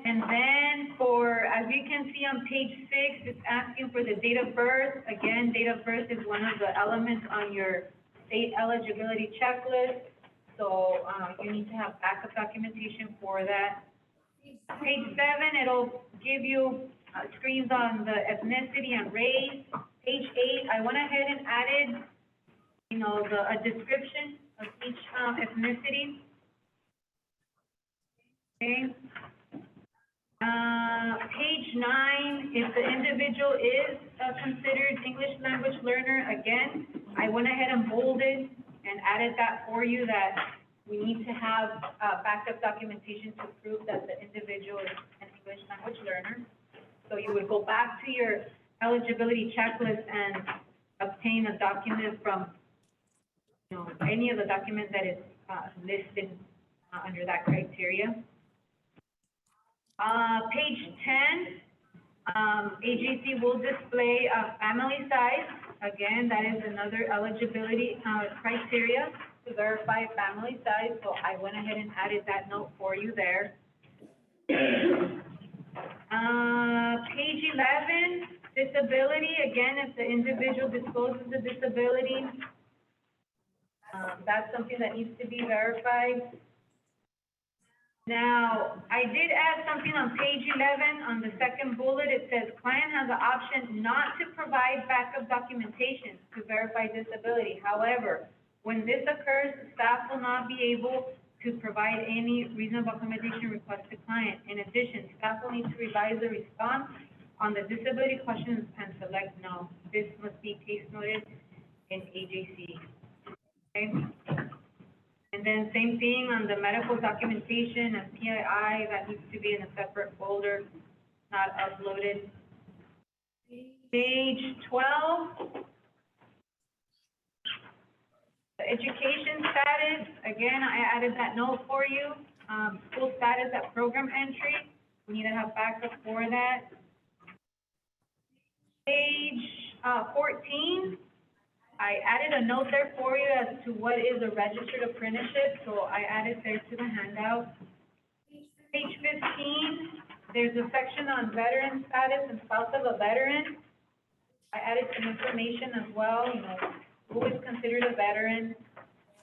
And then as you can see on page 6, it's asking for the date of birth. Again, date of birth is one of the elements on your state eligibility checklist, so you need to have backup documentation for that. Page 7, it'll give you screens on the ethnicity and race. Page 8, I went ahead and added, a description of each ethnicity. Okay. Page 9, if the individual is considered English language learner, again, I went ahead and bolded and added that for you, that we need to have backup documentation to prove that the individual is an English language learner. So you would go back to your eligibility checklist and obtain a document from, any of the documents that is listed under that criteria. Page 10, AGC will display a family size. Again, that is another eligibility criteria to verify family size, so I went ahead and added that note for you there. Page 11, disability. Again, if the individual discloses the disability, that's something that needs to be verified. Now, I did add something on page 11, on the second bullet. It says, client has the option not to provide backup documentation to verify disability. However, when this occurs, staff will not be able to provide any reasonable accommodation request to client. In addition, staff will need to revise the response on the disability questions and select no. This must be case noted in AJC. Okay? And then same thing on the medical documentation and PII, that needs to be in a separate folder, not uploaded. Page 12, the education status. Again, I added that note for you. School status at program entry. We need to have backup for that. Page 14. I added a note there for you as to what is a registered apprenticeship, so I added there to the handout. Page 15, there's a section on veteran status and spouse of a veteran. I added some information as well, who is considered a veteran,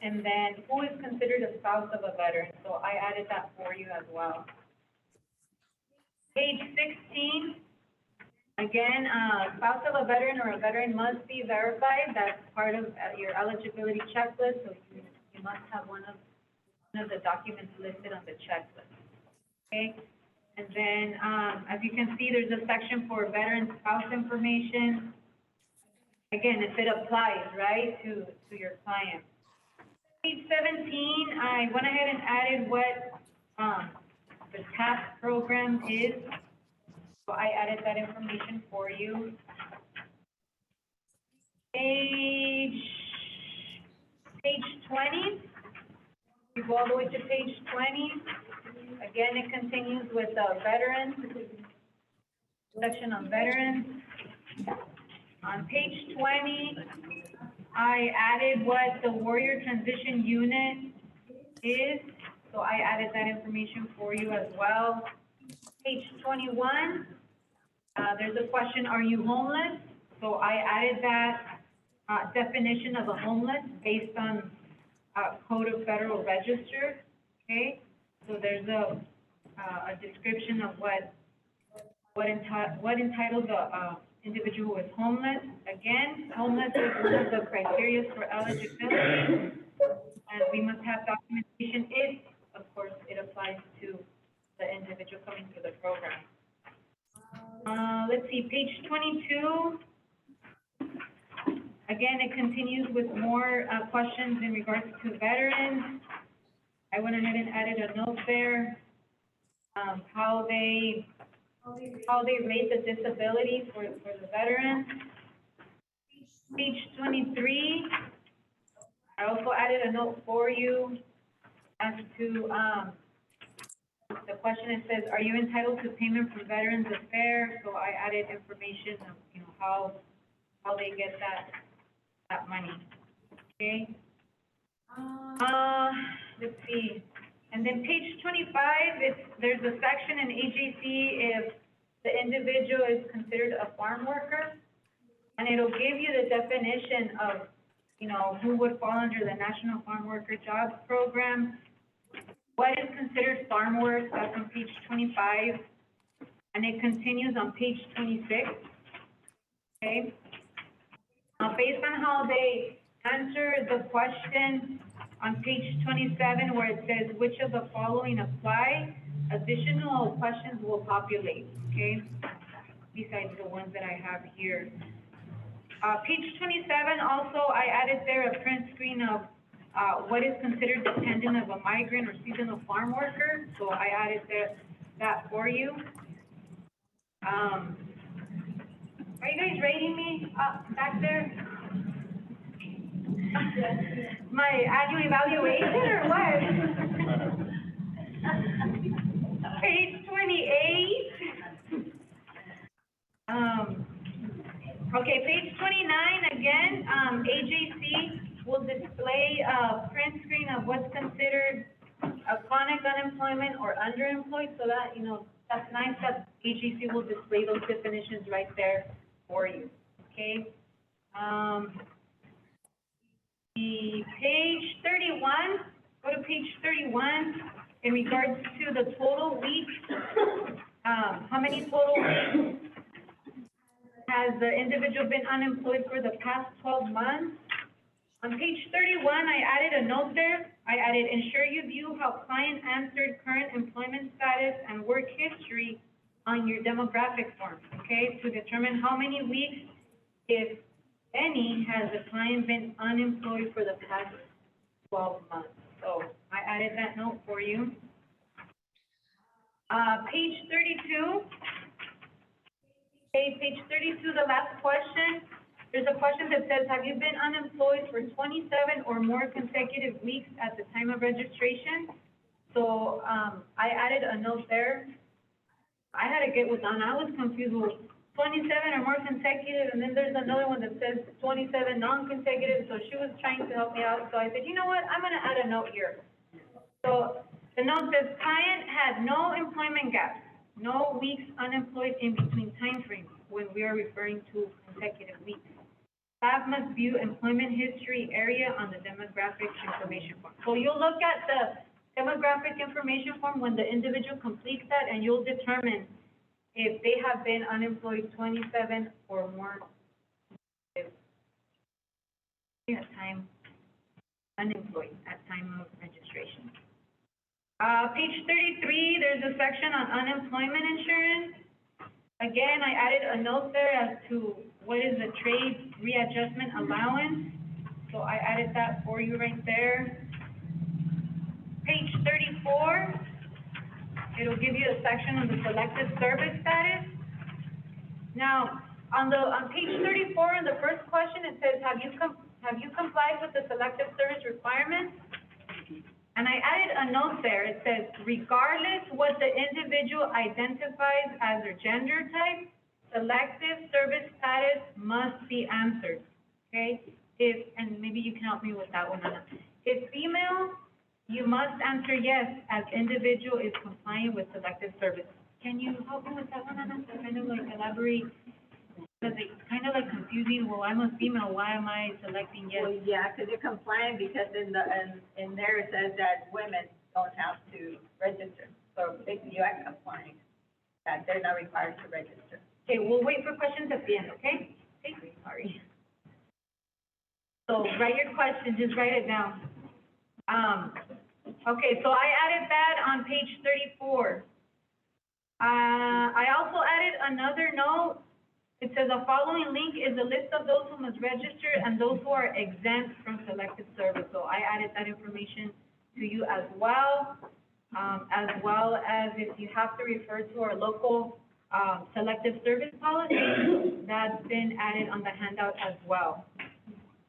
and then who is considered a spouse of a veteran, so I added that for you as well. Page 16, again, spouse of a veteran or a veteran must be verified. That's part of your eligibility checklist, so you must have one of the documents listed on the checklist, okay? And then, as you can see, there's a section for veteran spouse information. Again, if it applies, right, to your client. Page 17, I went ahead and added what the TAP program is. So I added that information for you. Page 20, we go all the way to page 20. Again, it continues with veterans, section on veterans. On page 20, I added what the Warrior Transition Unit is, so I added that information for you as well. Page 21, there's a question, are you homeless? So I added that definition of a homeless based on, Code of Federal Register, okay? So there's a description of what entitles a, individual who is homeless. Again, homeless is one of the criteria for eligibility, and we must have documentation if, of course, it applies to the individual coming through the program. Let's see, page 22. Again, it continues with more questions in regards to veterans. I went ahead and added a note there, how they rate the disability for the veterans. Page 23, I also added a note for you as to, the question, it says, are you entitled to payment from Veterans Affairs? So I added information of, how they get that money, okay? Let's see, and then page 25, there's a section in AJC if the individual is considered a farm worker, and it'll give you the definition of, who would fall under the National Farm Worker Jobs Program. What is considered farm work, that's on page 25, and it continues on page 26, okay? Based on how they answer the question on page 27, where it says, which of the following apply, additional questions will populate, okay? Besides the ones that I have here. Page 27, also, I added there a print screen of what is considered dependent of a migrant or seasonal farm worker. So I added that for you. Are you guys rating me back there? My annual evaluation or what? Page 28. Okay, page 29, again, AJC will display a print screen of what's considered a chronic unemployment or underemployed, so that, that's nice that AJC will display those definitions right there for you, okay? The page 31, go to page 31, in regards to the total weeks, how many total weeks has the individual been unemployed for the past 12 months? On page 31, I added a note there. I added, ensure you view how client answered current employment status and work history on your demographic form, okay, to determine how many weeks, if any, has the client been unemployed for the past 12 months. So I added that note for you. Page 32. Okay, page 32, the last question. There's a question that says, have you been unemployed for 27 or more consecutive weeks at the time of registration? So I added a note there. I had to get with Donna. I was confused with 27 or more consecutive, and then there's another one that says 27 non-consecutive, so she was trying to help me out. So I said, you know what, I'm going to add a note here. So the note says, client had no employment gaps, no weeks unemployed in between time frames when we are referring to consecutive weeks. Staff must view employment history area on the demographic information form. So you'll look at the demographic information form when the individual completes that, and you'll determine if they have been unemployed 27 or more at time, unemployed at time of registration. Page 33, there's a section on unemployment insurance. Again, I added a note there as to what is the trade readjustment allowance. So I added that for you right there. Page 34, it'll give you a section on the selective service status. Now, on page 34, in the first question, it says, have you complied with the selective service requirements? And I added a note there. It says, regardless what the individual identifies as their gender type, selective service status must be answered, okay? And maybe you can help me with that one, Anna. If female, you must answer yes, as individual is complying with selective service. Can you help me with that one, Anna? Kind of like elaborate Because it's kind of like confusing, well, I'm a female, why am I selecting yes? Well, yeah, because you're compliant, because in there it says that women don't have to register. So if you are compliant, that they're not required to register. Okay, we'll wait for questions at the end, okay? Okay, sorry. So write your question, just write it down. Okay, so I added that on page 34. I also added another note. It says the following link is a list of those who must register and those who are exempt from selective service. So I added that information to you as well as if you have to refer to our local, selective service policy, that's been added on the handout as well.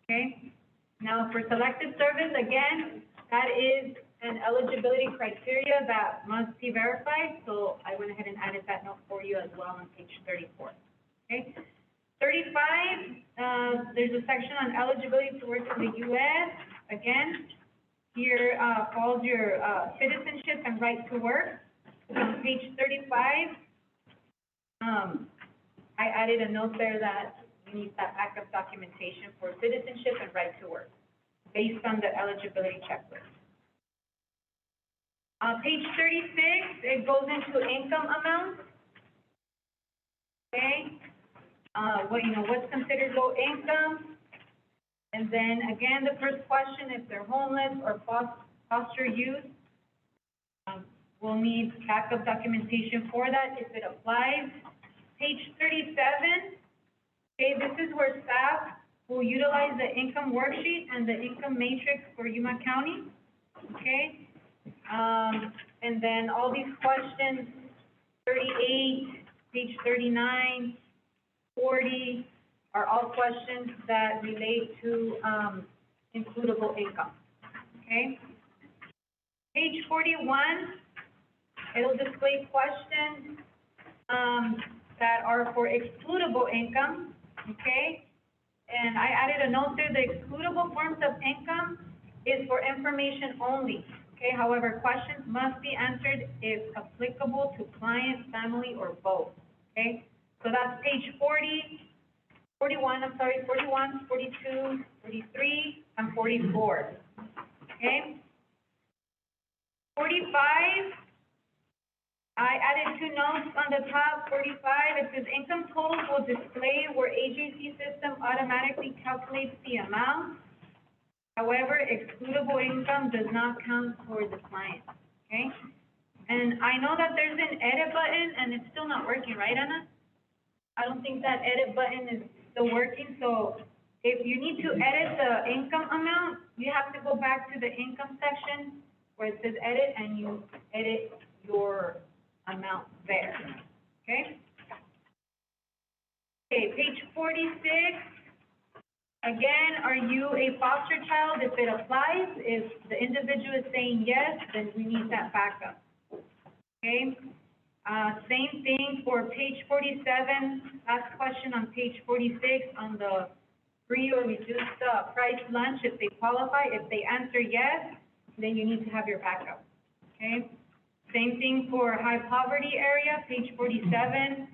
Okay? Now, for selective service, again, that is an eligibility criteria that must be verified, so I went ahead and added that note for you as well on page 34. Okay? 35, there's a section on eligibility to work in the U.S. Again, here falls your citizenship and right to work. On page 35, I added a note there that you need that backup documentation for citizenship and right to work based on the eligibility checklist. Page 36, it goes into income amounts. Okay, what's considered low income? And then again, the first question, if they're homeless or foster youth, we'll need backup documentation for that if it applies. Page 37, okay, this is where staff will utilize the income worksheet and the income matrix for Yuma County, okay? And then all these questions, 38, page 39, 40, are all questions that relate to includable income, okay? Page 41, it'll display questions that are for excludable income, okay? And I added a note there, the excludable forms of income is for information only, okay? However, questions must be answered if applicable to client, family, or both, okay? So that's page 41, 42, 43, and 44, okay? 45, I added two notes on the top. 45, it says income totals will display where AJC system automatically calculates the amount. However, excludable income does not count toward the client, okay? And I know that there's an edit button and it's still not working, right, Anna? I don't think that edit button is still working, so if you need to edit the income amount, you have to go back to the income section where it says edit and you edit your amount there, okay? Okay, page 46, again, are you a foster child? If it applies, if the individual is saying yes, then we need that backup, okay? Same thing for page 47, last question on page 46 on the free or reduced price lunch, if they qualify. If they answer yes, then you need to have your backup, okay? Same thing for high poverty area, page 47.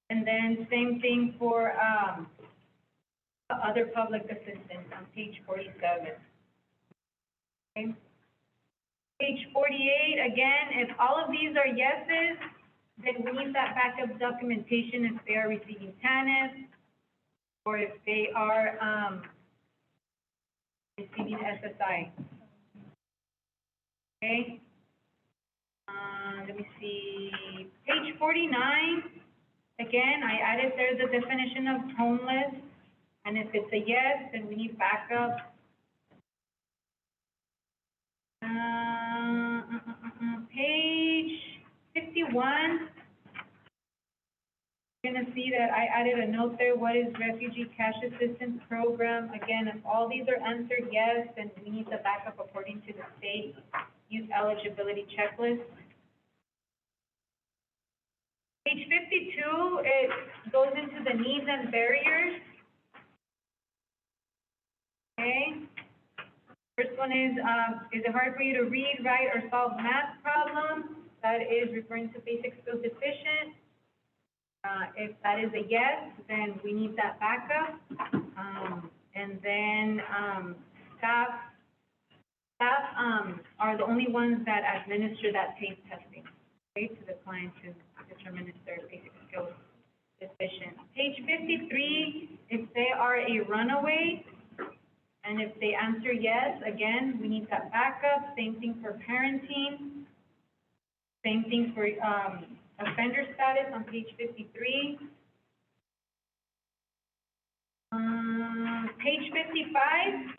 And then same thing for other public assistance on page 47. Okay. Page 48, again, if all of these are yeses, then we need that backup documentation if they are receiving TANF or if they are receiving SSI. Okay. Let me see, page 49, again, I added there the definition of homeless, and if it's a yes, then we need backup. Page 51, you're going to see that I added a note there, what is Refugee Cash Assistance Program? Again, if all these are answered yes, then we need the backup according to the state youth eligibility checklist. Page 52, it goes into the needs and barriers. Okay. First one is it hard for you to read, write, or solve math problems? That is referring to basic skills deficient. If that is a yes, then we need that backup. And then, staff are the only ones that administer that taste testing, okay, to the client to determine if their basic skills sufficient. Page 53, if they are a runaway, and if they answer yes, again, we need that backup. Same thing for parenting. Same thing for, offender status on page 53. Page 55,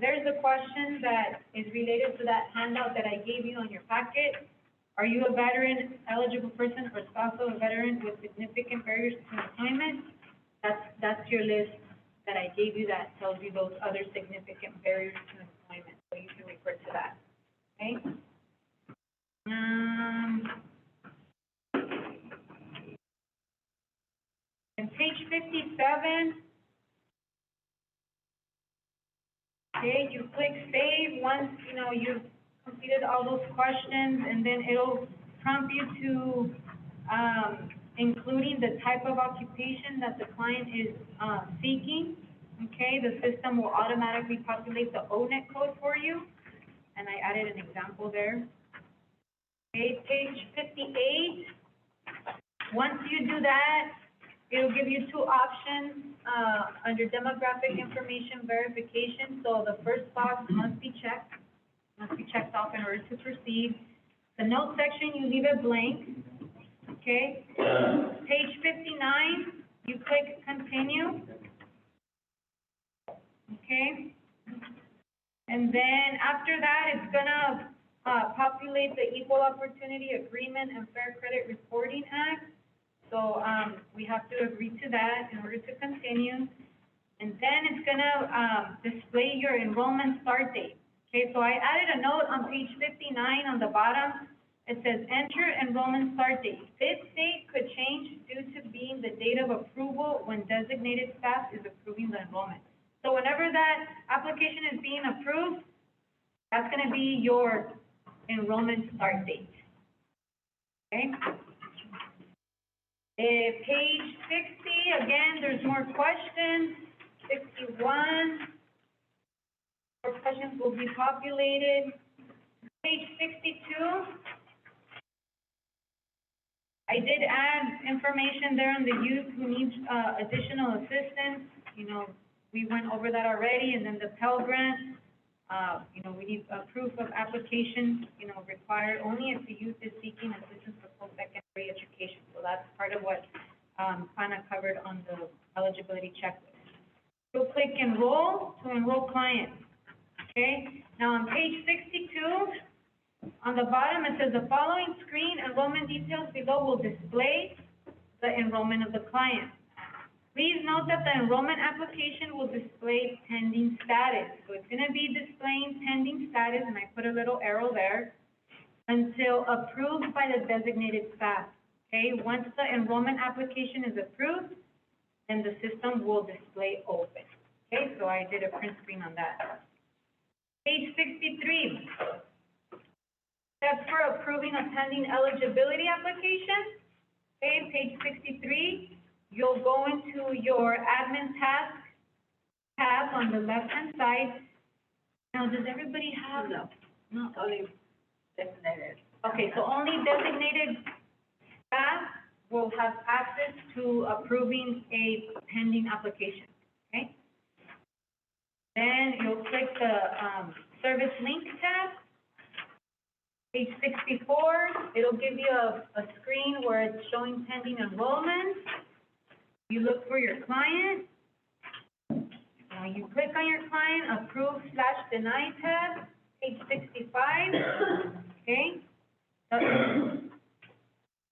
there's a question that is related to that handout that I gave you on your packet. Are you a veteran, eligible person, or spouse of a veteran with significant barriers to employment? That's your list that I gave you that tells you those other significant barriers to employment, so you can refer to that, okay? And page 57, okay, you click save once, you know, you've completed all those questions, and then it'll prompt you to, including the type of occupation that the client is, seeking, okay? The system will automatically populate the ONET code for you, and I added an example there. Okay, page 58, once you do that, it'll give you two options, under demographic information verification. So the first box must be checked off in order to proceed. The note section, you leave it blank, okay? Page 59, you click continue, okay? And then after that, it's gonna, populate the Equal Opportunity Agreement and Fair Credit Reporting Act. So, we have to agree to that in order to continue. And then it's gonna, display your enrollment start date. Okay, so I added a note on page 59 on the bottom. It says, enter enrollment start date. This date could change due to being the date of approval when designated staff is approving the enrollment. So whenever that application is being approved, that's gonna be your enrollment start date. Okay? Page 60, again, there's more questions. 61, more questions will be populated. Page 62, I did add information there on the youth who needs, additional assistance. You know, we went over that already, and then the Pell Grant. You know, we need a proof of application, you know, required only if the youth is seeking assistance for post-secondary education. So that's part of what, kind of covered on the eligibility checklist. You'll click enroll to enroll client, okay? Now on page 62, on the bottom, it says the following screen enrollment details below will display the enrollment of the client. Please note that the enrollment application will display pending status. So it's gonna be displaying pending status, and I put a little arrow there, until approved by the designated staff, okay? Once the enrollment application is approved, then the system will display open, okay? So I did a print screen on that. Page 63, steps for approving a pending eligibility application, okay? Page 63. You'll go into your admin task tab on the left-hand side. Now, does everybody have? No. Only designated. Okay, so only designated staff will have access to approving a pending application, okay? Then you'll click the, service link tab. Page 64, it'll give you a screen where it's showing pending enrollment. You look for your client. You click on your client, approve/deny tab, page 65, okay?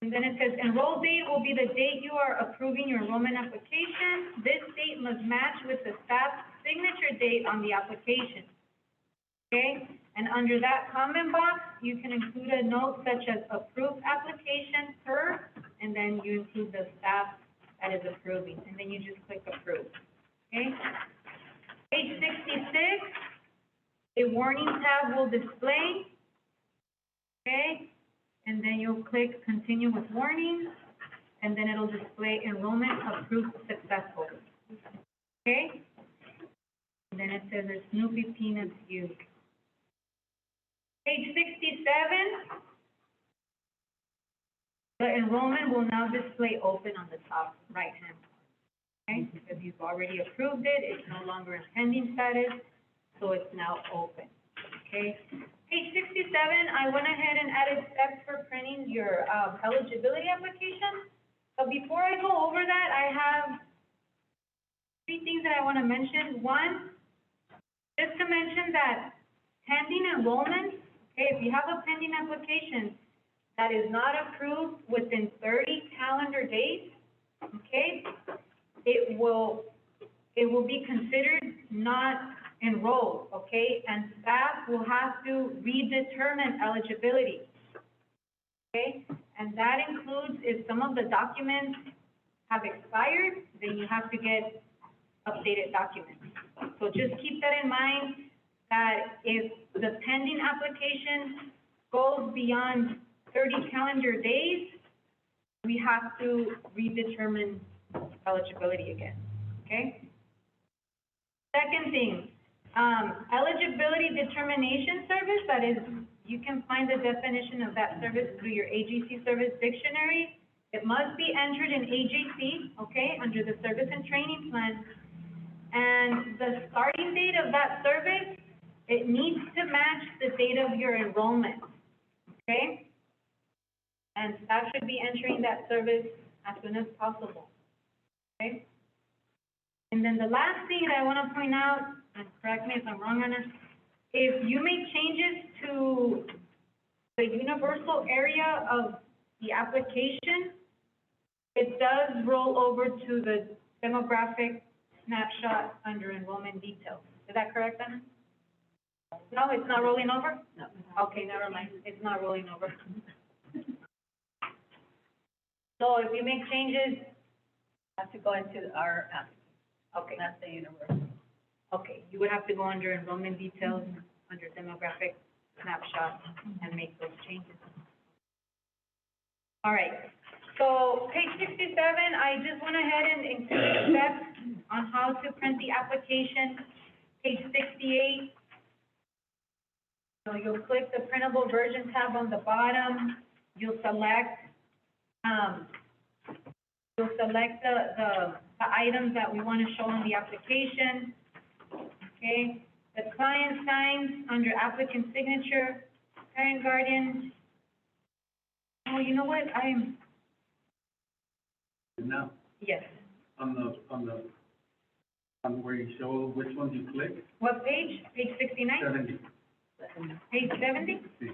And then it says enroll date will be the date you are approving your enrollment application. This date must match with the staff's signature date on the application, okay? And under that comment box, you can include a note such as approved application per, and then you include the staff that is approving, and then you just click approve, okay? Page 66, a warning tab will display, okay? And then you'll click continue with warnings, and then it'll display enrollment approved successful. Okay? And then it says there's Snoopy Peanuts used. Page 67, the enrollment will now display open on the top right-hand corner. Okay? Because you've already approved it, it's no longer in pending status, so it's now open. Okay? Page 67, I went ahead and added steps for printing your eligibility application. But before I go over that, I have 3 things that I want to mention. One, just to mention that pending enrollment, okay, if you have a pending application that is not approved within 30 calendar days, okay, it will be considered not enrolled, okay, and staff will have to redetermine eligibility, okay, and that includes if some of the documents have expired, then you have to get updated documents. So just keep that in mind, that if the pending application goes beyond 30 calendar days, we have to redetermine eligibility again, okay? Second thing, eligibility determination service, that is, you can find the definition of that service through your AGC service dictionary. It must be entered in AGC, okay, under the service and training plan. And the starting date of that service, it needs to match the date of your enrollment, okay? And staff should be entering that service as soon as possible, okay? And then the last thing that I want to point out, and correct me if I'm wrong, Anna, if you make changes to the universal area of the application, it does roll over to the demographic snapshot under enrollment details. Is that correct, Anna? No, it's not rolling over? No. Okay, never mind. It's not rolling over. So if you make changes, Have to go into our app, okay, not the universal. okay, you would have to go under enrollment details, under demographic snapshot, and make those changes. All right, so page 67, I just went ahead and included steps on how to print the application. Page 68, so you'll click the printable version tab on the bottom. You'll select the items that we want to show on the application. Okay, the client signs under applicant signature, parent, guardian. Oh, you know what? Now, Yes. on where you show which ones you click, What page? Page 69? 70. Page 70? Sí.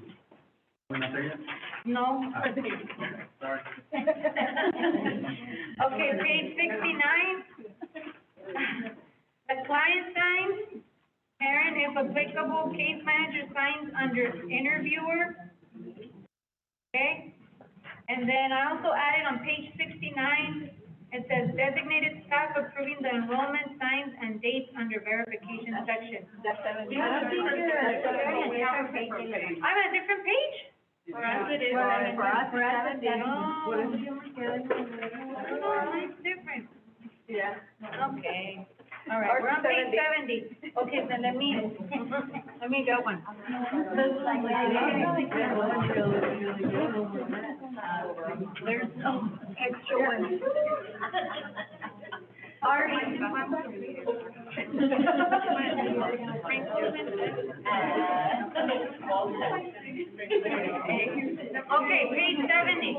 We're not there yet? No. Ah, sorry. Okay, page 69. The client signs, parent, if applicable, case manager signs under interviewer. Okay? And then I also added on page 69, it says designated staff approving the enrollment signs and dates under verification section. I'm on a different page? For us, it is. For us, it's 70. Oh. No, it's different. Yeah. Okay, all right, we're on page 70. Okay, then let me get one. There's no extra one. Okay, page 70.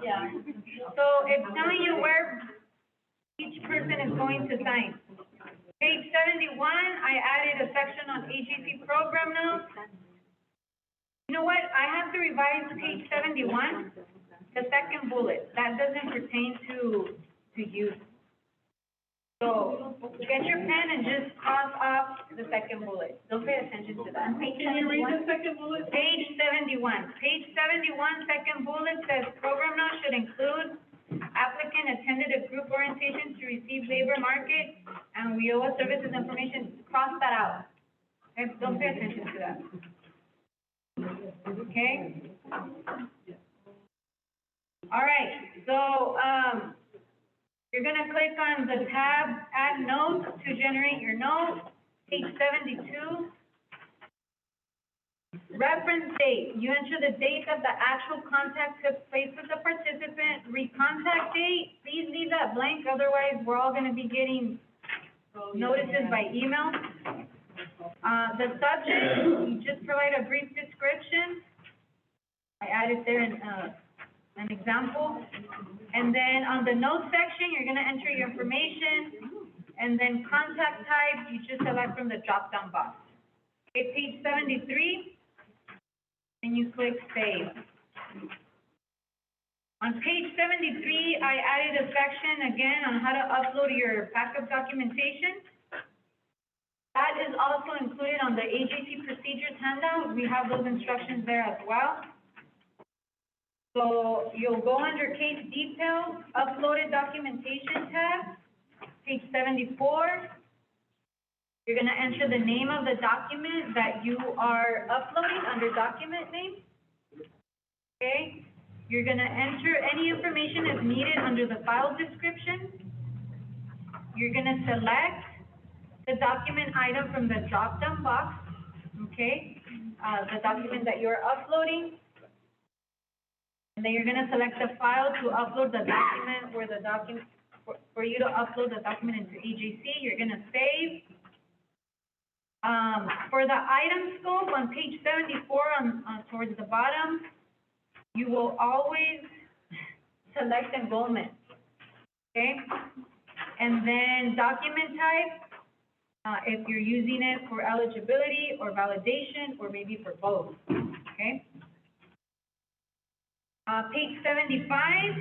Yeah. So it's telling you where each person is going to sign. Page 71, I added a section on AGP program notes. You know what, I have to revise page 71, the second bullet, that doesn't pertain to youth. So, get your pen and just cross off the second bullet, don't pay attention to that. Can you read the second bullet? Page 71, second bullet says program notes should include applicant attended a group orientation to receive labor market and WIOA services information, cross that out. Okay, don't pay attention to that. Okay? All right, so, you're gonna click on the tab, Add Notes, to generate your note, page 72. Reference date, you enter the date that the actual contact took place with the participant. Recontact date, please leave that blank, otherwise we're all gonna be getting notices by email. The subject, you just provide a brief description. I added there an example. And then on the notes section, you're gonna enter your information, and then contact type, you just select from the drop-down box. Okay, page 73, and you click save. On page 73, I added a section again on how to upload your backup documentation. That is also included on the AJC procedures handout. We have those instructions there as well. So you'll go under case details, uploaded documentation tab, page 74. You're gonna enter the name of the document that you are uploading under document name. Okay? You're gonna enter any information as needed under the file description. You're gonna select the document item from the drop-down box, okay? The document that you're uploading. And then you're gonna select the file to upload the document, where the document, for you to upload the document into AJC, you're gonna save. For the item scope on page 74, towards the bottom, you will always select enrollment, okay? And then document type, if you're using it for eligibility or validation, or maybe for both, okay? Page 75,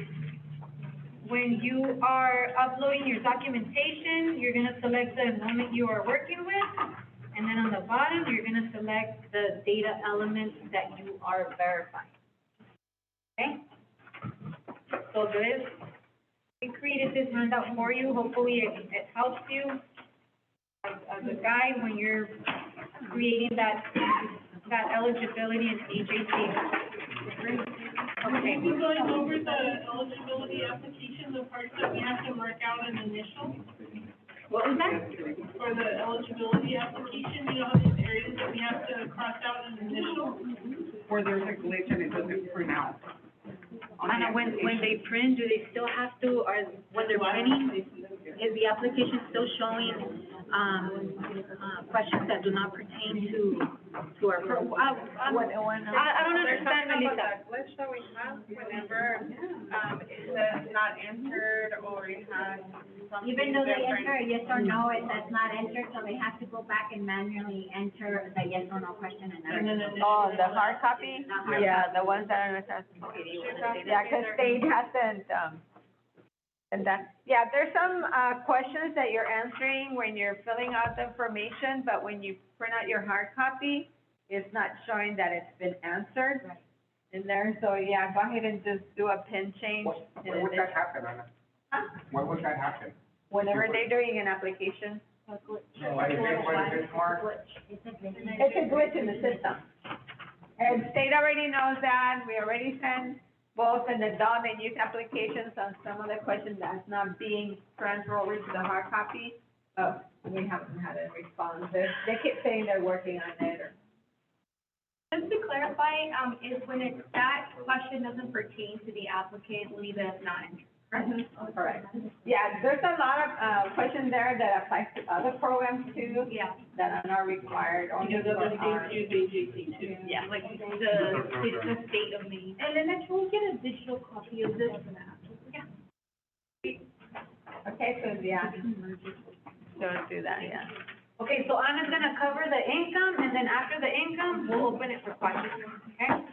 when you are uploading your documentation, you're gonna select the enrollment you are working with, and then on the bottom, you're gonna select the data elements that you are verifying. Okay? So this, we created this handout for you, hopefully it helps you as a guide when you're creating that eligibility in AJC. Okay. We're going over the eligibility application, the parts that we have to mark out in initial. What was that? For the eligibility application, you know, these areas that we have to cross out in initial. Where there's a glitch and it doesn't print out. Anna, when they print, do they still have to, or when they're printing, is the application still showing, questions that do not pertain to our I don't understand, Melissa. The glitch that we have whenever, it says not entered or it has something Even though they different. enter a yes or no, it says not entered, so they have to go back and manually enter the yes or no question and then. Oh, the hard copy? The hard Yeah, the ones that are, yeah, because state hasn't, and that, yeah, there's some, questions that you're answering when you're filling out the information, but when you print out your hard copy, it's not showing that it's been answered in there, so yeah, go ahead and just do a pin change. When would that happen, Anna? When would that happen? Whenever they're doing an application. What is it for? It's a glitch. It's a glitch in the system. And state already knows that, we already sent both in the DOM and youth applications on some of the questions that's not being transferred over to the hard copy, but we haven't had a response. They keep saying they're working on it, or. Just to clarify, is when that question doesn't pertain to the applicant, leave it as not entered. Correct. Yeah, there's a lot of, questions there that apply to other programs too. Yeah. That are not required only Because for other our. states use AJC too. Yeah, like the state of Maine. And then can we get a digital copy of this? Yeah. Okay, so yeah. Don't do that, yeah. Okay, so Anna's gonna cover the income, and then after the income, we'll open it for questions, okay?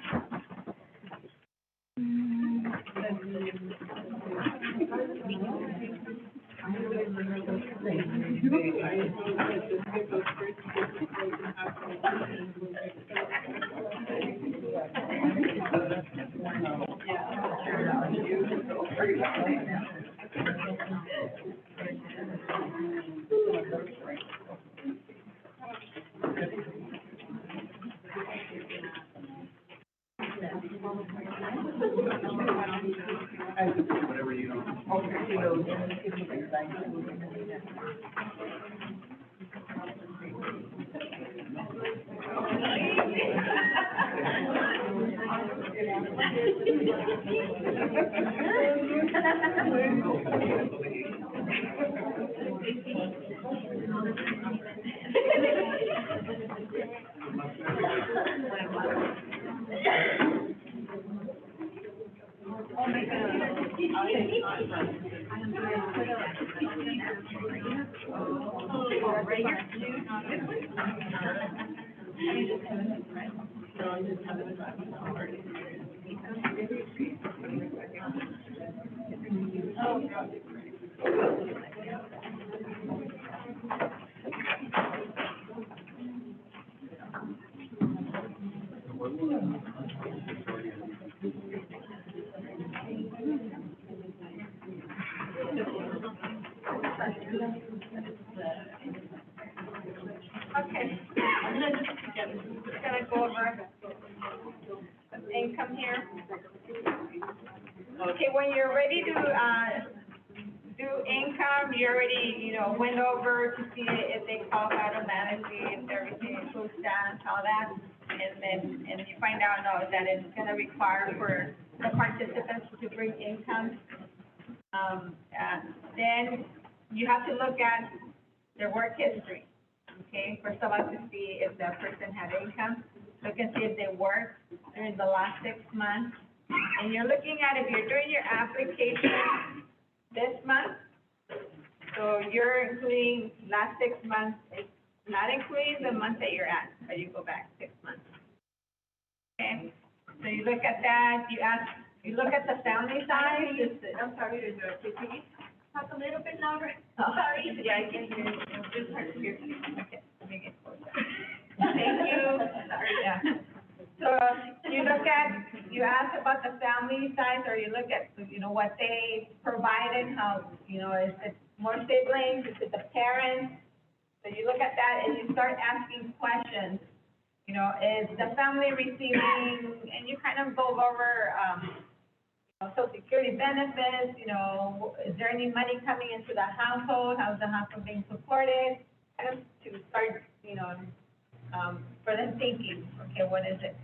Okay, just gonna go over the income here. Okay, when you're ready to, do income, you already, went over to see if they qualify automatically, if everything goes down, all that. And you find out, no, that it's gonna require for the participants to bring income. Then you have to look at their work history, okay, for someone to see if that person had income. Look and see if they worked during the last 6 months. And you're looking at if you're doing your application this month, so you're including last 6 months, not including the month that you're at, but you go back 6 months. Okay, so you look at that, you look at the family size. I'm sorry to interrupt you, can you talk a little bit louder? Sorry. Yeah, I can hear you, just hard to hear you. Okay, let me get closer. Thank you. Sorry, yeah. So you ask about the family size, or you look at, what they provided, how, is it more siblings, is it the parents? So you look at that and you start asking questions, is the family receiving, and you kind of go over, Social Security benefits, is there any money coming into the household, how's the household being supported, kind of to start, for them thinking, okay, what is it?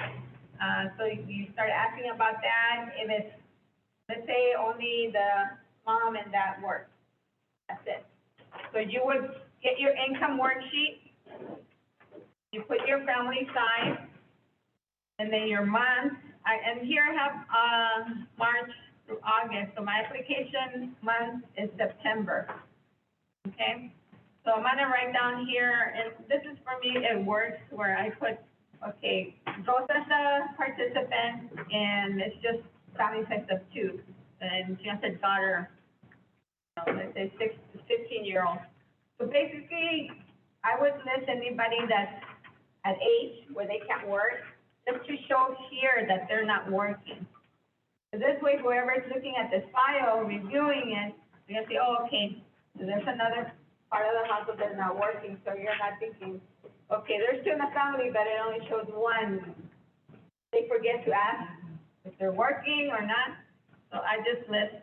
So you start asking about that. If it's, let's say, only the mom and dad work, that's it. So you would get your income worksheet, you put your family size, and then your month. And here I have March through August, so my application month is September, okay? So I'm gonna write down here, and this is for me, it works, where I put, okay, Rosa's a participant, and it's just family size of 2, and she has a daughter, let's say 6 to 15-year-old. So basically, I would list anybody that's at age where they can't work, just to show here that they're not working. So this way, whoever is looking at this file, reviewing it, they're gonna say, oh, okay, so there's another part of the household that's not working, so you're not thinking, okay, there's 2 in the family, but it only shows 1. They forget to ask if they're working or not, so I just list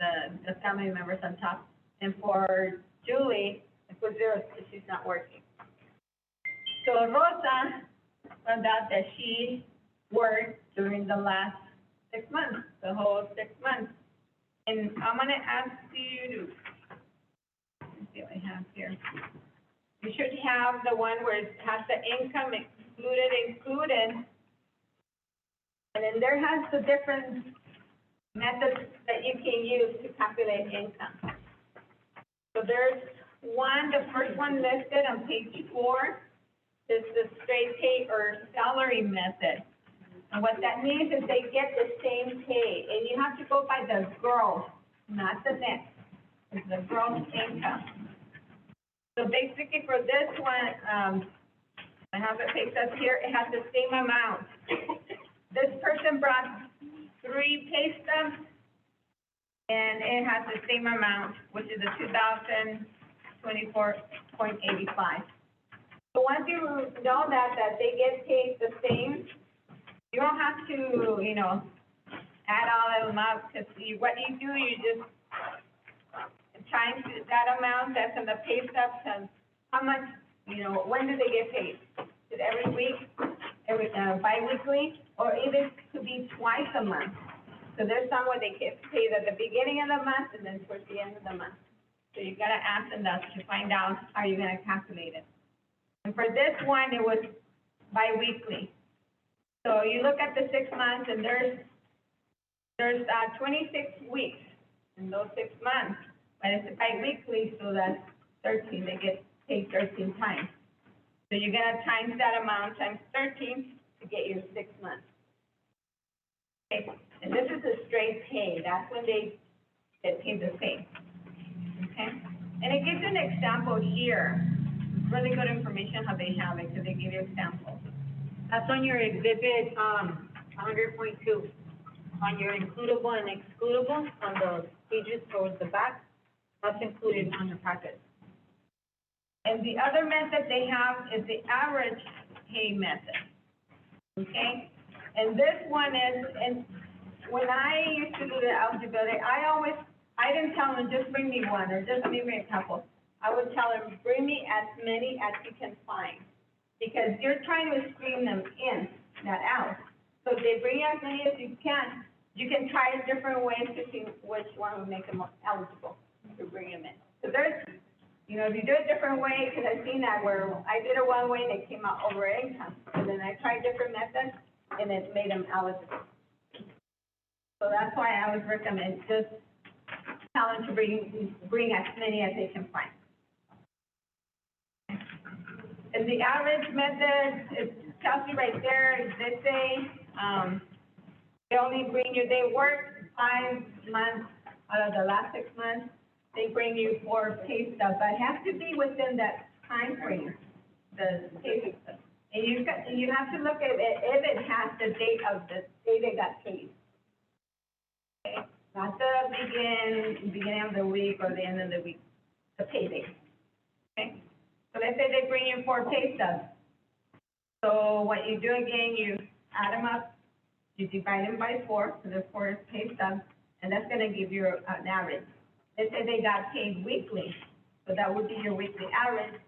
the family members on top. And for Julie, I put 0 if she's not working. So Rosa found out that she worked during the last 6 months, the whole 6 months. And I'm gonna ask you to, let's see what I have here. You should have the one where it has the income included. And then there has the different methods that you can use to calculate income. So there's one, the first one listed on page 4, is the straight pay or salary method. And what that means is they get the same pay, and you have to go by the gross, not the net. It's the gross income. So basically for this one, I have it picked up here, it has the same amount. This person brought 3 pay stubs, and it has the same amount, which is a 2,024.85. So once you know that they get paid the same, you don't have to, add all of them up, because what you do, you just times that amount that's in the pay stub, times how much, when do they get paid? Is it every week, every bi-weekly, or even could be twice a month? So there's some where they get paid at the beginning of the month and then towards the end of the month. So you gotta ask them that to find out how you're gonna calculate it. And for this one, it was bi-weekly. So you look at the 6 months and there's 26 weeks in those 6 months, but it's bi-weekly, so that's 13, they get paid 13 times. So you're gonna times that amount times 13 to get your 6 months. Okay, and this is a straight pay, that's when they get paid the same. Okay, and it gives you an example here. It's really good information how they have it, because they give you examples. That's on your exhibit, 100.2, on your includable and excludable, on the pages towards the back. That's included on your packet. And the other method they have is the average pay method, okay? And this one is, and when I used to do the eligibility, I didn't tell them, just bring me one, or just bring me a couple. I would tell them, bring me as many as you can find, because you're trying to screen them in, not out. So if they bring as many as you can try different ways to see which one will make them eligible to bring them in. So there's, you know, if you do it different way, because I've seen that where I did it one way and it came out over income, and then I tried different methods and it made them eligible. So that's why I would recommend just tell them to bring as many as they can find. And the average method, it tells you right there, they say, they only bring you, they work 5 months out of the last 6 months, they bring you 4 pay stubs, but it has to be within that time frame, the pay stub. And you have to look at it if it has the date of the day they got paid. Okay, not the beginning of the week or the end of the week, the pay date. Okay, so let's say they bring you 4 pay stubs. So what you do again, you add them up, you divide them by 4, so there's 4 pay stubs, and that's gonna give you an average. Let's say they got paid weekly, so that would be your weekly average.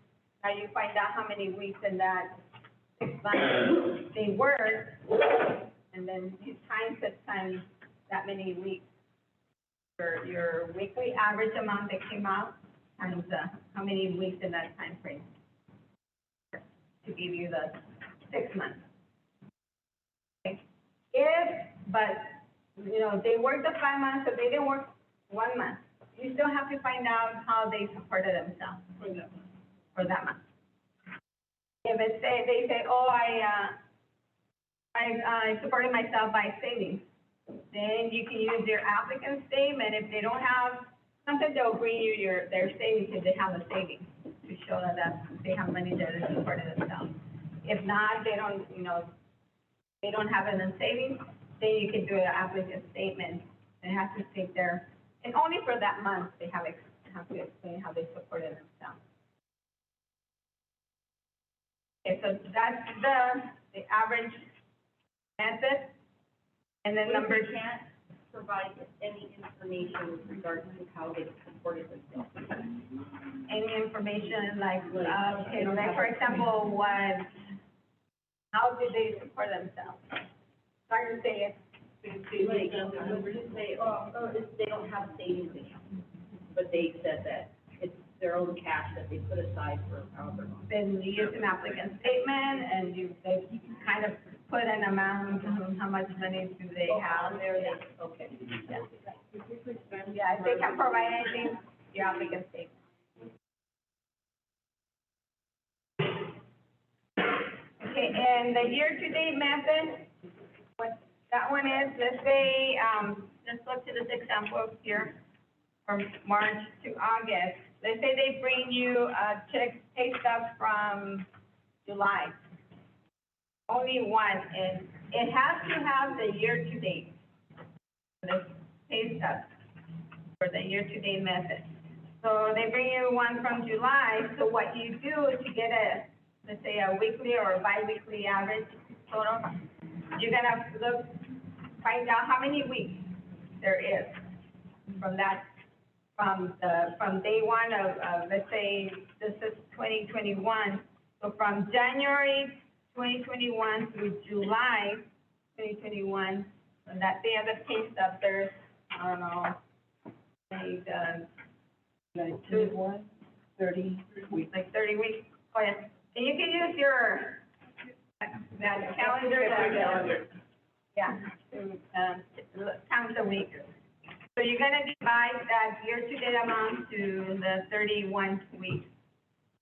Now you find out how many weeks in that 6 months they worked, and then you times that many weeks. Your weekly average amount that came out times how many weeks in that time frame to give you the 6 months. Okay. But you know, they worked the 5 months, so they didn't work 1 month. You still have to find out how they supported themselves for that month. If they say, oh, I supported myself by savings, then you can use your applicant statement. If they don't have, sometimes they'll bring you their savings if they have a savings to show that they have money that is supported themselves. If not, they don't, you know, they don't have it in savings, then you can do an applicant statement and have to state there. And only for that month, they have to explain how they supported themselves. Okay, so that's the average method. And then number 10, Provide any information with regards to how they supported themselves. any information like, okay, like for example, how did they support themselves? So I can say it. Like, just say, they don't have a savings account, but they said that it's their own cash that they put aside for however long. Then you use an applicant statement and they kind of put an amount, how much money do they have there? Okay. Yeah, if they can provide anything, your applicant statement. Okay, and the year-to-date method, what that one is, let's say, let's look to this example here from March to August. Let's say they bring you a pay stub from July. Only one, and it has to have the year-to-date, the pay stub for the year-to-date method. So they bring you one from July, so what you do is you get let's say a weekly or a bi-weekly average total. You're gonna find out how many weeks there is from day one of let's say this is 2021. So from January 2021 through July 2021, On that day of the pay stub, there's, I don't know, like, Like 21, 30 weeks. like 30 weeks. Oh, yeah. And you can use your, that calendar, yeah, to count the weeks. So you're gonna divide that year-to-date amount to the 31 weeks.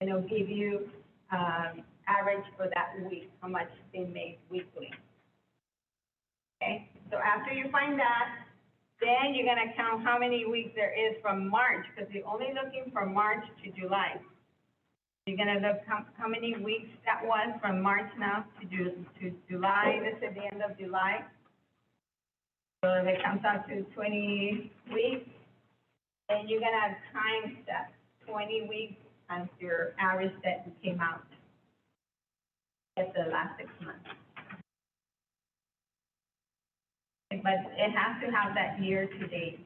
And it'll give you, average for that week, how much they make weekly. Okay, so after you find that, then you're gonna count how many weeks there is from March, because you're only looking from March to July. You're gonna look how many weeks that was from March now to July, this is the end of July. So if it comes out to 20 weeks, then you're gonna times that 20 weeks times your average that came out at the last 6 months. But it has to have that year-to-date,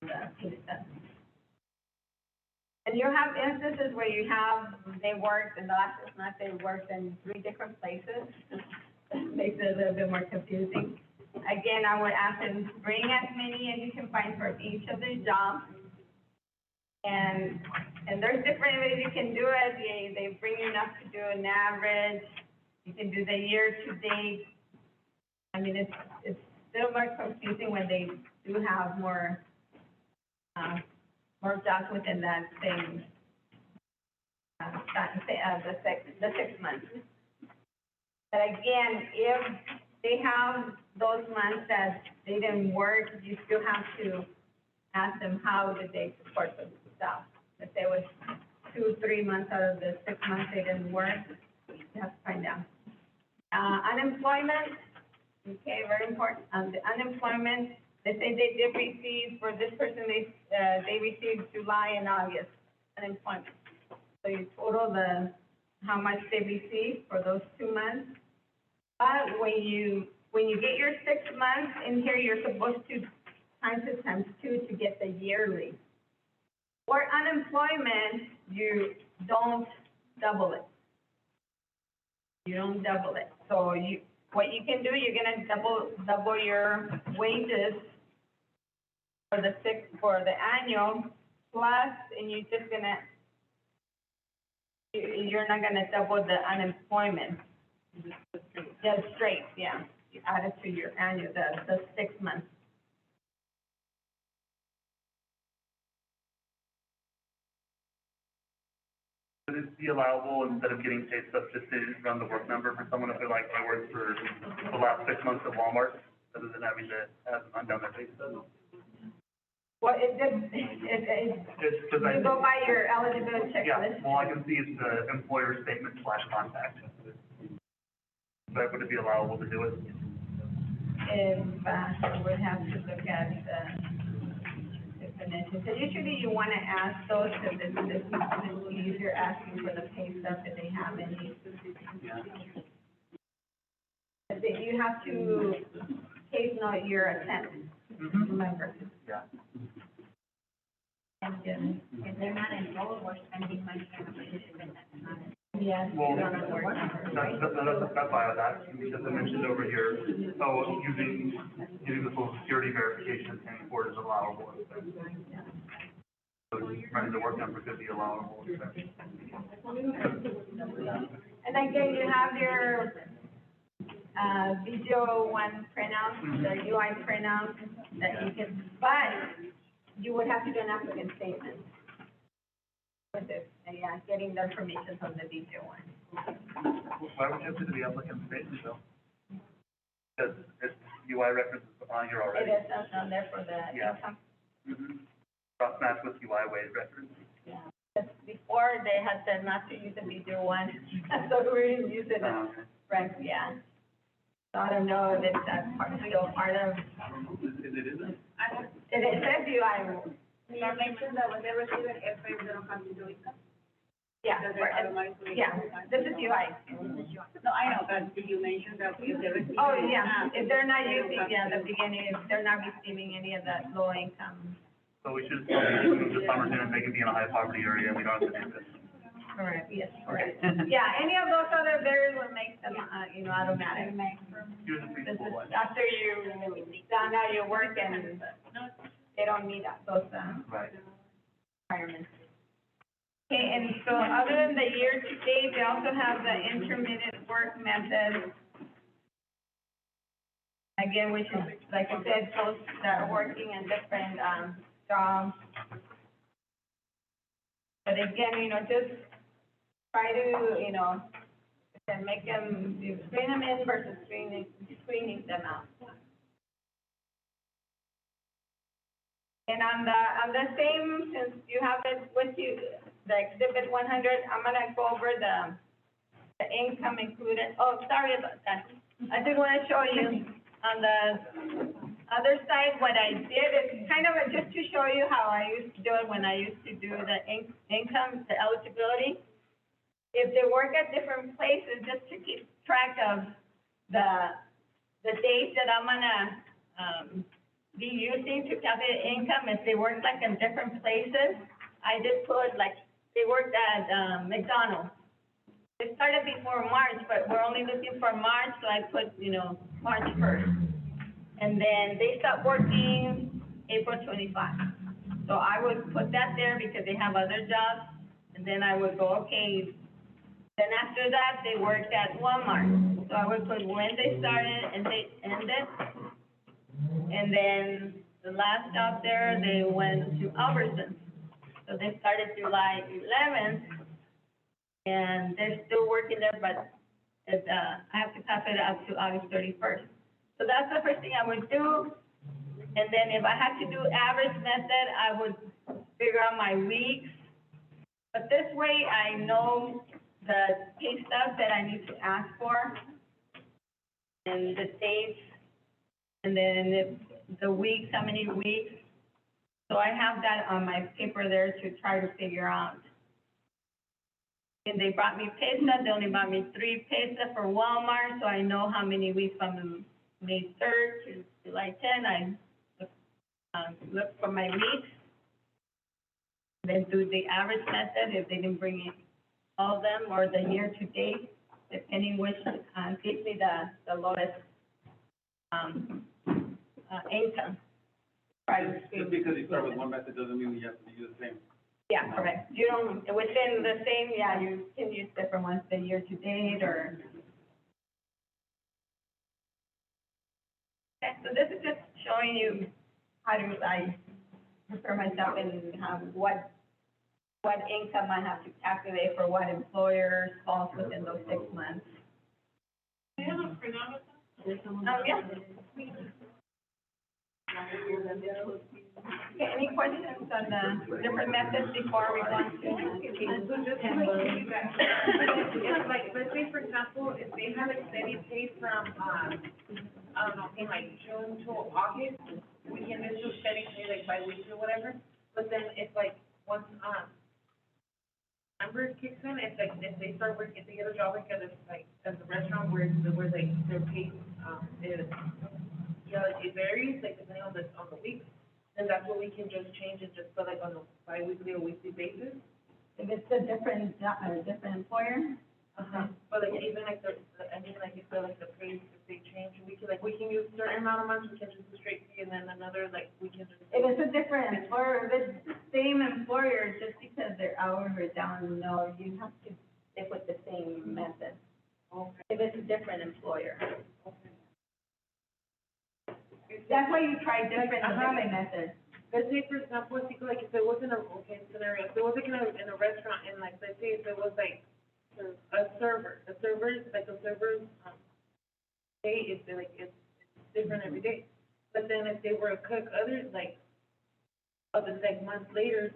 pay stub. And you'll have instances where you have, they worked, in the last 6 months, they worked in 3 different places. Makes it a little bit more confusing. Again, I would ask them to bring as many as you can find for each of the jobs. And there's different ways you can do it. They bring you enough to do an average. You can do the year-to-date. I mean, it's still more confusing when they do have more jobs within that same, the 6 months. But again, if they have those months that they didn't work, you still have to ask them how did they support themselves. If there was 2, 3 months out of the 6 months they didn't work, you have to find out. Unemployment, okay, very important. The unemployment, they say they did receive, for this person, they received July and August unemployment. So you total how much they received for those 2 months. But when you get your 6 months in here, you're supposed to times it times 2 to get the yearly. For unemployment, you don't double it. You don't double it. So what you can do, you're gonna double your wages for the annual plus, and you're not gonna double the unemployment. Just straight, yeah. You add it to your annual, the 6 months. Would it be allowable, instead of getting pay stubs, just to run the work number for someone if they're like, I worked for the last 6 months at Walmart, rather than having to run down their pay stub? Well, you Just because I, go by your eligibility yeah, checklist. well, I can see it's the employer statement / contact. But would it be allowable to do it? If, we would have to look at the definition. So usually you wanna ask those, because it's easier asking for the pay stub if they have any. Yeah. But then you have to case note your attendance, remember? Yeah. And then, If they're not enrolled or spending money on a position, that's not it. yes, Well, you're on the work number, right? that's why I was asking, because I mentioned over here, using the social security verification paying for it is allowable. So running the work number could be allowable. And again, you have your, video one printout, the UI printout that you can, but you would have to do an applicant statement with it, yeah, getting the information from the video one. Why would you have to do the applicant statement though? Because it's UI references on here It already. is on there for the Yeah. income. Cross match with UI wage reference. Yeah. Because before, they had said not to use the video one, so we're using it, right, yeah. So I don't know if it's still part of, it says UI. You mentioned that when they receive an F-rate, they don't have to do it. Yeah, this is UI. No, I know, but you mentioned that if they receive. Oh, yeah, if they're not using, yeah, the beginning, if they're not receiving any of that low income. So we should, move the summer in and make it be in a high poverty area, and we don't have to do this. Correct, yes, correct. Yeah, any of those other variables makes them, automatic. Here's a This is preschool one. after you done all your work and they don't meet those, Right. requirements. Okay, and so other than the year to date, they also have the intermittent work method. Again, which is, like I said, those that are working in different, jobs. But again, just try to, and make them, you screen them in versus screening them out. And on the same, since you have it with you, the exhibit 100, I'm gonna go over the income included. Oh, sorry about that. I did wanna show you on the other side, what I did is kind of just to show you how I used to do it when I used to do the income, the eligibility. If they work at different places, just to keep track of the dates that I'm gonna, be using to calculate income, if they work like in different places, I just put like, they worked at, McDonald's. They started before March, but we're only looking for March, so I put, March 1st. And then they stopped working April 25. So I would put that there because they have other jobs, and then I would go, okay, then after that, they worked at Walmart. So I would put when they started and they ended. And then the last job there, they went to Albertsons. So they started July 11th, and they're still working there, but I have to pass it out to August 31st. So that's the first thing I would do. And then if I had to do average method, I would figure out my weeks. But this way, I know the pay stubs that I need to ask for, and the dates, and then the weeks, how many weeks. So I have that on my paper there to try to figure out. And they brought me pay stubs, they only brought me 3 pay stubs for Walmart, so I know how many weeks from May 3rd to July 10th, I look for my weeks. Then do the average method if they didn't bring in all of them, or the year to date, depending which, gives me the lowest, income. Just because you start with one method doesn't mean you have to use the same. Yeah, correct. You don't, within the same, you can use different ones, the year to date, or. Okay, so this is just showing you how do I prepare myself and what income I have to calculate for what employers falls within those 6 months. Do you have a printout of that? Yeah. Okay, any questions on the different methods before we go on to? And so just to piggyback, it's like, let's say, for example, if they have extended pay from, I don't know, in like June to August, we can just do steady pay like bi-weekly or whatever, but then it's like, once, number kicks in, it's like, if they start working, if they get a job like at a restaurant where like, their pay, is, it varies, like, depending on the week, then that's what we can just change it, just put like on a bi-weekly or weekly basis. If it's a different employer? But like, even like I mean, like, if the pay, if they change, we can use certain amount of months, we can just do straight pay, and then another, like, we can just. If it's a different employer, if it's the same employer, just because their hours are down, no, you have to stick with the same method. Okay. If it's a different employer. That's why you try different methods. Let's say, for example, like, if it wasn't scenario, if it was like in a restaurant, and like, let's say if it was like a server's pay is like, it's different every day. But then if they were a cook, others like, months later,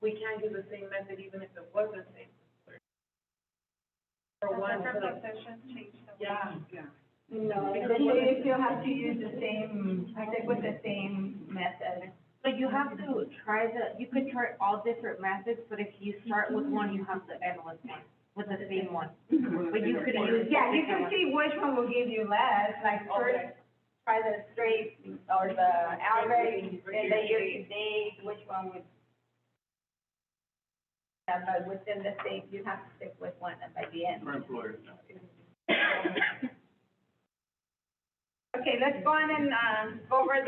we can't do the same method even if it was the same. For one, for like. Yeah. No, they still have to use the same, stick with the same method. So you have to you could try all different methods, but if you start with one, you have to end with the same one. But you could use. Yeah, you can see which one will give you less, like first, try the straight, or the average, and the year to date, which one would. Yeah, but within the state, you have to stick with one by the end. For employers, no. Okay, let's go on and, go over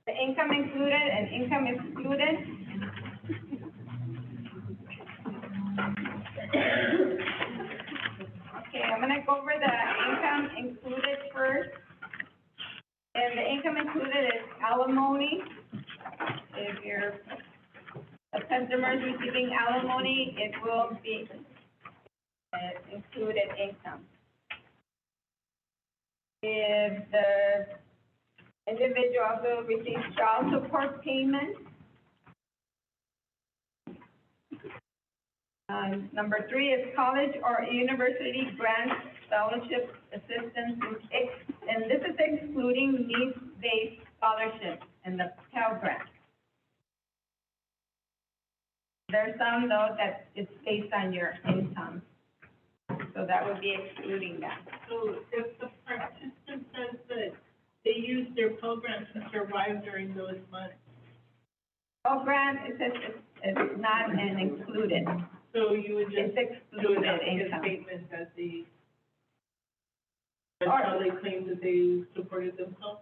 the income included and income excluded. Okay, I'm gonna go over the income included first. And the income included is alimony. If you're a customer is receiving alimony, it will be included income. If the individual also receives child support payment. Number 3 is college or university grants, scholarship, assistance, and this is excluding needs-based scholarships and the Pell Grant. There's some though that it's based on your income, so that would be excluding that. So if the participant says that they use their Pell Grant to survive during those months, Pell Grant, it says it's not an included, so you would it's just do excluded an applicant income. statement that they, that's how they claim that they supported themselves?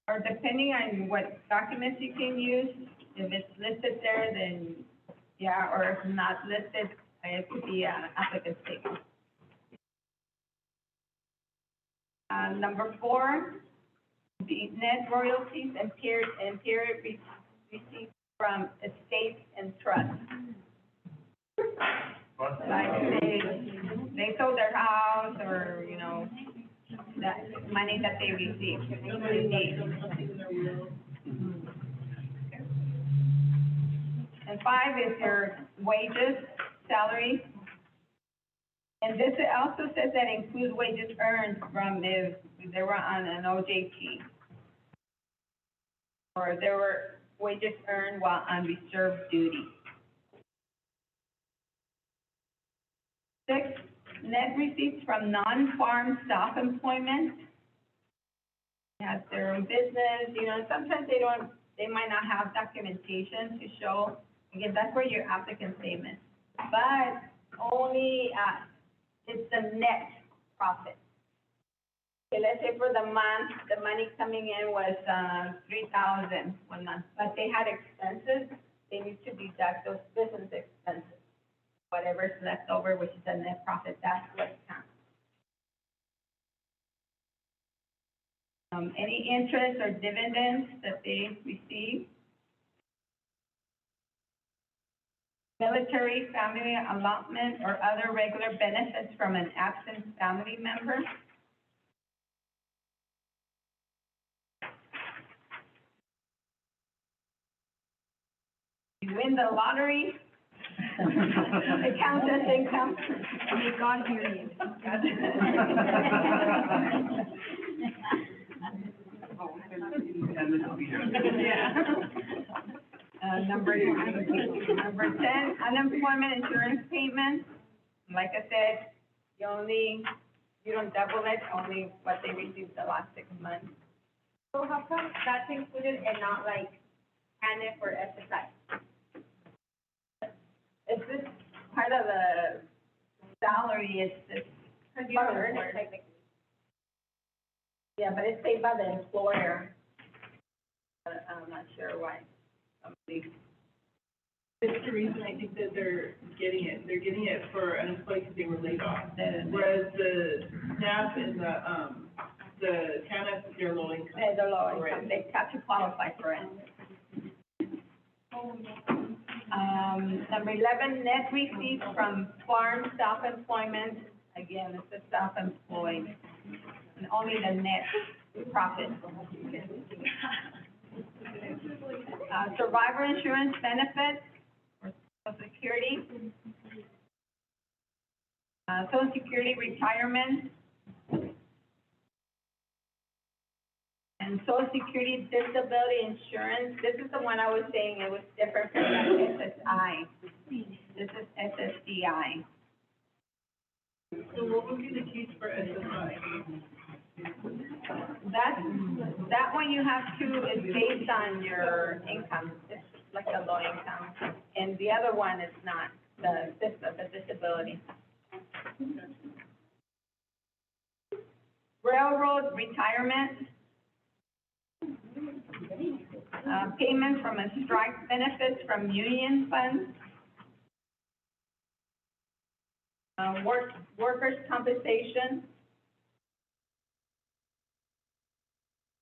Or depending on what documents you can use, if it's listed there, then yeah, or if not listed, it could be an applicant statement. Number 4, the net royalties and period receipts from estates and trusts. Like they sold their house or, you know, that money that they received. And 5 is your wages, salary. And this also says that includes wages earned from if they were on an OJT. Or there were wages earned while on reserve duty. 6, net receipts from non-farm self-employment. They have their own business, you know, sometimes they might not have documentation to show. Again, that's where your applicant statement. But only, it's the net profit. Okay, let's say for the month, the money coming in was, 3,000 one month, but they had expenses, they need to deduct those business expenses. Whatever's left over, which is the net profit, that's what counts. Any interest or dividends that they receive. Military, family allotment, or other regular benefits from an absent family member. You win the lottery. It counts as income. May God hear you. Yeah. Number 10, unemployment insurance payments. Like I said, you don't double it, only what they received the last 6 months. So how come that's included and not like TANF or SSI? It's just part of the salary, it's just. Because you don't earn it technically. Yeah, but it's paid by the employer. I'm not sure why. It's the reason I think that they're getting it. They're getting it for unemployed because they were laid off. Whereas the staff and the TANF, they're low income. They're low income, they have to qualify for it. Number 11, net receipts from farm self-employment. Again, it's a self-employed, and only the net profit. Survivor insurance benefits or Social Security. Social Security retirement. And Social Security disability insurance, this is the one I was saying, it was different from the SSI. This is SSDI. So what would be the case for SSI? That one you have to, is based on your income. like a low income, and the other one is not, the disability. Railroad retirement, payment from a strike, benefits from union funds, workers' compensation,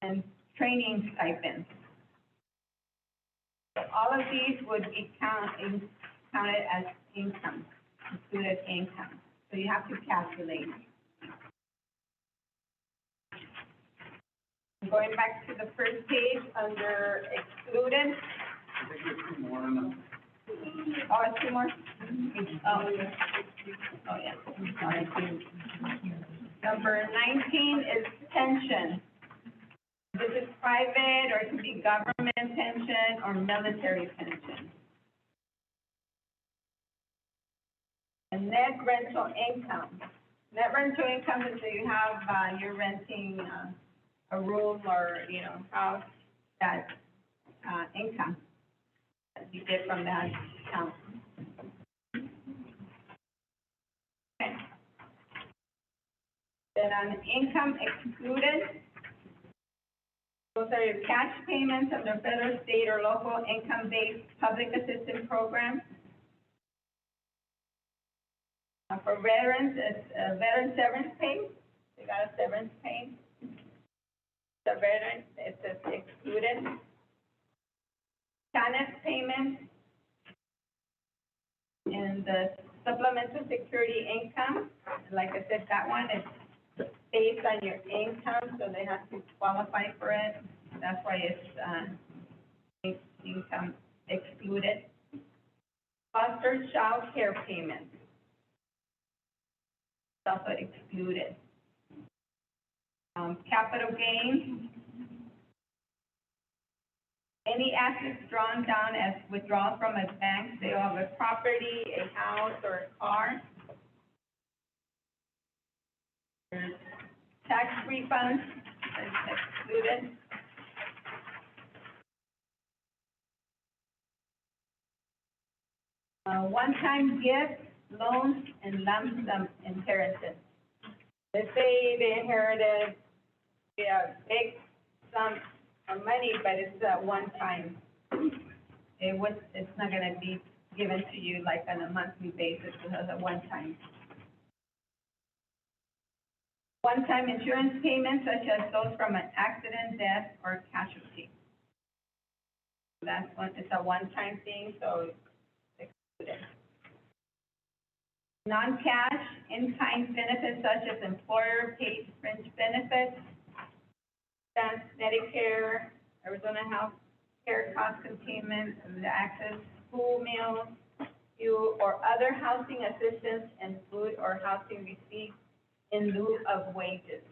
and training stipends. So all of these would be counted as income, included income. So you have to calculate. Going back to the first page, under excluded. I think there's two more on the. Oh, it's two more? Oh, yeah, I'm sorry. Number 19 is pension. This is private, or it could be government pension or military pension. And net rental income. Net rental income is that you have, you're renting, a room or, house, that, income that you get from that account. Okay. Then on income excluded, those are your cash payments under federal, state, or local income-based public assistance programs. For veterans, it's veteran severance pay. They got a severance pay. The veteran, it's excluded. TANF payments and the supplemental security income. Like I said, that one is based on your income, so they have to qualify for it. That's why it's income excluded. Foster child care payments, also excluded. Capital gain, any assets drawn down as withdrawal from a bank, sale of a property, a house, or a car. There's tax refunds, that's excluded. One-time gifts, loans, and lump sum inheritance. Let's say they inherited a big sum of money, but it's one time. It's not gonna be given to you like on a monthly basis, because it's a one-time. One-time insurance payments such as those from an accident, death, or casualty. That's one, it's a one-time thing, so it's excluded. Non-cash, in-kind benefits such as employer-paid fringe benefits, Medicare, Arizona Health Care Cost Containment, and the access school meals, fuel, or other housing assistance and food or housing received in lieu of wages.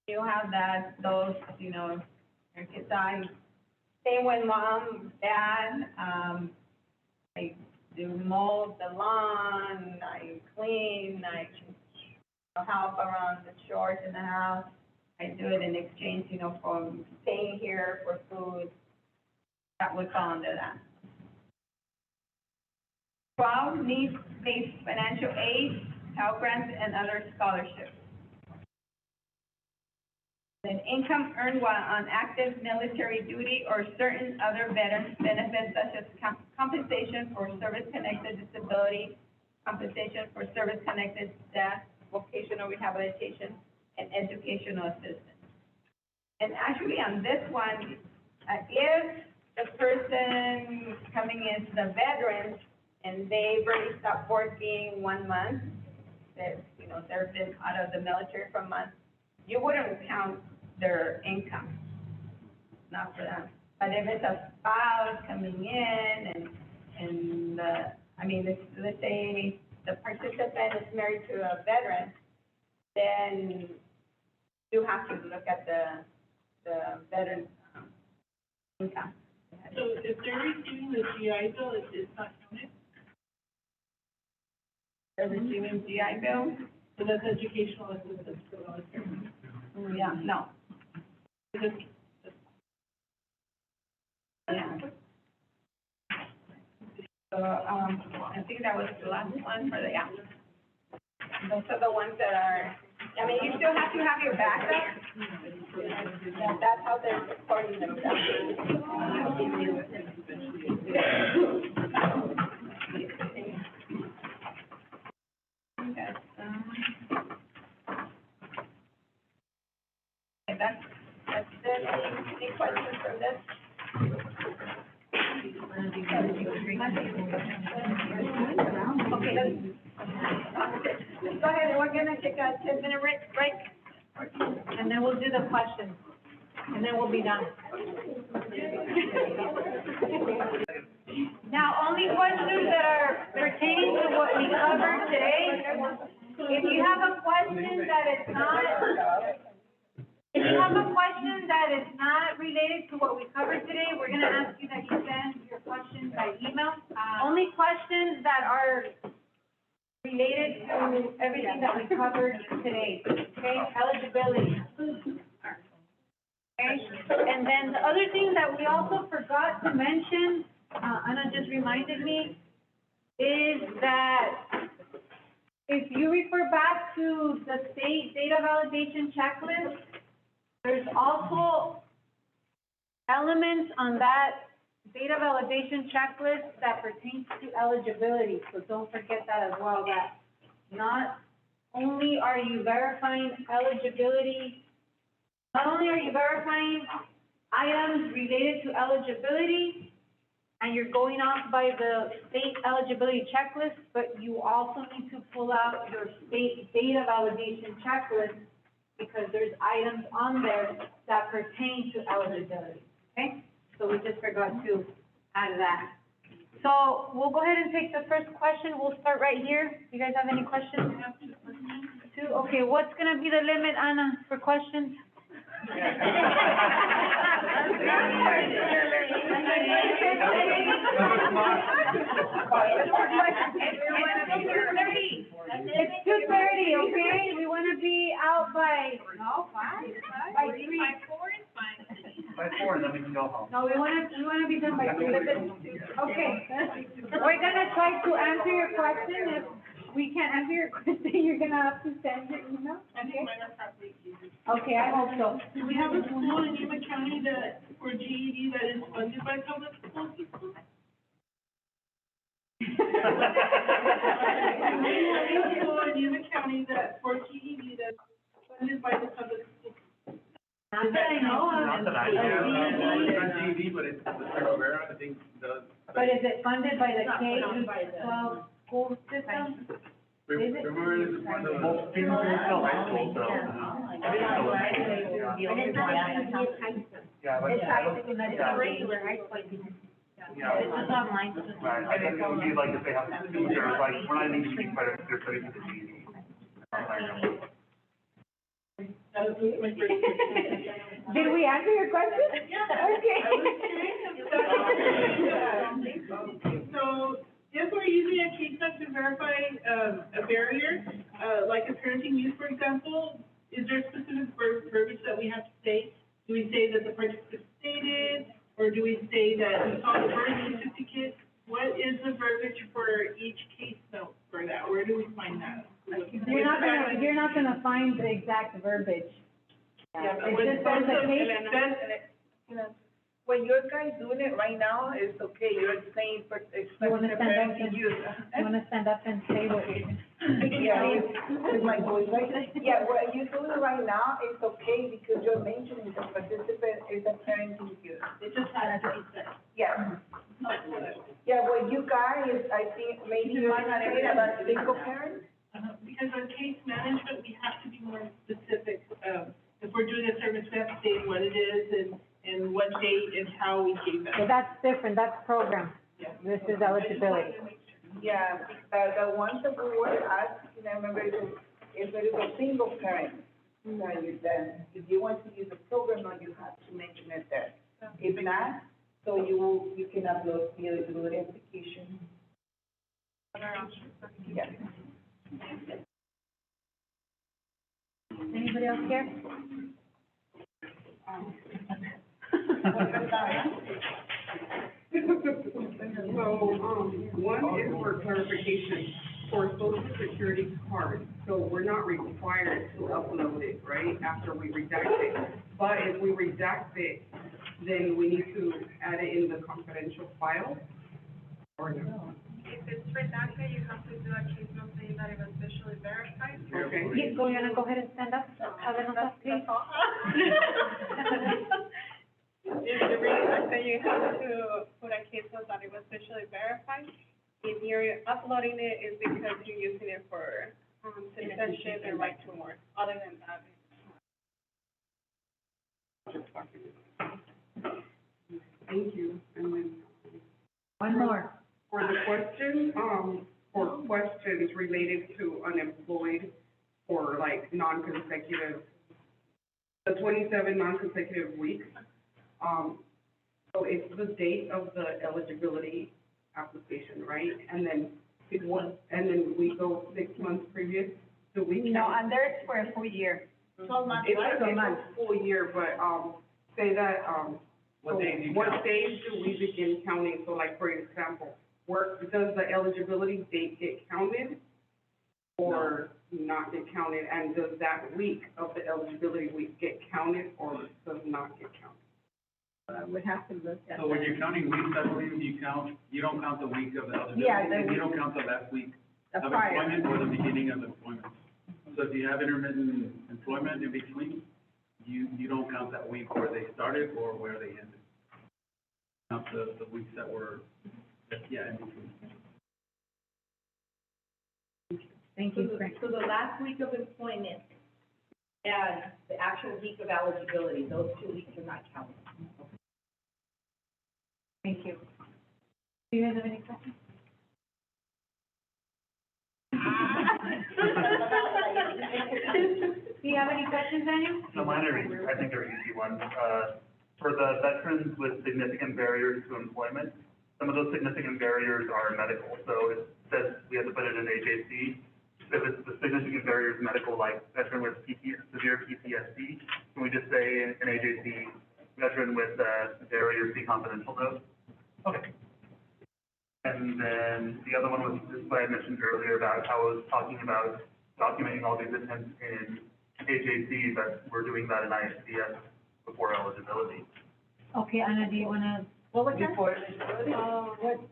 You have that, those, your kids die, same with mom, dad, I do mow the lawn, I clean, I help around the chores in the house. I do it in exchange, for staying here for food. That would fall under that. 12, needs-based financial aid, Pell Grants, and other scholarships. Then income earned while on active military duty or certain other veterans benefits such as compensation for service-connected disability, compensation for service-connected death, vocational rehabilitation, and educational assistance. And actually on this one, if the person coming in, the veterans, and they've already stopped working 1 month, they've been out of the military for a month, you wouldn't count their income, not for them. But if it's a spouse coming in and let's say the participant is married to a veteran, then you have to look at the veteran income. So if they're receiving the GI Bill, it's not counted? They're receiving GI Bill? So that's educational assistance for military? Yeah, no. Because Yeah. I think that was the last one for the, yeah. Those are the ones that are, I mean, you still have to have your backup. And that's how they're recording themselves. Okay, that's it. Any questions from this? Okay, go ahead, we're gonna take a 10-minute break, and then we'll do the questions, and then we'll be done. Now, only questions that are pertaining to what we covered today. If you have a question that is not related to what we covered today, we're gonna ask you that you send your questions by email. Only questions that are related to everything that we covered today, okay? Eligibility. Okay, and then the other thing that we also forgot to mention, Anna just reminded me, is that if you refer back to the state data validation checklist, there's also elements on that data validation checklist that pertains to eligibility. So don't forget that as well, that not only are you verifying eligibility, not only are you verifying items related to eligibility, and you're going off by the state eligibility checklist, but you also need to pull out your state data validation checklist, because there's items on there that pertain to eligibility, okay? So we just forgot to add that. So we'll go ahead and take the first question. We'll start right here. You guys have any questions? Two? Okay, what's gonna be the limit, Anna, for questions? It's 2:30, okay? We wanna be out by, no, five? By 3. By 4 is fine. By 4, and then we can go home. No, we wanna be done by 3. Okay. We're gonna try to answer your question. If we can't answer your question, you're gonna have to send your email, I think okay? mine are probably easy. Okay, I hope so. Do we have a school in Yuma County that, for GED, that is funded by public school system? Do we have a school in Yuma County that, for GED, that's funded by the public school? Not that I know of. Not that I know. It's not GED, but it's, Mr. Rivera, I think, does. But is it funded by the K-12 school system? Remember, this is one of Well, the. people are still high school, so. Yeah, but. It's regular high school. Yeah. It's just online. Right, I think it would be like if they have students, or like, we're not even getting credit, they're studying for the GED. Did we answer your question? Okay. So, if we're using a case study to verify, a barrier, like a parenting use, for example, is there specific verbiage that we have to say? Do we say that the participant stated, or do we say that we saw the birth certificate? What is the verbiage for each case note for that? Where do we find that? You're not gonna find the exact verbiage. Yeah, It just says the case. When you guys doing it right now, it's okay, you're saying, You wanna stand up and, you wanna stand up and say what you. Yeah, with my voice, right? Yeah, what you're doing right now, it's okay, because you're mentioning the participant is a parenting use. It just has to be said. Yeah. Yeah, what you guys, I think, maybe you're saying about single parents? Because on case management, we have to be more specific. If we're doing a service, we have to say what it is and what date and how we gave So that. that's different, that's program. Yeah. This is eligibility. Yeah, the ones that we were asking, I remember, if there is a single parent, then if you want to use the program, you have to mention it there. If not, so you can upload the eligibility application. Yeah. Anybody else here? one is for clarification, for social security cards, so we're not required to upload it, right, after we redact it. But if we redact it, then we need to add it in the confidential file, or no? If it's redacted, you have to do a case note saying that it was visually verified. Okay. Yeah, go ahead and stand up. Have it on that, please. If you redact it, you have to put a case note that it was visually verified. If you're uploading it, it's because you're using it for, citizenship and right to work. Other than that, Thank you, and then. One more. For the question, for questions related to unemployed or like non-consecutive, the 27 non-consecutive weeks, so it's the date of the eligibility application, right? And then we go 6 months previous, so we count. No, and there's for a full year. 12 months, It's right? a full year, but, say that, What days do you what count? days do we begin counting? So like, for example, does the eligibility date get counted or not get counted? And does that week of the eligibility week get counted or does not get counted? We'd have to look at So when that. you're counting weeks, I believe you don't count the week of eligibility. Yeah, And you don't count the last week The of prior. employment or the beginning of employment. So if you have intermittent employment in between, you don't count that week where they started or where they ended. Count the weeks that were, in between. Thank you, Frank. So the last week of employment and the actual week of eligibility, those 2 weeks are not counted. Thank you. Do you guys have any questions? Do you have any questions, Daniel? So mine are, I think are easy ones. For the veterans with significant barriers to employment, some of those significant barriers are medical. So it says we have to put it in AJC. If it's the significant barriers medical, like veteran with severe PTSD, can we just say in AJC, veteran with barriers be confidential though? Okay. And then the other one was what I mentioned earlier about how I was talking about documenting all these attempts in AJC, but we're doing that in ISDS before eligibility. Okay, Anna, do you wanna? What was that? What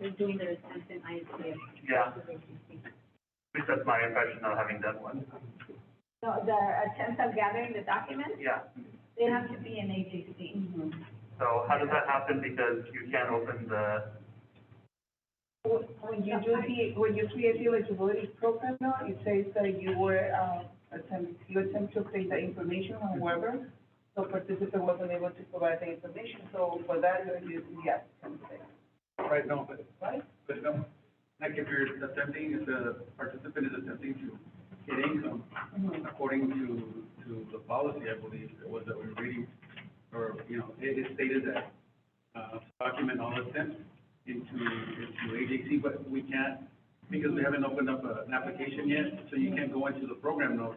they're doing their attempts in ISDS. Yeah. At least that's my impression of having done one. So the attempts of gathering the documents, Yeah. they have to be in AJC. So how does that happen? Because you can't open the, When you create the eligibility program now, it says that you attempt to obtain the information, however, the participant wasn't able to provide the information, so for that, you're using the applicant. Right, no, but no, like if you're attempting, if the participant is attempting to get income, according to the policy, I believe it was that we were reading, or, it stated that, document all attempts into AJC, but we can't, because we haven't opened up an application yet, so you can't go into the program note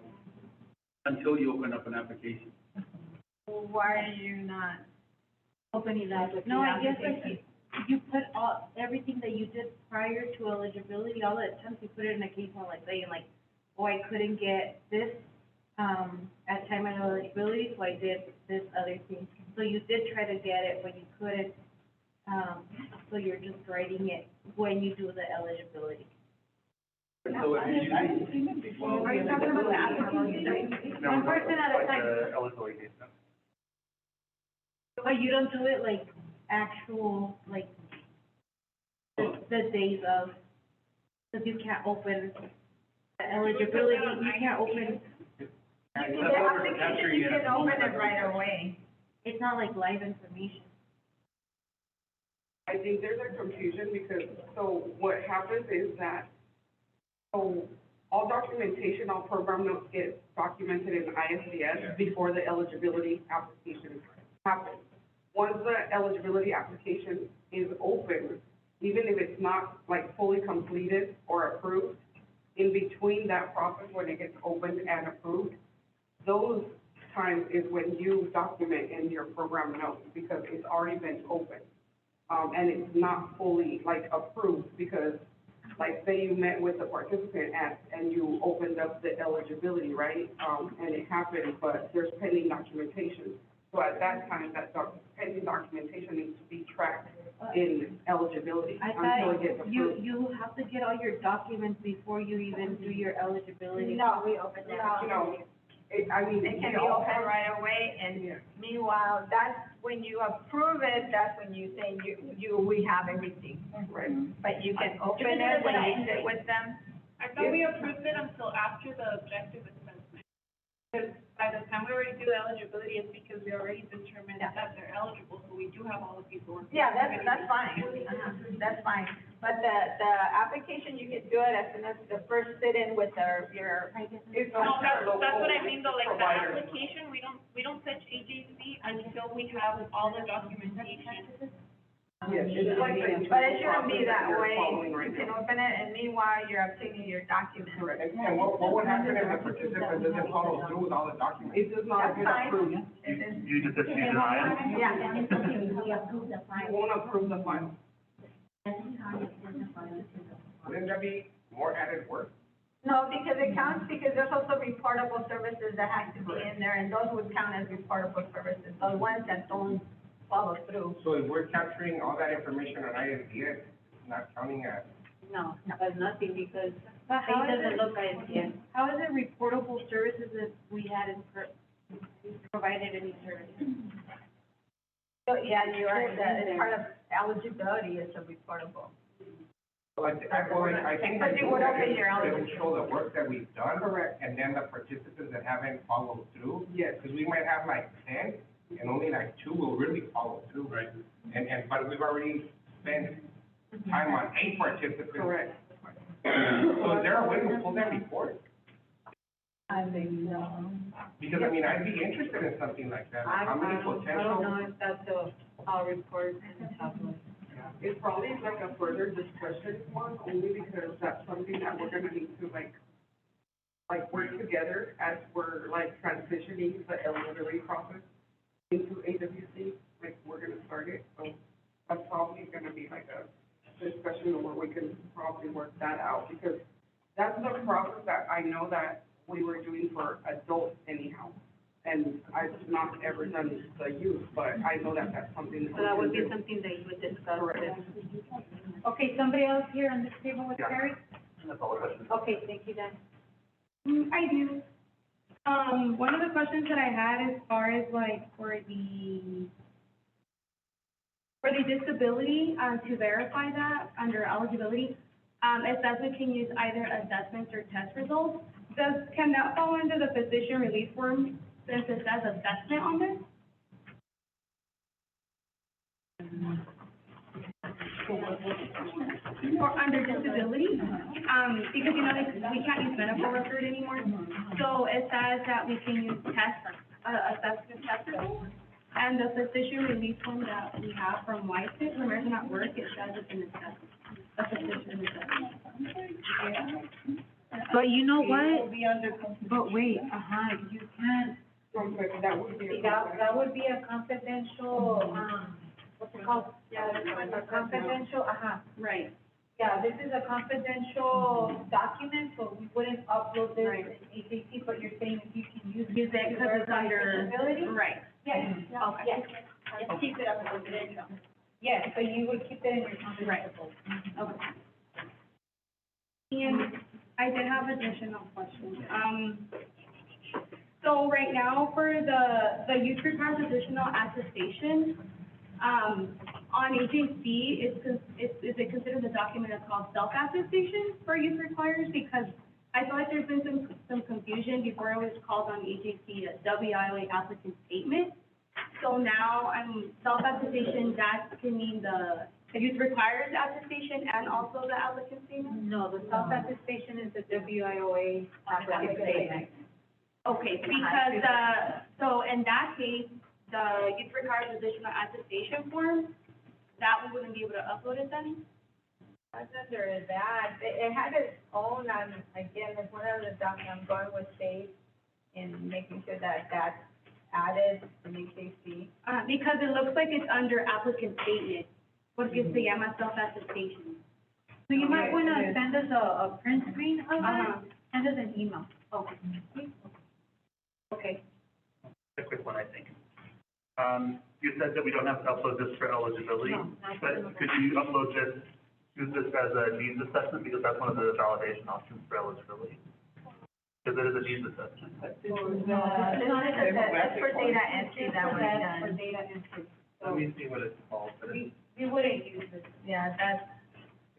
until you open up an application. Why are you not opening that with the No, I guess application? you put everything that you did prior to eligibility, all the attempts, you put it in a case file, like saying like, oh, I couldn't get this, at time of eligibility, so I did this other thing. So you did try to get it, but you couldn't, so you're just writing it when you do the eligibility. So if you, Are you talking about the application? no, One person at a like time. the eligibility case. But you don't do it like actual, like, the days of, because you can't open the eligibility, you can't open, The application, you can open it right away. it's not like live information. I think there's a confusion because, so what happens is that, so all documentation, all program notes get documented in ISDS before the eligibility application happens. Once the eligibility application is open, even if it's not like fully completed or approved, in between that process when it gets opened and approved, those times is when you document in your program notes because it's already been opened. and it's not fully, like, approved, because, like, say you met with the participant and you opened up the eligibility, right? And it happened, but there's pending documentation. So at that time, pending documentation needs to be tracked in eligibility I until it thought gets approved. you have to get all your documents before you even do your eligibility. No, we open that. No, it It can be open right away, and Yeah. meanwhile, that's when you approve it, that's when you say we have everything. Right. But you can open it when you sit with them. I thought we approved it until after the objective assessment. Because by the time we already do eligibility, it's because we already determined that they're eligible, so we do have all the paperwork. Yeah, that's fine, that's fine. But the application, you can do it as soon as the first sit-in with your. No, that's what I mean, though, like, the application, we don't touch AJC until we have all the documentation. Yes, it's like the But it shouldn't be process that you're way. following right You can now. open it, and meanwhile, you're obtaining your documents. Correct. And what would happen if the participant doesn't follow through with all the documents? It does not That's get fine. approved. You just have to deny it. Yeah. We approve the You file. won't approve the file. Every time it's in the file. Wouldn't that be more added work? No, because it counts, because there's also reportable services that have to be in there, and those would count as reportable services, the ones that don't follow through. So if we're capturing all that information on ISDS, it's not counting as, No, that's nothing, because But how it is doesn't it- look like it. How is it reportable services if we hadn't provided any services? So, yeah, you are, it's part of eligibility, is a reportable. like, I think But that you would open your it would own. show the work that we've done. Correct. And then the participants that haven't followed through. Yes. Because we might have like 10, and only like 2 will really follow through. Right. But we've already spent time on 8 participants. Correct. So is there a way to pull that report? I think so. Because, I mean, I'd be interested in something like that, like how many I don't potential. know if that's a report in the tablet. It's probably like a further discussion one, only because that's something that we're gonna need to like work together as we're like transitioning the eligibility process into AWC, like we're gonna start it, so that's probably gonna be like a discussion where we can probably work that out, because that's the process that I know that we were doing for adults anyhow. And I've not ever done the youth, but I know that that's something that So that would we be can do. something that you would discuss Correct. with. Okay, somebody else here on this table with Yeah. Terry? That's all the questions. Okay, thank you then. I do. One of the questions that I had as far as like for the disability, to verify that under eligibility, it says we can use either assessments or test results. Can that fall under the physician relief form since it says assessment on there? Or under disability, because, you know, we can't use medical record anymore. So it says that we can use assessment test results. And the physician relief form that we have from YSIP, from American at Work, it says it's an assessment, a physician assessment. But you know It will what? be under. But wait, you can't, That would be a. That would be a confidential, what's it called? Yeah, a confidential, Right. yeah, this is a confidential document, so we wouldn't upload this Right. in ACC, but you're saying if you can use. Use it because it's under, Disability? right. Yes, Okay. yes. Just keep it up confidential. Yes, so you would keep it in your confidential. Okay. And I did have additional questions. So right now for the youth requires additional attestation, on AJC, is it considered a document that's called self-attestation for youth requires? Because I feel like there's been some confusion. Before it was called on AJC a WIOA applicant statement. So now self-attestation, that can mean the youth requires attestation and also the applicant statement? no, the self-attestation is the WIOA applicant statement. Okay, because, so in that case, the youth requires additional attestation form, that we wouldn't be able to upload it then? That's under that, it had its own, again, it's one of the documents, I'm going with state in making sure that that's added in AKC. Because it looks like it's under applicant statement. porque se llama self-attestation. So you might wanna send us a print screen of Uh-huh. it, send us an email. Okay. Okay. A quick one, I think. You said that we don't have to upload this for eligibility, but could you upload this, use this as a needs assessment, because that's one of the validation options for eligibility? Because it is a needs assessment. It's not it's for data entry that was done. For data entry. Let me see what it's called. We wouldn't use it. Yeah, that's,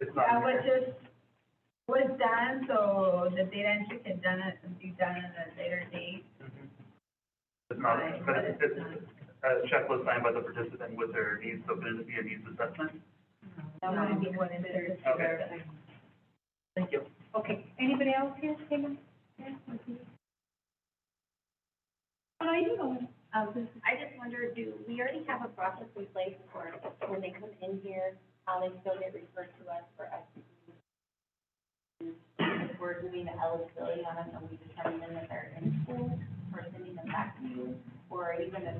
It's not. that was just, was done, so the data entry can be done at a later date. It's not, but it's a checklist signed by the participant with their needs, so could it be a needs assessment? That wouldn't be what considered. Okay. Thank you. Okay, anybody else here, Caitlin? I just wonder, do we already have a process in place for when they come in here, how they still get referred to us for us? If we're doing the eligibility on them and we determine that they're in school, or sending them back to you, or even a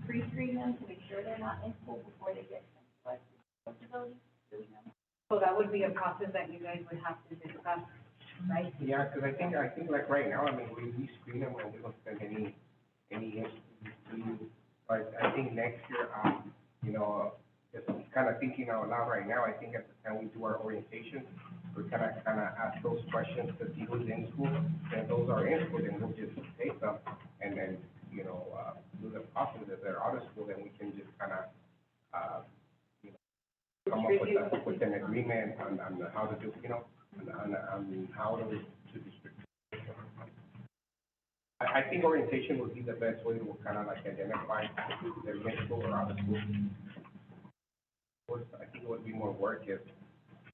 pre-screen them to make sure they're not in school before they get sent to us for eligibility? Do we know? So that would be a process that you guys would have to discuss, right? Yeah, because I think like right now, I mean, we screen them and we don't send any instances to you. But I think next year, you know, just kind of thinking out loud right now, I think at the time we do our orientation, we're kind of ask those questions to see who's in school. And those are in school, then we'll just take them and then, you know, do the process. If they're out of school, then we can just kind of, you know, come up with an agreement on how to do, you know, on how to distribute. I think orientation would be the best way to kind of like identify if they're in school or out of school. I think it would be more work if,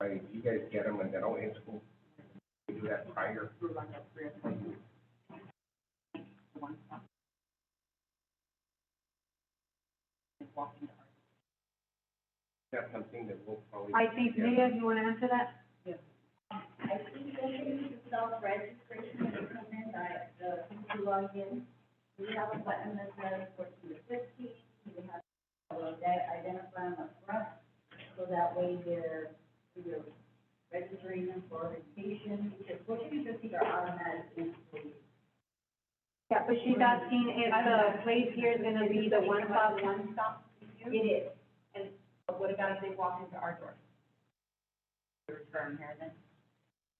like, you guys get them and they're all in school. We do that prior. That's something that we'll probably. I think, Lydia, you wanna answer that? I think that they need to self-registration when they come in, the people who log in. We have a button that says 14 to 15, we have identify them up front, so that way they're registering them for orientation, because 14 to 15 are automatic employees. Yeah, but she's asking if the place here is gonna be the one-stop It is. And what about if they walk into our door? Return here then.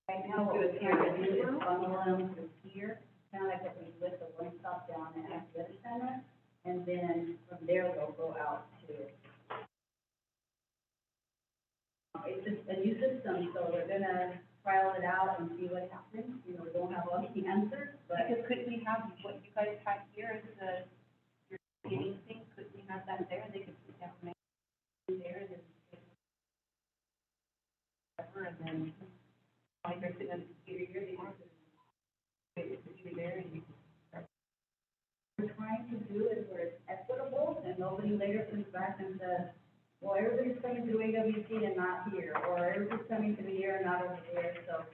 Right now, what we're trying to do is funnel them through here, kind of like what we did the one stop down at the other center, and then from there they'll go out to. It's just a new system, so we're gonna trial it out and see what happens. You know, we don't have all the answers, but. Because could we have what you guys have here as your beginning thing, could we have that there, they could put that there, and then. And then, while you're sitting on the computer here, they want to put your computer there and you can. We're trying to do is where it's equitable, and nobody later comes back and says, well, everybody's coming to AWC and not here, or everybody's coming to here and not over there, so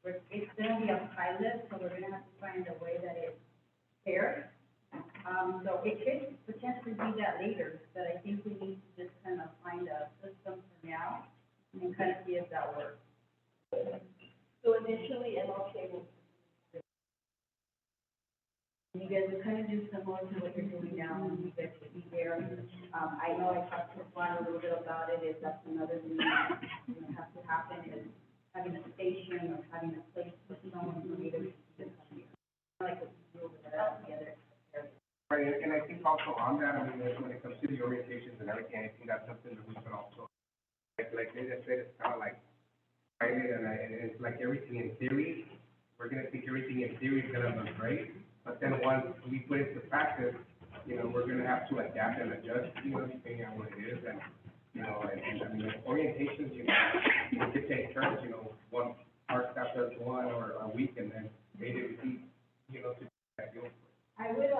it's gonna be a pilot, so we're gonna have to find a way that it's fair. So it could potentially be that later, but I think we need to just kind of find a system for now, and kind of see if that works. So initially, MLK will. You guys will kind of do similar to what you're doing now, and you guys will be there. I know I talked to Juan a little bit about it, if that's another thing that, you know, has to happen, is having a station or having a place for someone who needs to come here. Like what you do over there together. Right, and I think also on that, I mean, when it comes to the orientations and everything, I think that's something that we can also, like they just said, it's kind of like, private, and it's like everything in theory, we're gonna think everything in theory is gonna look great, but then once we put it to practice, you know, we're gonna have to adapt and adjust, you know, depending on what it is, and, you know, and I mean, orientations, you know, we could take turns, you know, one, our staff does one or a week, and then they do, you know, to that deal. I would,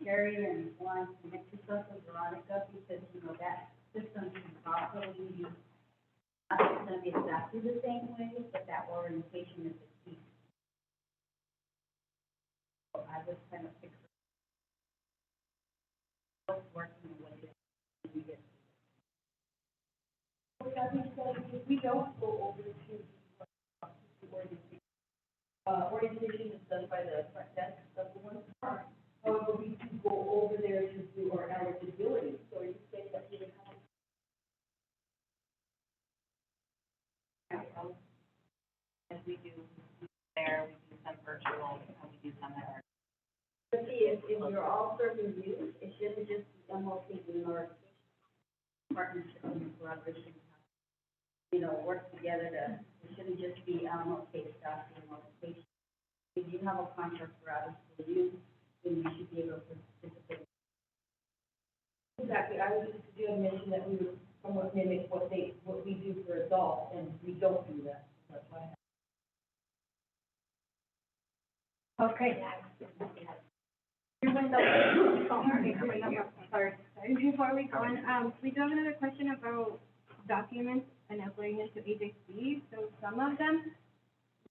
Carrie and Juan, connect yourself with Veronica, because, you know, that system can properly use. Not that it's gonna be exactly the same way, but that orientation is the key. So I was kind of fixing what's working and what isn't. we say, if we don't go over to orientation is done by the front desk of the one car. However, we do go over there to do our eligibility, so you say that you would have. As we do there, we do some virtual, and we do some that are. But see, if you're all serving youth, it shouldn't just be MLK doing our partnership and collaboration. Work together it shouldn't just be MLK staff doing orientation. If you have a contract for out of school youth, then you should be able to participate. Exactly, I was just to do a mention that we would somewhat mimic what we do for adults, and we don't do that. That's why. Okay. Sorry, before we go on, we do have another question about documents and uploading them to AJC. So some of them,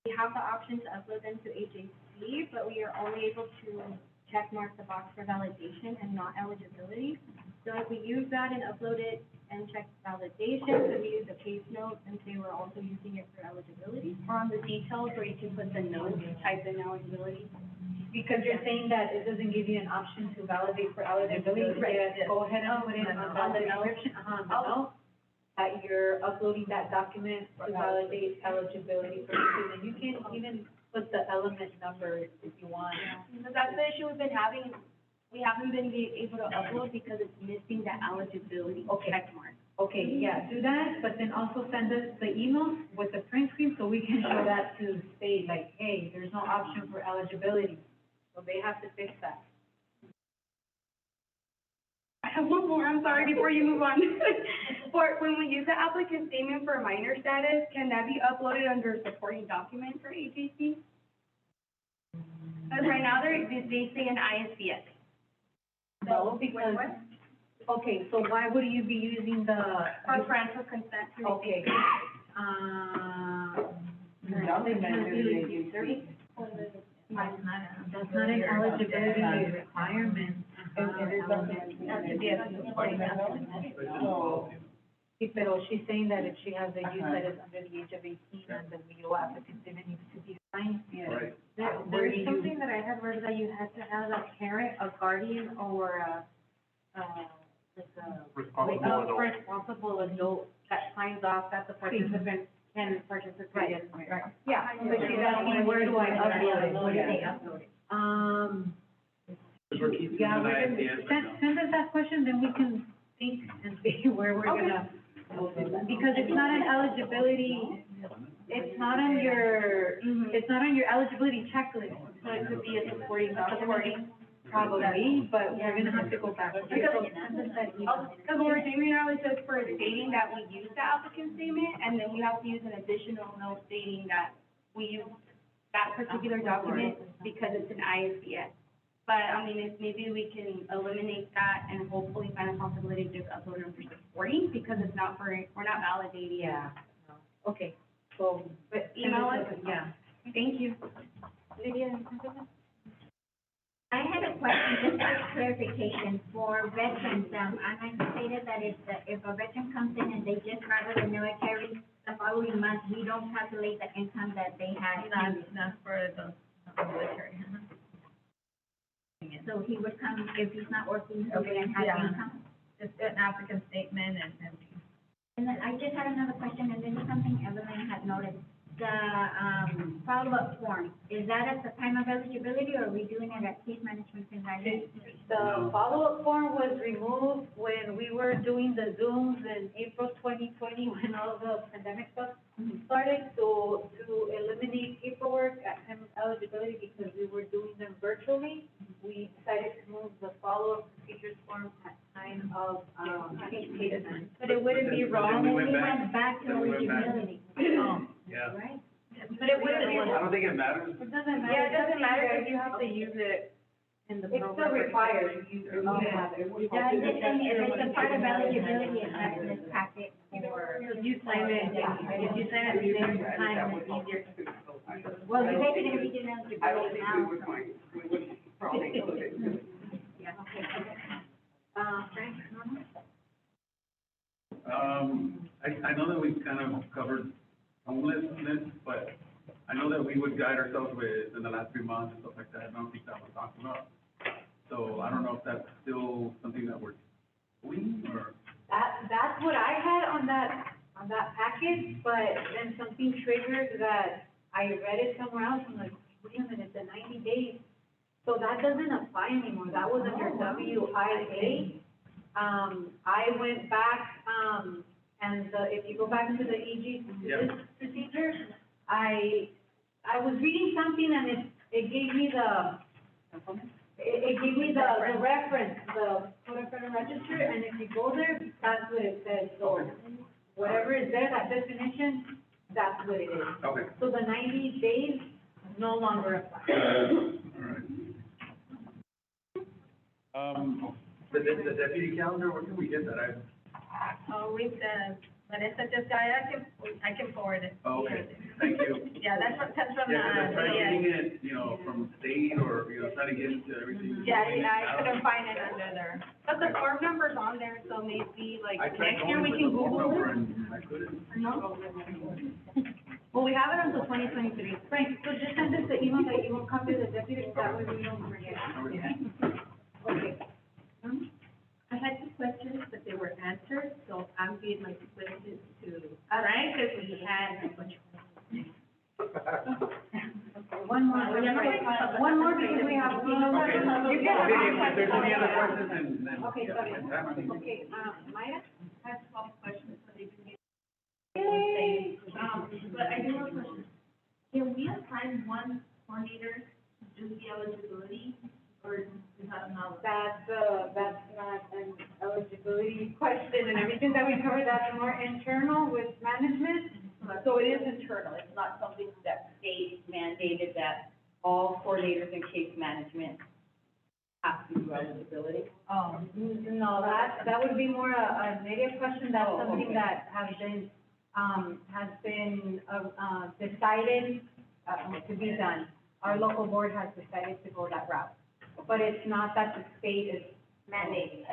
we have the option to upload them to AJC, but we are only able to check mark the box for validation and not eligibility. So if we use that and upload it and check validation, so we use the case note and say we're also using it for eligibility, or on the details where you can put the note, type in eligibility. Because you're saying that it doesn't give you an option to validate for eligibility, Right. yes, go ahead and put it on the description, that you're uploading that document to validate eligibility for you, and you can even put the element number if you want. So that's the issue we've been having. We haven't been able to upload because it's missing the eligibility check mark. Okay, yeah, do that, but then also send us the email with the print screen so we can show that to state like, hey, there's no option for eligibility. So they have to fix that. I have one more, I'm sorry, before you move on. For, when we use the applicant statement for minor status, can that be uploaded under supporting document for AJC? Because right now they say an ISBS. No, because, okay, so why would you be using the? For parental consent to Okay. That's not an eligibility requirement. Pero she's saying that if she has a youth that is under the age of 18 and the video applicant statement needs to be signed. Right. There's something that I had heard that you had to have a parent, a guardian, or Responsible adult. adult that signs off that the participant can participate. Right. Yeah, so she's asking, where do I upload it? Where do they upload it? Because we're keeping Yeah, an we eye can, at the end. send us that question, then we can think and see where we're gonna. Because it's not an eligibility, it's not on your, it's not on your eligibility checklist, so it could be a supporting document. Probably, but we're gonna have to go back. Because what we're doing right now is just for stating that we use the applicant statement, and then we have to use an additional note stating that we use that particular document because it's an ISBS. But, I mean, if maybe we can eliminate that and hopefully find a possibility to just upload it under supporting, because it's not for, we're not validating. Yeah, okay, so, but Email us? Yeah. Thank you. Lydia? I had a question, just for clarification, for veterans, Ana stated that if a veteran comes in and they just got out of the military, the following month, we don't calculate the income that they had. Not for the military. So he would come, if he's not working, he wouldn't have income? Just an applicant statement and. And then I just had another question, and this is something Evelyn had noticed. The, follow-up form, is that at the time of eligibility, or are we doing it at case management evaluation? The follow-up form was removed when we were doing the Zooms in April 2020, when all the pandemic stuff started, so to eliminate paperwork at time of eligibility, because we were doing them virtually, we decided to move the follow-up procedures form at time of, case management. But it wouldn't be wrong Then We we went back to Then we went back. eligibility, Yeah. right? But it wouldn't be, I don't think it matters. it doesn't matter. Yeah, it doesn't matter because you have to use it in the It's program. still required, you have it. Yeah, I'm just saying, if it's a part of eligibility, it's not in this packet, or. If you sign it, if you sign it at the same time, it's easier. Well, you make it if you didn't I don't eligibility think now, we would mind, we would probably include it. yeah, okay. Frank, I know that we've kind of covered homelessness, but I know that we would guide ourselves with, in the last 3 months and stuff like that, and I don't think that was talking about. So I don't know if that's still something that we're doing, or, That's what I had on that packet, but then something triggered that I read it somewhere else, I'm like, wait a minute, the 90 days. So that doesn't apply anymore, that was under WIA. I went back, and if you go back to the EG procedure, I was reading something and it gave me the reference, the Code of Federal Register, and if you go there, that's what it says, so whatever is there, that definition, that's what it is. okay. So the 90 days no longer apply. All right. The deputy calendar, where can we get that? With Vanessa just got it, I can forward it. Okay, thank you. Yeah, that's from Yeah, because I tried getting it, from state or, trying to get into everything. Yeah, I couldn't find it under there. But the form number's on there, so maybe like I tried next year we going can with the phone Google number it. and I couldn't. No? Well, we have it until 2023. Frank, so just send us the email that you won't copy the deputy, that way we don't forget. Okay. I had two questions, but they were answered, so I'm giving my two questions to Frank, because we had a bunch One more because we have. Okay, You can have okay, one if there's any other question. questions, then. Okay, yeah, sorry. okay. Okay, Maya? I have 12 questions, so they can get. Yay. But I do have a question. Can we assign one coordinator to do the eligibility, or is that not? That's not an eligibility question and everything that we covered, that's more internal with management. So it is internal, it's not something that state mandated that all coordinators in case management have to do eligibility? No, that would be more a native question, that's something that has been decided, to be done. Our local board has decided to go that route, but it's not that the state is mandating.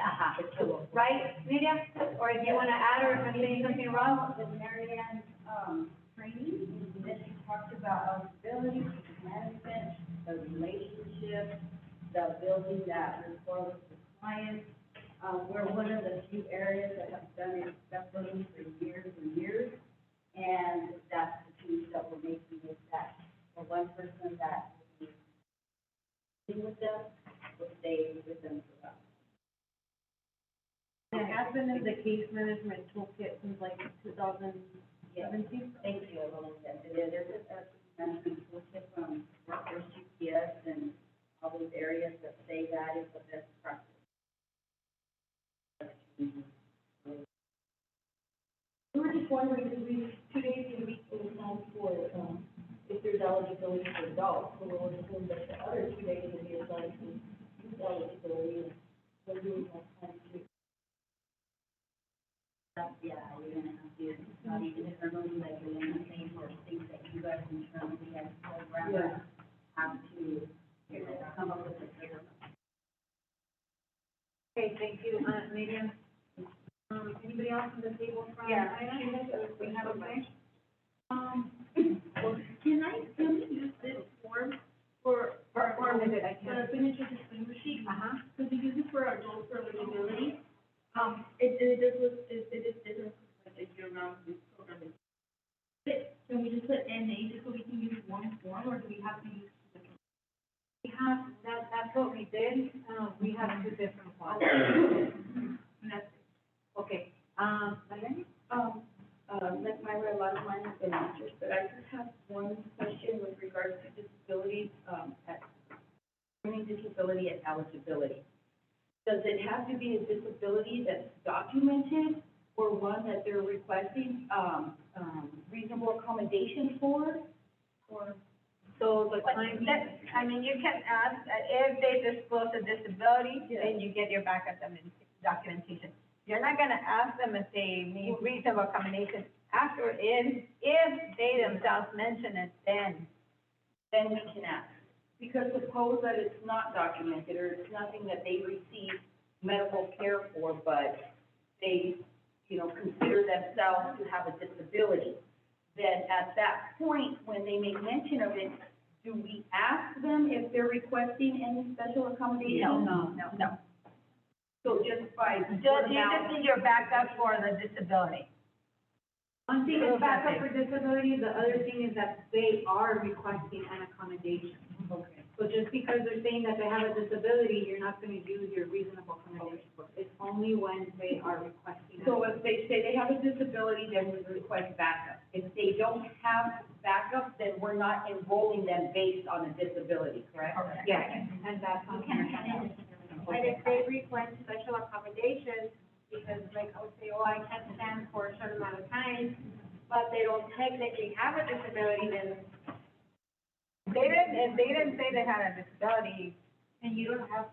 Right, Lydia? Or if you wanna add or say something wrong? The Marianne, training, that she talked about eligibility, management, the relationship, the building that rapport with the clients. We're one of the few areas that have done it successfully for years and years. And that's the change that we're making is that the one person that will be with them will stay with them throughout. It has been in the case management toolkit since like 2017. Thank you, Evelyn. Yes, it is. There's a management toolkit from Workforce GPS and all those areas that say that is the best practice. We were just wondering, because we, 2 days a week will count for, if there's eligibility for adults, so we'll assume that the other 2 days will be assigned to youth eligibility, and we're doing that time too. Yeah, you're gonna have to, not even internally, like you're gonna say for things that you guys internally as programmers have to, come up with a figure. Okay, thank you, Miriam. Anybody else on the table from? Yeah. We have a mic. Can we use this form for Form is it? I the can't. signature disclaimer sheet? Because we use it for adults for eligibility. It is different, like a year-round program. Can we just put NA just so we can use one form, or do we have to use two different? We have, that's what we did, we have two different ones. And that's it. Okay, Marlene? Like Myra, a lot of mine have been answered, but I just have one question with regards to disability, learning disability and eligibility. Does it have to be a disability that's documented or one that they're requesting, reasonable accommodation for? Or, So the time. I mean, you can ask, if they disclose a disability, then you get your backup documentation. You're not gonna ask them if they need reasonable accommodation. After, if they themselves mention it, then we can ask. Because suppose that it's not documented, or it's nothing that they receive medical care for, but they, consider themselves to have a disability, then at that point, when they make mention of it, do we ask them if they're requesting any special accommodation? No. So just by You just need your backup for the disability. One thing is backup for disability, the other thing is that they are requesting an accommodation. Okay. So just because they're saying that they have a disability, you're not gonna use your reasonable accommodation. It's only when they are requesting. So if they say they have a disability, then we request backup. If they don't have backup, then we're not enrolling them based on a disability, correct? Yes, and that's on your. But if they request special accommodations, because like I would say, oh, I can't stand for a certain amount of time, but they don't technically have a disability, then If they didn't say they had a disability, and you don't have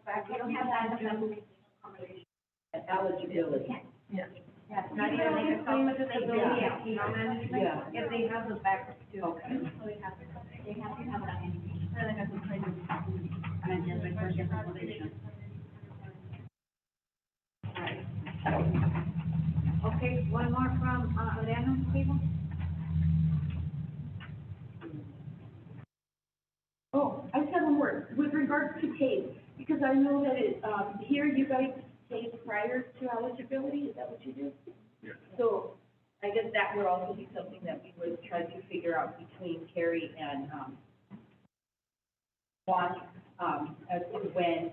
accommodation. Eligibility. Yes, not even like a self-disability, management, if they have the backup too. Okay. So they have to have that in, so they have to try to manage the personal accommodation. Okay, one more from, Adriano, please. Oh, I just have one word, with regards to pay, because I know that here you guys pay prior to eligibility, is that what you do? Yes. So, I guess that would also be something that we would try to figure out between Carrie and, Juan, as to when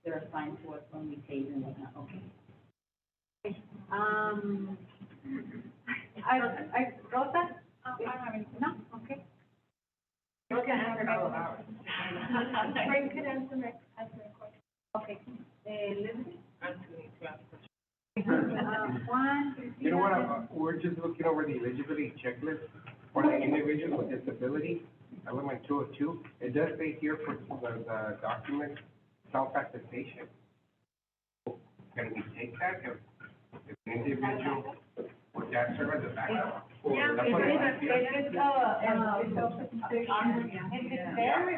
they're assigned to us, when we pay them, and whatnot, okay? I wrote that? I don't have any, no, okay. you can answer all of ours. Frank could answer my question. Okay, Liz? Juan? You know what, we're just looking over the eligibility checklist for the individual with disability, element 202. It does say here for the document, self-attestation. Can we take that if an individual, would that serve as a backup? Yeah, That's what it might be. if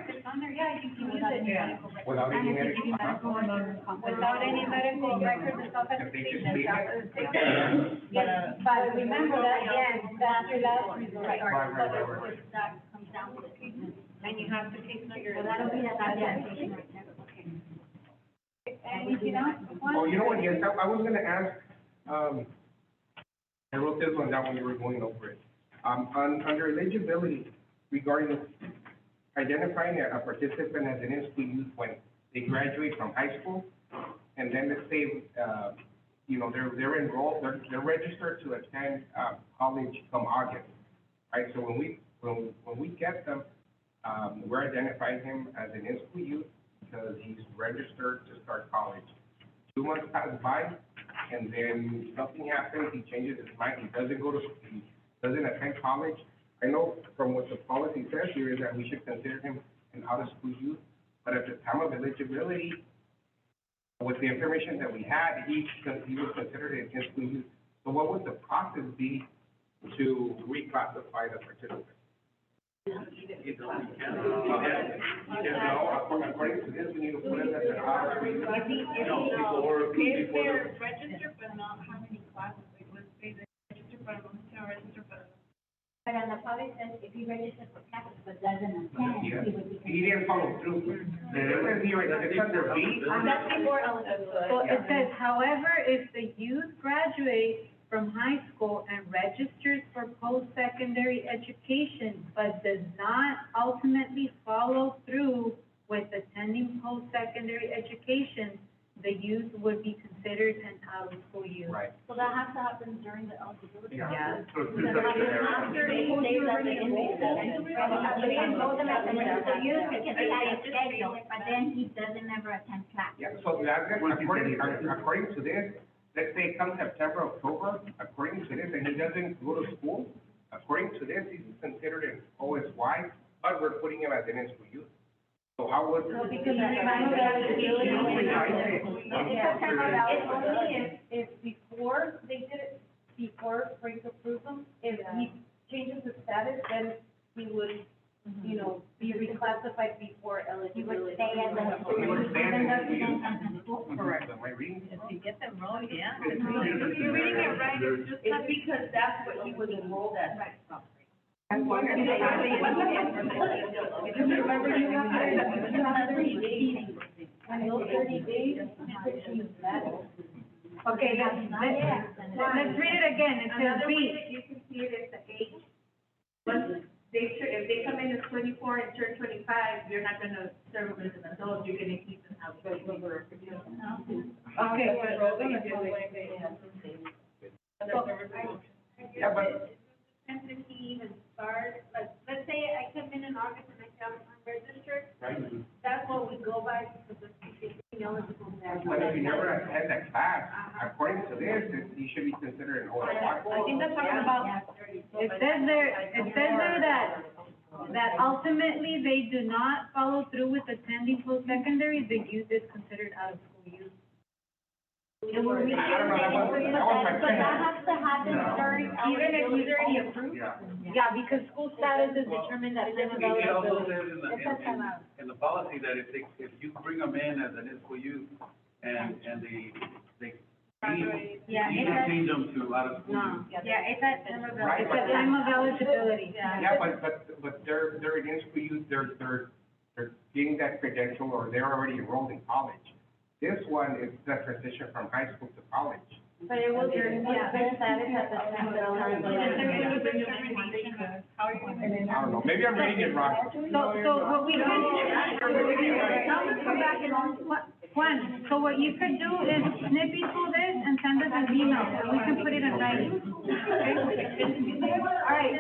it's on there, yeah, you can use it. Without any And if you medical. give medical, without any medical records and stuff. If they just leave it. Yes, but remember that, yes, that's your last resort. Right. That comes down to the treatment. And you have to take your. So that'll be at that application right there. Anything else? Juan? Oh, you know what, yes, I was gonna ask, I wrote this one down when you were going over it. Under eligibility regarding identifying a participant as an in-school youth when they graduate from high school, and then let's say, they're enrolled, they're registered to attend, college come August, right? So when we get them, we're identifying him as an in-school youth because he's registered to start college. 2 months pass by, and then something happens, he changes his mind, he doesn't attend college. I know from what the policy says here is that we should consider him an out-of-school youth, but at the time of eligibility, with the information that we had, he was considered an in-school youth. So what would the process be to reclassify the participant? According to this, we need to put it as an out-of-school youth. If they're registered but not have any classes, like let's say they're registered but not registered but. But on the policy says if he registers for classes but doesn't attend, Yeah. he would be. He didn't follow through. It says here, it's under B. That's before eligibility. So it says, however, if the youth graduates from high school and registers for post-secondary education, but does not ultimately follow through with attending post-secondary education, the youth would be considered an out-of-school youth. Right. So that has to happen during the eligibility. Yeah. So it's just like there. After 8 days that they enroll them. After they enroll them as an eligible youth, because they had a schedule, but then he doesn't ever attend class. Yeah, so that's, according to this, let's say come September, October, according to this, and he doesn't go to school, according to this, he's considered an OSY, but we're putting him as an in-school youth. So how would? No, because the time of eligibility. It's only if before they did it, before Frank approved them, if he changes his status, then he would you know, be reclassified before You would eligibility. stay as a You would stay as a resident of the school. Correct, am I reading? If you get them wrong, yeah. It's You're reading it right, it's just It's because that's what he was enrolled as. As long as they are. Because remember, you have 30 days. When those 30 days, restrictions matter. Okay, let's read it again, it says Another way B. that you can see it is the age. Once if they come in as 24 and turn 25, you're not gonna serve them as an adult, you're gonna keep them out. Okay. Yeah, but Depends if he even starts, like, let's say I come in August and I say I'm unregistered, that's what we go by, because it's eligible. but if you never attend that class, according to this, you should be considered an OSY. I think that's talking about, it says there that ultimately they do not follow through with attending post-secondary, the youth is considered out of school youth. And we're reading I don't know, that was my But that question. has to happen during even if he's already approved? Yeah. Yeah, because school status is determined at time of It also eligibility. says in the policy that if you bring them in as an school youth and they Yeah, you it can says, change them to out of school no, youth. yeah, it's at time of, Right, it's but- at time of eligibility. Yeah, but they're in school youth, they're getting that credential, or they're already enrolled in college. This one is the transition from high school to college. But it was their status at the time of eligibility. I don't know, maybe I'm reading it wrong. So what we could, Juan, so what you could do is snippy through this and send us an email, and we can put it in writing, okay? All right.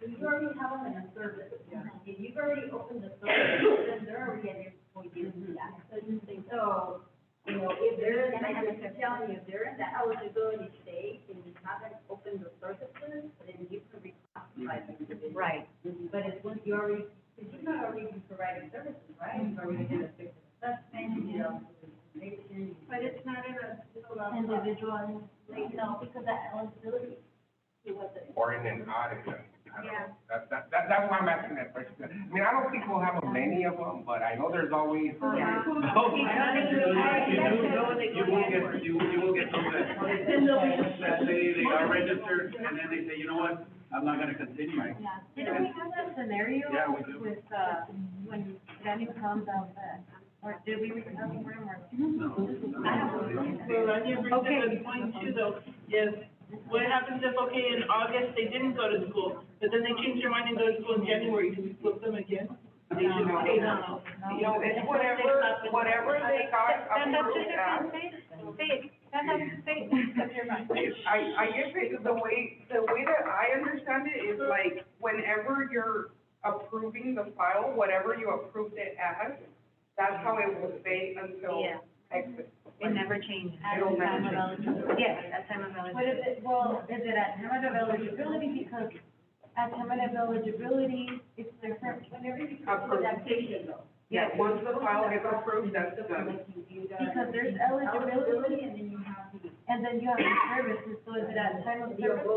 You already have them in a service. If you've already opened the service, then they're already at your point to do that. So, you know, if they're, and I was telling you, if they're in the eligibility stage and you haven't opened the services, then you can reclassify them. Right. But it's once you already, because you're not already providing services, right? You've already did a fixed assessment, you know, information. But it's not in a. Individual, no, because that eligibility, it wasn't. Or in an audit. I don't Yeah. know. That's why I'm asking that question. I mean, I don't think we'll have many of them, but I know there's always. You will get those that say they are registered, and then they say, you know what, I'm not gonna continue. Didn't we have that scenario Yeah, we do. with, when Daniel comes out, or did we recover him, or? Well, I never Okay. said the point too, though, is what happens if, okay, in August, they didn't go to school, but then they changed their mind and go to school in January, do we flip them again? They should stay now. No, it's whatever they got Stand up to approved the as. say it, stand up, say it. I guess the way that I understand it is like, whenever you're approving the file, whatever you approved it as, that's how it will stay until Yeah. exit. It never changes. It'll never Time of change. eligibility. Yes, at time of What is eligibility. it, well, is it at time of eligibility, because at time of eligibility, it's different, whenever you come to Approved. adaptation though. Yeah, once the file gets approved, that's done. Because there's eligibility, and then you have the services, so is it at time of service?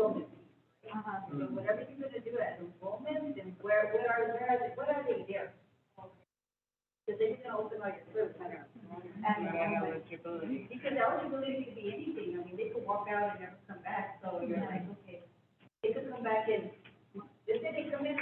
Uh-huh. So whatever you're gonna do at enrollment, then what are they there? Because then you're gonna open all your service centers. Eligibility. Because eligibility could be anything, I mean, they could walk out and never come back, so you're like, okay. They could come back in, let's say they come in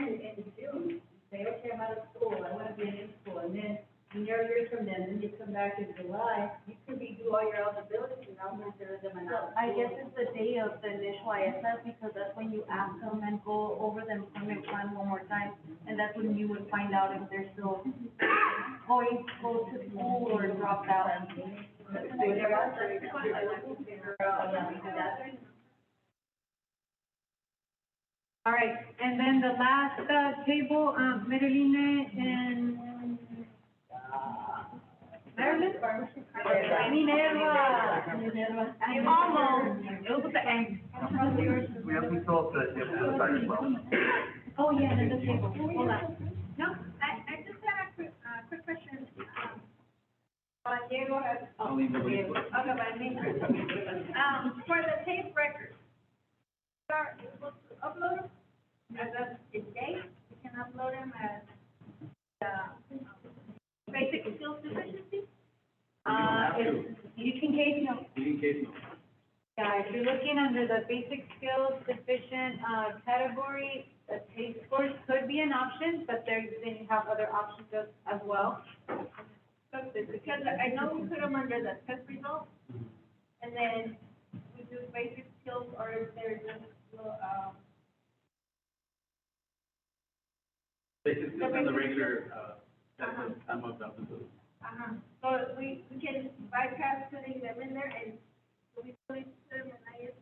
June, say, okay, I'm out of school, I wanna be in school, and then you never hear from them, then they come back in July, you could redo all your eligibility, and now consider them an out. I guess it's the day of the initial ISS, because that's when you ask them and go over the employment plan one more time, and that's when you would find out if they're still going to go to school or dropped out. All right, and then the last, table, Marilyn and, Marilyn? Minerva. Almost, it was the end. We have control to, if the site as well. Oh, yeah, and then the table, hold on. No, I just had a quick question. Diego has. I'll leave the way. Okay, by me. For the tape records, are able to upload them as of today? We can upload them as, basic skills deficiency? You can case note. Yeah, if you're looking under the basic skills deficient, category, the taste scores could be an option, but then you have other options as well. Because I know we put them under the test results, and then we do basic skills, or if there's just, They just on the regular, time of episode. so we can bypass putting them in there, and we put them in ISD.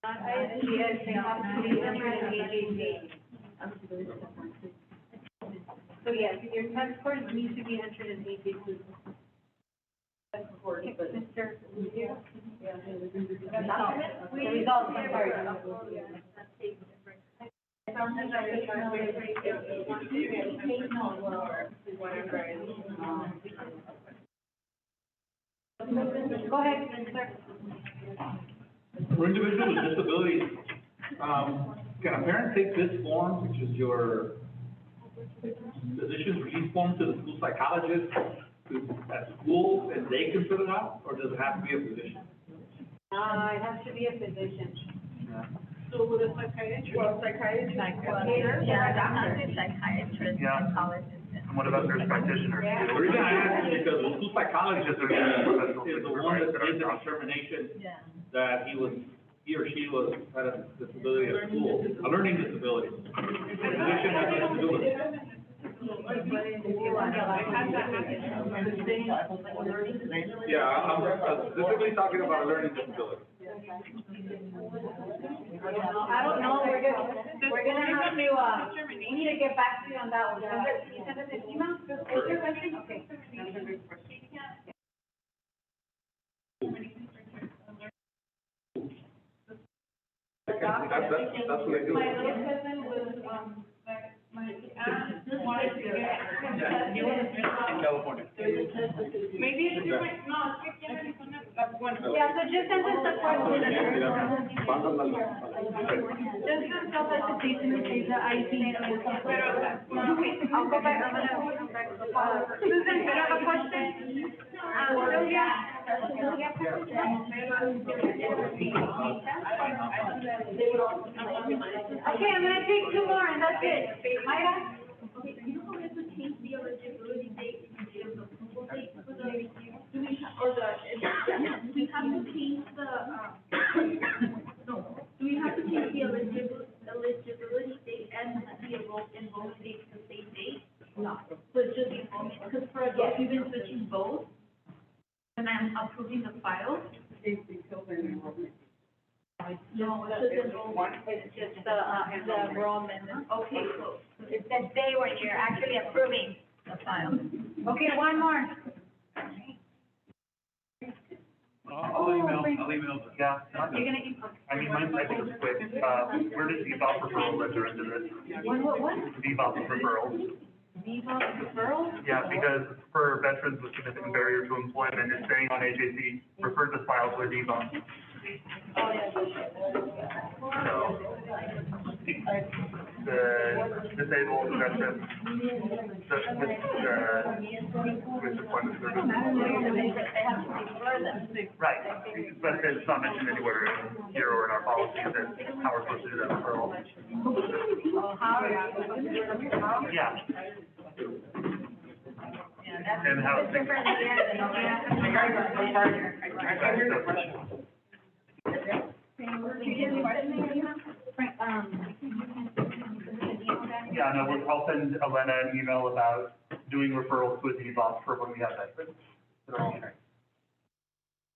Not ISDS, they have to be entered in AJC. So yes, your test scores need to be entered in AJC. Mr. The results, I'm sorry. Go ahead, sir. For individuals with disabilities, can a parent take this form, which is your physician's release form, to the school psychologist at school, and they can fill it out, or does it have to be a physician? It has to be a physician. So would a psychiatrist? Well, psychiatrist. Psychiatrist, psychologist. And what about nurse practitioners? The reason I ask is because the school psychologist is the one that made the determination that he or she had a disability at school, a learning disability. The physician has nothing to do with it. Yeah, I'm specifically talking about a learning disability. I don't know, we're gonna have to, we need to get back to you on that one. Send us an email. What's your question? Okay. That's what I do. My little cousin was, my aunt wanted to get. In California. Maybe it's different, no, that's one. Yeah, so just send us the question. Just some self-attestation to say the IT. I'll go back, I'm gonna come back. Susan, you have a question? Sylvia? Okay, I'm gonna take two more and that's it. Mayra? Okay, you know, we have to change the eligibility date and the approval date for the review. Do we have to change the, no, do we have to change the eligibility date and the enrollment date to the same date? No. So it's just enrollment, because for adults, we've been switching both, and I'm approving the file. No, it's just enrollment. It's just the enrollment. Okay, so It's the day when you're actually approving the file. Okay, one more. I'll email them. Yeah. You're gonna email. I mean, mine, I think it's quick. Where does VBOP referrals enter into this? What? VBOP referrals. Viva referral? Yeah, because for veterans with significant barrier to employment, it's saying on HAC, refer to files with VBOP. Oh, yeah. So, the disabled veterans, with employment services. They have to refer them. Right, but it's not mentioned anywhere here or in our policy that how we're supposed to do that referral. Oh, how? Yeah. Yeah, that's. And how it's. Different, Yeah, no, I'll send Elena an email about doing referrals with VBOP for when we have veterans.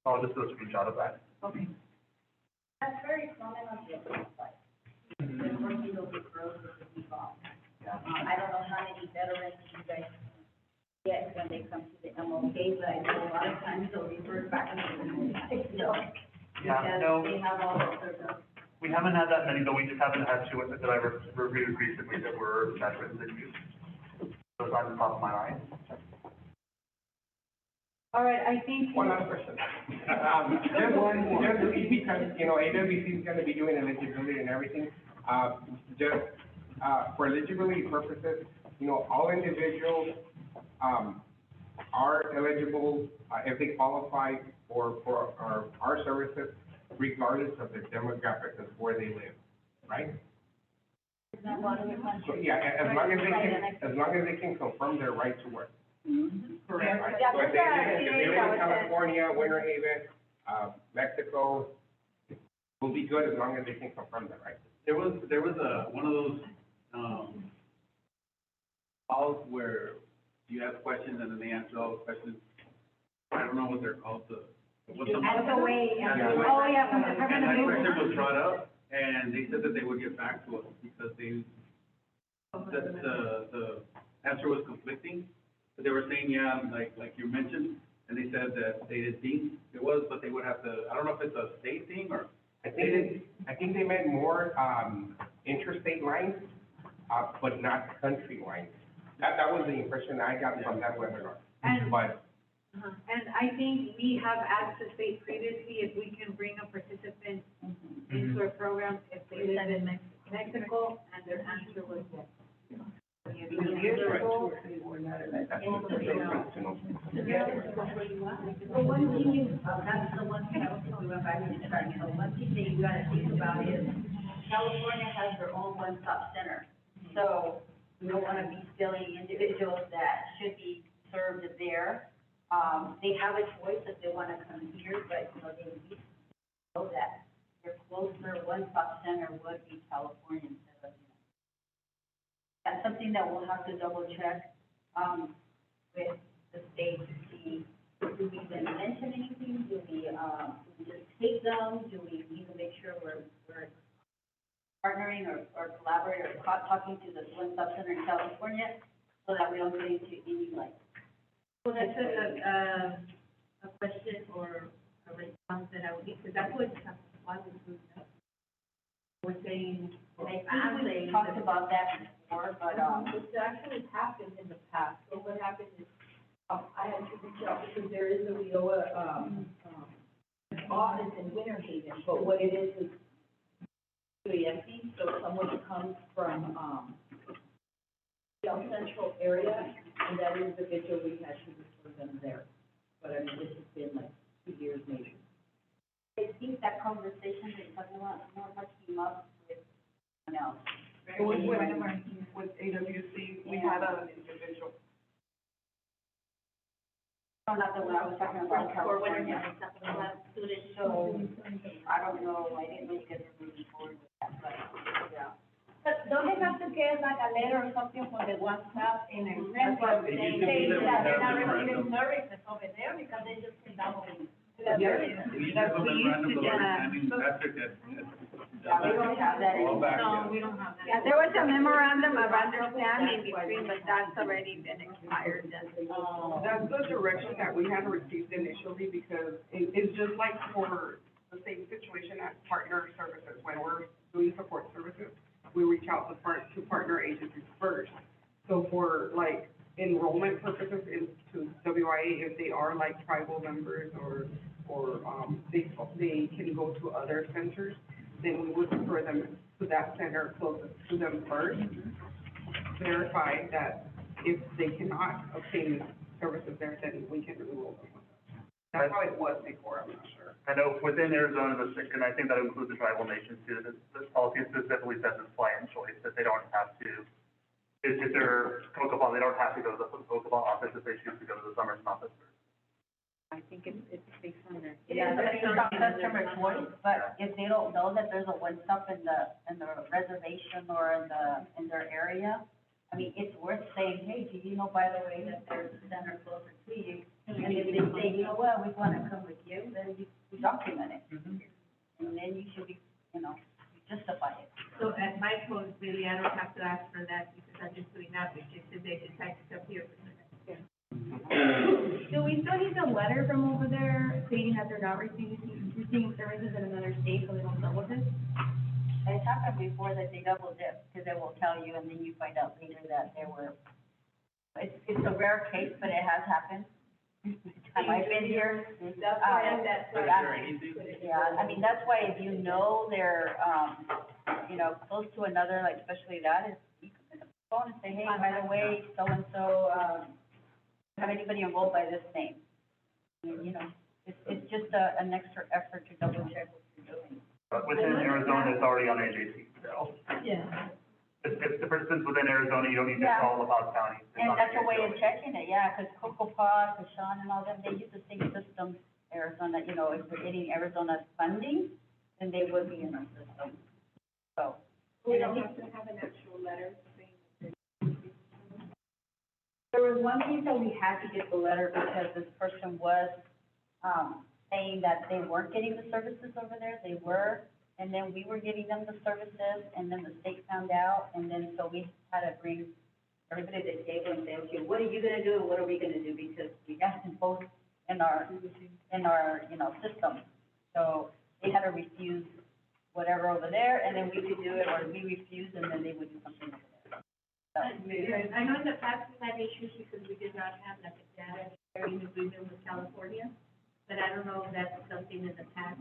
I'll just do a screenshot of that. Okay. That's very common on the other side. Working those referrals with the VBOP. I don't know how many veterans you guys get when they come to the MOK, but I know a lot of times they'll revert back to the Yeah, no, they have all of their, we haven't had that many, but we just haven't had two that I reviewed recently that were veterans that used. So it's on the top of my mind. All right, I think. One last question. Just because, you know, AWC is gonna be doing eligibility and everything, just for eligibility purposes, you know, all individuals, are eligible, if they qualify for our services, regardless of their demographics of where they live, right? So, yeah, as long as they can confirm their right to work. Correct. Right? Yeah, So if that's they live in California, Winter Haven, Mexico, will be good as long as they can confirm that, right? There was one of those, calls where you ask questions and then they answer all the questions. I don't know what they're called, what's the? SOA. Oh, yeah, from the And Department that of question Labor. was brought up, and they said that they would get back to us because the answer was conflicting. But they were saying, yeah, like you mentioned, and they said that they didn't think it was, but they would have to, I don't know if it's a state thing or. I think they meant more, interstate lines, but not country lines. That was the impression I got from that webinar. And- But, And I think we have asked the state previously if we can bring a participant into our program if they live in Mexico, and their answer was yes. Years ago, But one thing is, that's the one thing I was talking about back in the start, so one thing that you gotta think about is, California has their own one-stop center. So, we don't wanna be stealing individuals that should be served there. They have a choice if they wanna come here, but, you know, they need to know that their closer one-stop center would be California instead of, you know. That's something that we'll have to double check, with the state to see, do we even mention anything? Do we just take them? Do we need to make sure we're partnering or collaborating or talking to the one-stop center in California so that we don't get into any, like, Well, that's a question or a response that I would give, because that's what, why was moved up. We're saying, I think we talked about that before, but, It's actually happened in the past, so what happened is, I had to reach out because there is a WIOA, office in Winter Haven, but what it is really empty, so someone comes from, South Central area, and that individual, we had to refer them there. But I mean, this has been like 2 years maybe. I think that conversation that you're talking about, not much came up with, you know. It was with AWC, we had an individual. No, not the one I was talking about, or when California. you're talking about students. So, I don't know, I didn't know you guys were moving forward with that, but, yeah. But don't they have to get like a letter or something from the one stop in a rental It saying used to be that we that they're had not memorandum. receiving services over there because they just came down with. We used to have a memorandum of understanding, Patrick, We don't have that all back, no, we don't have that. Yeah, there was a memorandum of understanding between, but that's already been expired then. That's the direction that we had received initially, because it's just like for the same situation as partner services, when we're doing support services, we reach out to partner agencies first. So for like enrollment purposes into WIA, if they are like tribal members or they can go to other centers, then we would refer them to that center closest to them first. Verify that if they cannot obtain services there, then we can enroll them. That's how it was before, I'm not sure. I know within Arizona, and I think that includes the tribal nations too, this policy specifically says it's client choice, that they don't have to, if they're Cocobah, they don't have to go to the Cocobah office if they choose to go to the Summers office. I think it's based on their. Yeah, it's not customer choice, but if they don't know that there's a one-stop in the reservation or in their area, I mean, it's worth saying, hey, do you know, by the way, that there's a center closer to you? And if they say, you know what, we wanna come with you, then you document it. And then you should be, you know, you justify it. So at my point, really, I don't have to ask for that because I'm just doing that, it's just if they decide to come here. Do we still need the letter from over there stating that they're not receiving services in another state so they don't double dip? It's happened before that they double dip, because they will tell you, and then you find out later that they were, it's a rare case, but it has happened. I've been here. That's why Yeah, I mean, that's why if you know they're, you know, close to another, like especially that, is phone and say, hey, by the way, so-and-so, have anybody enrolled by this name? You know, it's just an extra effort to double check what you're doing. Within Arizona, it's already on AJC, so. Yeah. If the person's within Arizona, you don't need to Yeah. call LaPaz County. It's And on that's a way AJC. of checking it, yeah, because Coco Pop, Sean and all them, they use the same system, Arizona, you know, if we're getting Arizona funding, then they would be in our system, so. We don't have to have an actual letter saying. There was one piece that we had to get the letter because this person was, saying that they weren't getting the services over there, they were, and then we were giving them the services, and then the state found out, and then so we had to bring everybody to the table and say, okay, what are you gonna do, and what are we gonna do, because we got them both in our, you know, system. So they had to refuse whatever over there, and then we could do it, or we refuse, and then they would do something over there. So, I know in the past we had issues because we did not have like a data sharing agreement with California, but I don't know if that's something in the past.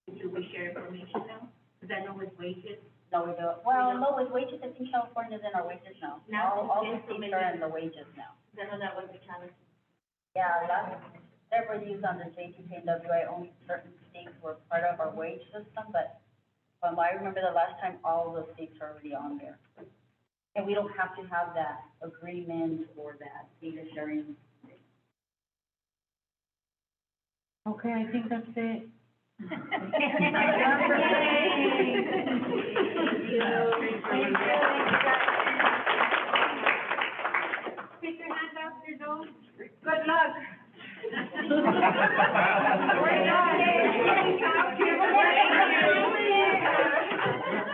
Do we share information now? Because I know with wages. no, we don't, well, no, with wages, I think California's in our wages now. Now All it's the states are in the wages now. I know that was the challenge. Yeah, last, several years under JTK and WI, only certain states were part of our wage system, but, I remember the last time, all the states are already on there. And we don't have to have that agreement or that data sharing. Okay, I think that's it. Put your hand up, your nose. Good luck.